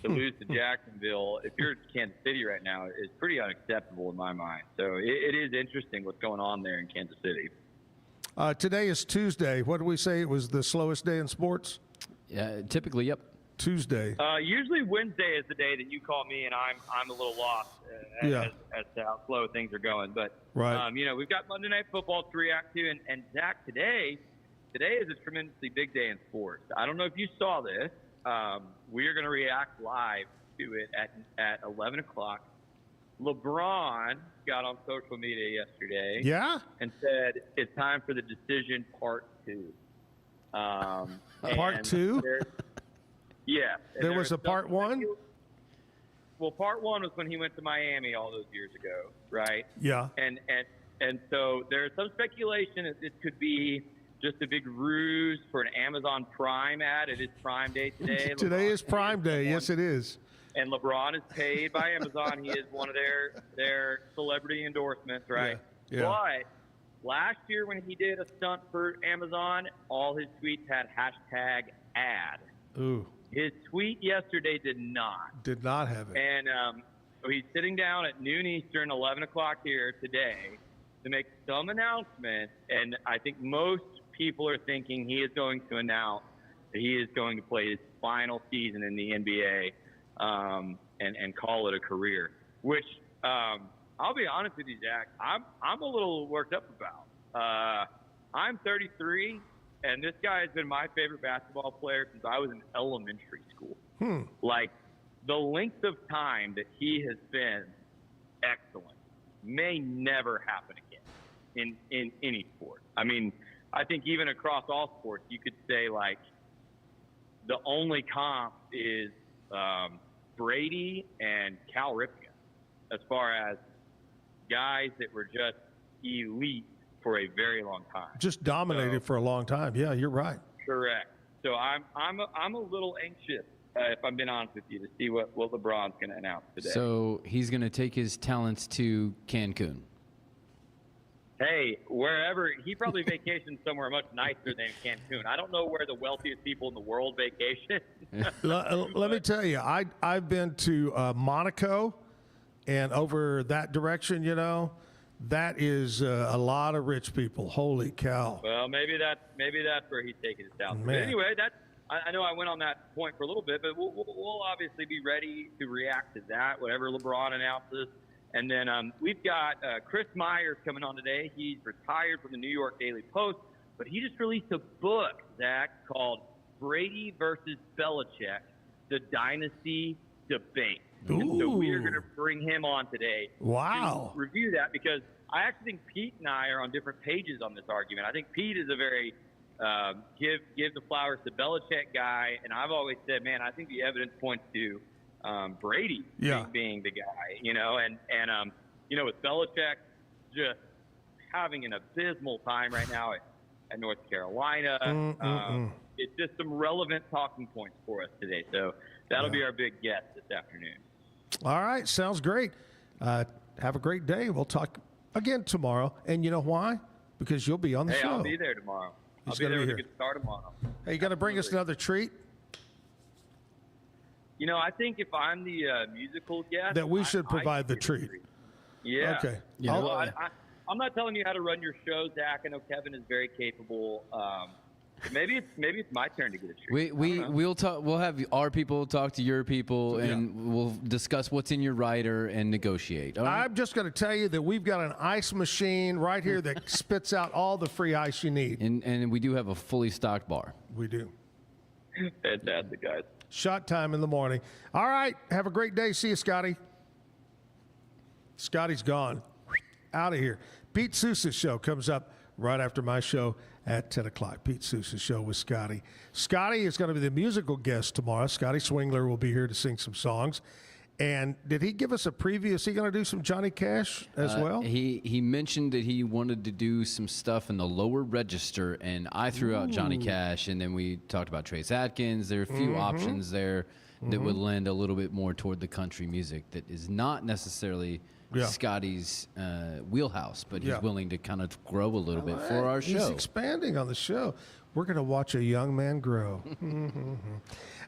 [SPEAKER 6] to lose to Jacksonville, if you're Kansas City right now, is pretty unacceptable in my mind. So it is interesting what's going on there in Kansas City.
[SPEAKER 2] Today is Tuesday. What did we say? It was the slowest day in sports?
[SPEAKER 14] Yeah, typically, yep.
[SPEAKER 2] Tuesday.
[SPEAKER 6] Usually Wednesday is the day that you call me, and I'm a little lost as to how slow things are going. But
[SPEAKER 2] right.
[SPEAKER 6] We've got Monday Night Football to react to, and Zach, today is a tremendously big day in sports. I don't know if you saw this. We are going to react live to it at 11 o'clock. LeBron got on social media yesterday, and said it's time for the decision part 2.
[SPEAKER 2] Part 2?
[SPEAKER 6] Yeah.
[SPEAKER 2] There was a part 1?
[SPEAKER 6] Well, part 1 was when he went to Miami all those years ago, right?
[SPEAKER 2] Yeah.
[SPEAKER 6] And so there's some speculation that this could be just a big ruse for an Amazon Prime ad. It is Prime Day today.
[SPEAKER 2] Today is Prime Day. Yes, it is.
[SPEAKER 6] And LeBron is paid by Amazon. He is one of their celebrity endorsements, right?
[SPEAKER 2] Yeah.
[SPEAKER 6] But last year when he did a stunt for Amazon, all his tweets had hashtag ad.
[SPEAKER 2] Ooh.
[SPEAKER 6] His tweet yesterday did not.
[SPEAKER 2] Did not have it.
[SPEAKER 6] And so he's sitting down at noon Eastern, 11 o'clock here today to make some announcement. And I think most people are thinking he is going to announce that he is going to play his final season in the NBA and call it a career, which I'll be honest with you, Jack, I'm a little worked up about. I'm 33. And this guy has been my favorite basketball player since I was in elementary school. Like, the length of time that he has been excellent may never happen again in any sport. I mean, I think even across all sports, you could say, like, the only comp is Brady and Cal Ripken as far as guys that were just elite for a very long time.
[SPEAKER 2] Just dominated for a long time. Yeah, you're right.
[SPEAKER 6] Correct. So I'm a little anxious, if I'm being honest with you, to see what LeBron's going to announce today.
[SPEAKER 14] So he's going to take his talents to Cancun.
[SPEAKER 6] Hey, wherever he probably vacations somewhere much nicer than Cancun. I don't know where the wealthiest people in the world vacation.
[SPEAKER 2] Let me tell you, I've been to Monaco, and over that direction, that is a lot of rich people. Holy cow!
[SPEAKER 6] Well, maybe that's where he's taking his talents. But anyway, I know I went on that point for a little bit, but we'll obviously be ready to react to that, whatever LeBron announces. And then we've got Chris Myers coming on today. He's retired from the New York Daily Post, but he just released a book, Zach, called Brady versus Belichick, The Dynasty Debate. And so we are going to bring him on today to review that, because I actually think Pete and I are on different pages on this argument. I think Pete is a very give the flowers to Belichick guy, and I've always said, man, I think the evidence points to Brady being the guy, and with Belichick just having an abysmal time right now at North Carolina. It's just some relevant talking points for us today. So that'll be our big guest this afternoon.
[SPEAKER 2] All right. Sounds great. Have a great day. We'll talk again tomorrow. And you know why? Because you'll be on the show.
[SPEAKER 6] I'll be there tomorrow. I'll be there with a good start tomorrow.
[SPEAKER 2] Hey, you got to bring us another treat?
[SPEAKER 6] I think if I'm the musical guest,
[SPEAKER 2] that we should provide the treat.
[SPEAKER 6] Yeah.
[SPEAKER 2] Okay.
[SPEAKER 6] Well, I'm not telling you how to run your show, Zach. I know Kevin is very capable. Maybe it's my turn to get a treat.
[SPEAKER 14] We'll talk. We'll have our people talk to your people, and we'll discuss what's in your rider and negotiate. All right?
[SPEAKER 2] I'm just going to tell you that we've got an ice machine right here that spits out all the free ice you need.
[SPEAKER 14] And we do have a fully stocked bar.
[SPEAKER 2] We do.
[SPEAKER 6] Fantastic, guys.
[SPEAKER 2] Shot time in the morning. All right. Have a great day. See you, Scotty. Scotty's gone. Out of here. Pete Sousa's show comes up right after my show at 10 o'clock. Pete Sousa's show with Scotty. Scotty is going to be the musical guest tomorrow. Scotty Swingler will be here to sing some songs. And did he give us a preview? Is he going to do some Johnny Cash as well?
[SPEAKER 14] He mentioned that he wanted to do some stuff in the lower register, and I threw out Johnny Cash, and then we talked about Trace Adkins. There are a few options there that would lend a little bit more toward the country music that is not necessarily Scotty's wheelhouse, but he's willing to kind of grow a little bit for our show.
[SPEAKER 2] He's expanding on the show. We're going to watch a young man grow.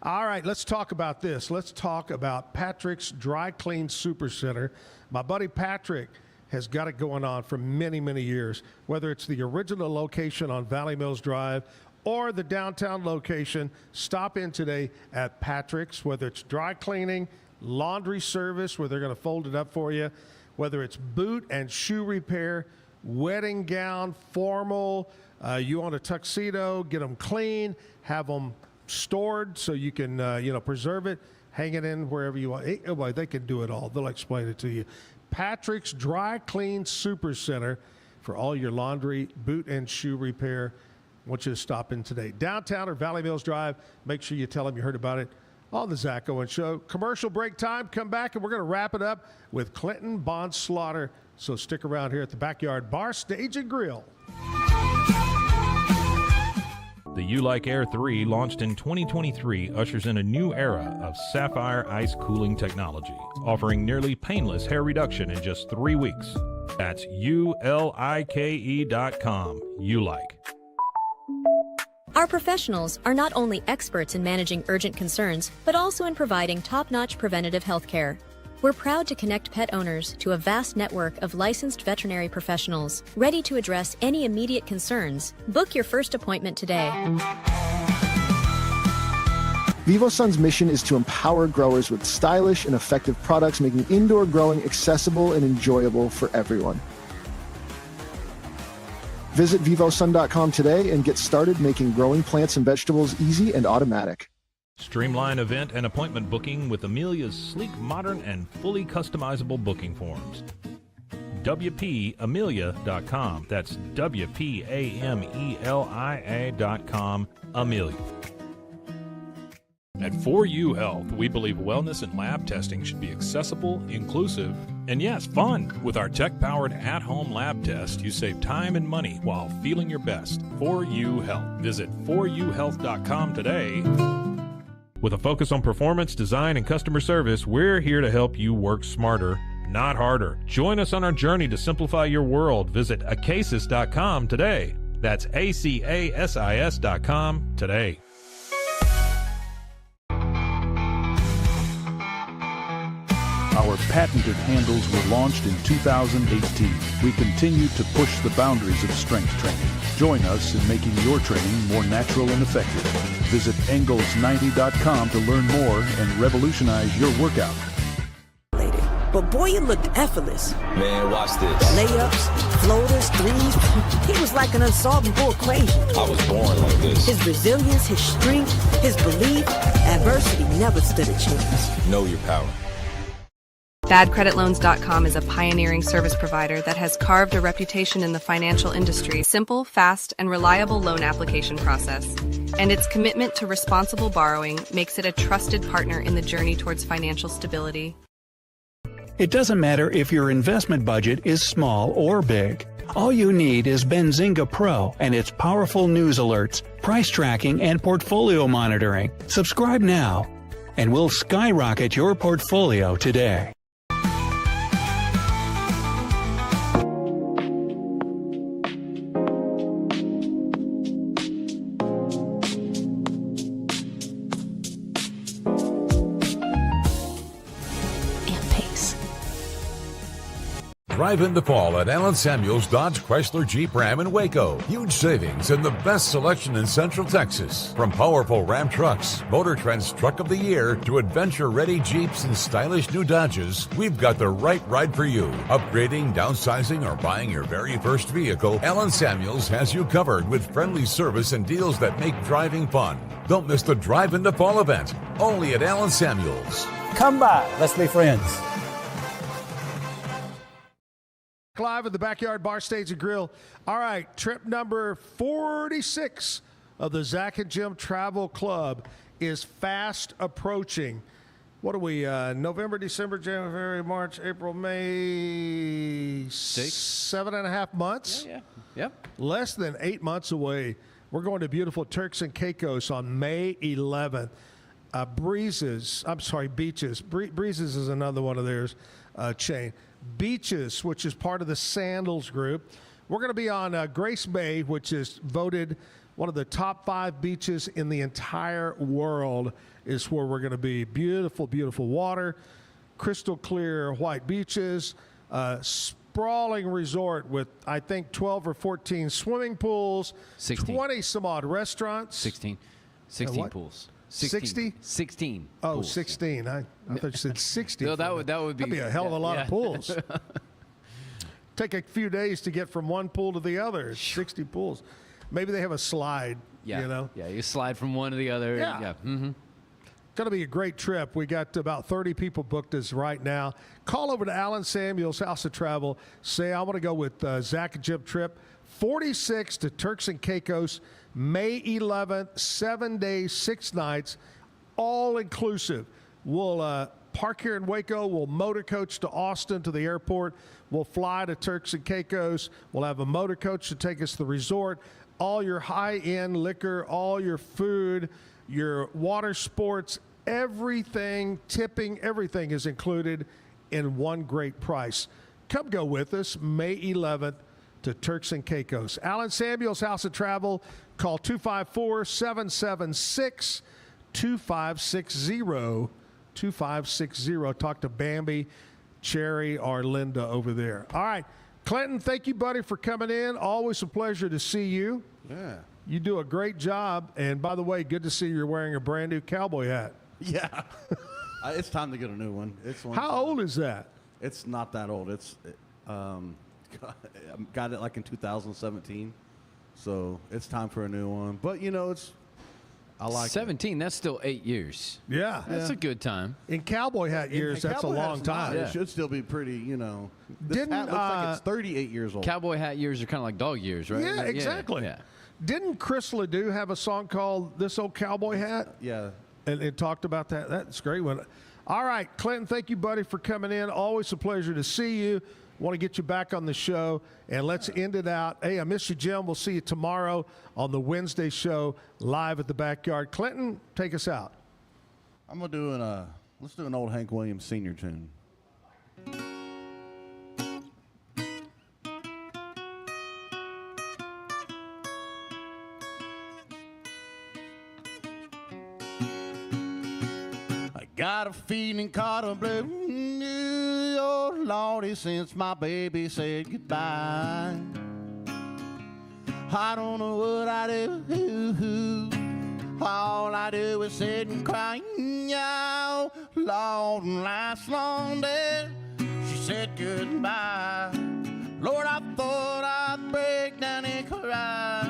[SPEAKER 2] All right, let's talk about this. Let's talk about Patrick's Dry Clean Super Center. My buddy Patrick has got it going on for many, many years, whether it's the original location on Valley Mills Drive or the downtown location. Stop in today at Patrick's, whether it's dry cleaning, laundry service where they're going to fold it up for you, whether it's boot and shoe repair, wedding gown, formal, you want a tuxedo, get them clean, have them stored so you can, preserve it, hang it in wherever you want. Oh boy, they can do it all. They'll explain it to you. Patrick's Dry Clean Super Center for all your laundry, boot, and shoe repair. I want you to stop in today. Downtown or Valley Mills Drive. Make sure you tell them you heard about it on the Zack Owen Show. Commercial break time. Come back, and we're going to wrap it up with Clinton Bond Slaughter. So stick around here at the Backyard Bar, Stage, and Grill.
[SPEAKER 5] The You Like Air 3, launched in 2023, ushers in a new era of sapphire ice cooling technology, offering nearly painless hair reduction in just 3 weeks. That's ULIKE.com. You Like.
[SPEAKER 1] Our professionals are not only experts in managing urgent concerns, but also in providing top-notch preventative health care. We're proud to connect pet owners to a vast network of licensed veterinary professionals, ready to address any immediate concerns. Book your first appointment today.
[SPEAKER 3] VivoSun's mission is to empower growers with stylish and effective products, making indoor growing accessible and enjoyable for everyone. Visit vivosun.com today and get started making growing plants and vegetables easy and automatic.
[SPEAKER 5] Streamline event and appointment booking with Amelia's sleek, modern, and fully customizable booking forms. WPAmelia.com. That's WPAMELIA.com. Amelia. At 4U Health, we believe wellness and lab testing should be accessible, inclusive, And yes, fun. With our tech-powered at-home lab test, you save time and money while feeling your best. 4U Health. Visit 4uhealth.com today. With a focus on performance, design, and customer service, we're here to help you work smarter, not harder. Join us on our journey to simplify your world. Visit acasis.com today. That's ACASIS.com today.
[SPEAKER 4] Our patented handles were launched in 2018. We continue to push the boundaries of strength training. Join us in making your training more natural and effective. Visit Engels90.com to learn more and revolutionize your workout.
[SPEAKER 13] But boy, it looked effortless.
[SPEAKER 20] Man, watch this.
[SPEAKER 13] Layups, floaters, threes. He was like an unsolvable equation.
[SPEAKER 20] I was born like this.
[SPEAKER 13] His resilience, his strength, his belief, adversity never stood a chance.
[SPEAKER 20] Know your power.
[SPEAKER 21] BadCreditLoans.com is a pioneering service provider that has carved a reputation in the financial industry. Simple, fast, and reliable loan application process. And its commitment to responsible borrowing makes it a trusted partner in the journey towards financial stability.
[SPEAKER 22] It doesn't matter if your investment budget is small or big. All you need is Benzinga Pro and its powerful news alerts, price tracking, and portfolio monitoring. Subscribe now, and we'll skyrocket your portfolio today.
[SPEAKER 7] Drive in the fall at Allen Samuels Dodge Chrysler Jeep Ram in Waco. Huge savings and the best selection in Central Texas. From powerful Ram trucks, Motor Trend's Truck of the Year, to adventure-ready Jeeps and stylish new Dodges, we've got the right ride for you. Upgrading, downsizing, or buying your very first vehicle, Allen Samuels has you covered with friendly service and deals that make driving fun. Don't miss the Drive in the Fall event, only at Allen Samuels.
[SPEAKER 8] Come by, let's be friends.
[SPEAKER 2] Live at the Backyard Bar, Stage and Grill. All right, trip number 46 of the Zack and Jim Travel Club is fast approaching. What are we, November, December, January, March, April, May, 7.5 months?
[SPEAKER 14] Yeah. Yep.
[SPEAKER 2] Less than 8 months away. We're going to beautiful Turks and Caicos on May 11th. Beaches. Breezes is another one of theirs, chain. Beaches, which is part of the Sandals group. We're going to be on Grace Bay, which is voted one of the top 5 beaches in the entire world, is where we're going to be. Beautiful, beautiful water, crystal clear white beaches, sprawling resort with, I think, 12 or 14 swimming pools,
[SPEAKER 14] 16.
[SPEAKER 2] 20 some odd restaurants.
[SPEAKER 14] 16 pools.
[SPEAKER 2] 60?
[SPEAKER 14] 16.
[SPEAKER 2] Oh,
[SPEAKER 14] pools.
[SPEAKER 2] 16. I thought you said 60.
[SPEAKER 14] No, that would
[SPEAKER 2] That'd be a hell of a lot of pools. Take a few days to get from one pool to the other. 60 pools. Maybe they have a slide,
[SPEAKER 14] Yeah.
[SPEAKER 2] you know.
[SPEAKER 14] Yeah, you slide from one to the other.
[SPEAKER 2] Yeah.
[SPEAKER 14] Mm-hmm.
[SPEAKER 2] Going to be a great trip. We got about 30 people booked as right now. Call over to Allen Samuels House of Travel. Say, I want to go with Zack and Jim trip. 46 to Turks and Caicos, May 11th, 7 days, 6 nights, all inclusive. We'll park here in Waco. We'll motor coach to Austin to the airport. We'll fly to Turks and Caicos. We'll have a motor coach to take us to the resort. All your high-end liquor, all your food, your water sports, everything, tipping, everything is included in one great price. Come go with us May 11th to Turks and Caicos. Allen Samuels House of Travel. Call 254-776-2560. 2560. Talk to Bambi, Cherry, or Linda over there. All right. Clinton, thank you, buddy, for coming in. Always a pleasure to see you.
[SPEAKER 11] Yeah.
[SPEAKER 2] You do a great job. And by the way, good to see you're wearing a brand new cowboy hat.
[SPEAKER 11] Yeah. It's time to get a new one.
[SPEAKER 2] How old is that?
[SPEAKER 11] It's not that old. Got it like in 2017. So it's time for a new one. But, I like
[SPEAKER 14] 17, that's still 8 years.
[SPEAKER 2] Yeah.
[SPEAKER 14] That's a good time.
[SPEAKER 2] In cowboy hat years, that's a long time.
[SPEAKER 11] It should still be pretty, This
[SPEAKER 2] Didn't,
[SPEAKER 11] hat looks like it's 38 years old.
[SPEAKER 14] Cowboy hat years are kind of like dog years, right?
[SPEAKER 2] Yeah, exactly.
[SPEAKER 14] Yeah.
[SPEAKER 2] Didn't Chris Ledoux have a song called This Old Cowboy Hat?
[SPEAKER 11] Yeah.
[SPEAKER 2] And it talked about that. That's a great one. All right, Clinton, thank you, buddy, for coming in. Always a pleasure to see you. Want to get you back on the show, and let's end it out. Hey, I miss you, Jim. We'll see you tomorrow on the Wednesday show live at the Backyard. Clinton, take us out.
[SPEAKER 11] I'm gonna do let's do an old Hank Williams Sr. tune. I got a feeling caught a blue, oh Lordy, since my baby said goodbye. I don't know what I do. All I do is sit and cry. Oh, Lord, last long day she said goodbye. Lord, I thought I'd break down and cry.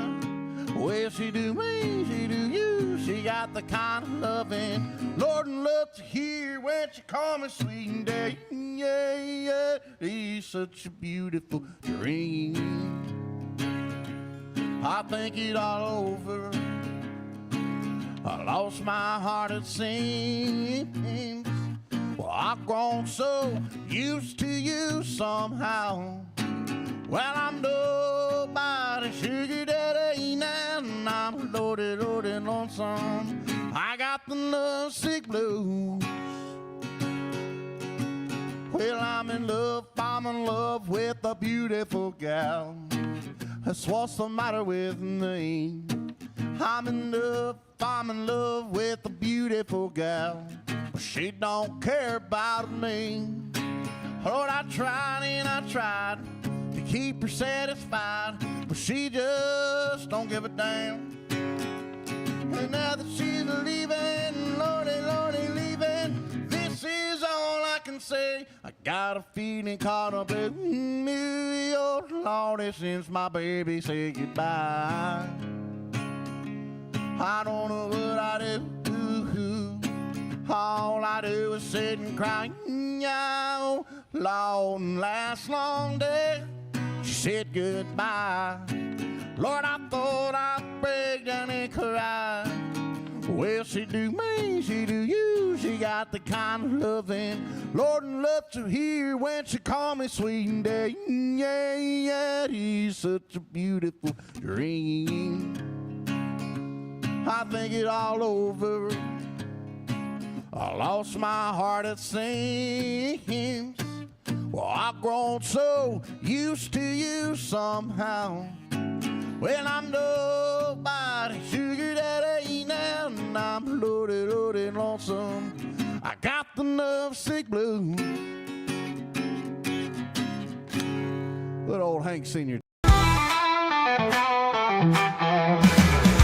[SPEAKER 11] Well, she do me, she do you. She got the kind of loving Lord and love to hear when she call me sweet and day. Yeah, yeah, it's such a beautiful dream. I think it all over. I lost my heart at seams. Well, I've grown so used to you somehow. Well, I'm nobody's sugar daddy now, and I'm loaded, loaded on some. I got the lovesick blues. Well, I'm in love with a beautiful gal. That's what's the matter with me. I'm in love with a beautiful gal. But she don't care about me. Lord, I tried and I tried to keep her satisfied, but she just don't give a damn. And now that she's leaving, Lordy, Lordy, leaving, this is all I can say. I got a feeling caught up in me, oh Lordy, since my baby said goodbye. I don't know what I do. All I do is sit and cry. Oh, Lord, last long day she said goodbye. Lord, I thought I'd break down and cry. Well, she do me, she do you. She got the kind of loving Lord and love to hear when she call me sweet and day. Yeah, yeah, it's such a beautiful dream. I think it all over. I lost my heart at seams. Well, I've grown so used to you somehow. Well, I'm nobody's sugar daddy now, and I'm loaded, loaded, lonesome. I got the lovesick blues. Good old Hank Sr.
[SPEAKER 9] Bye.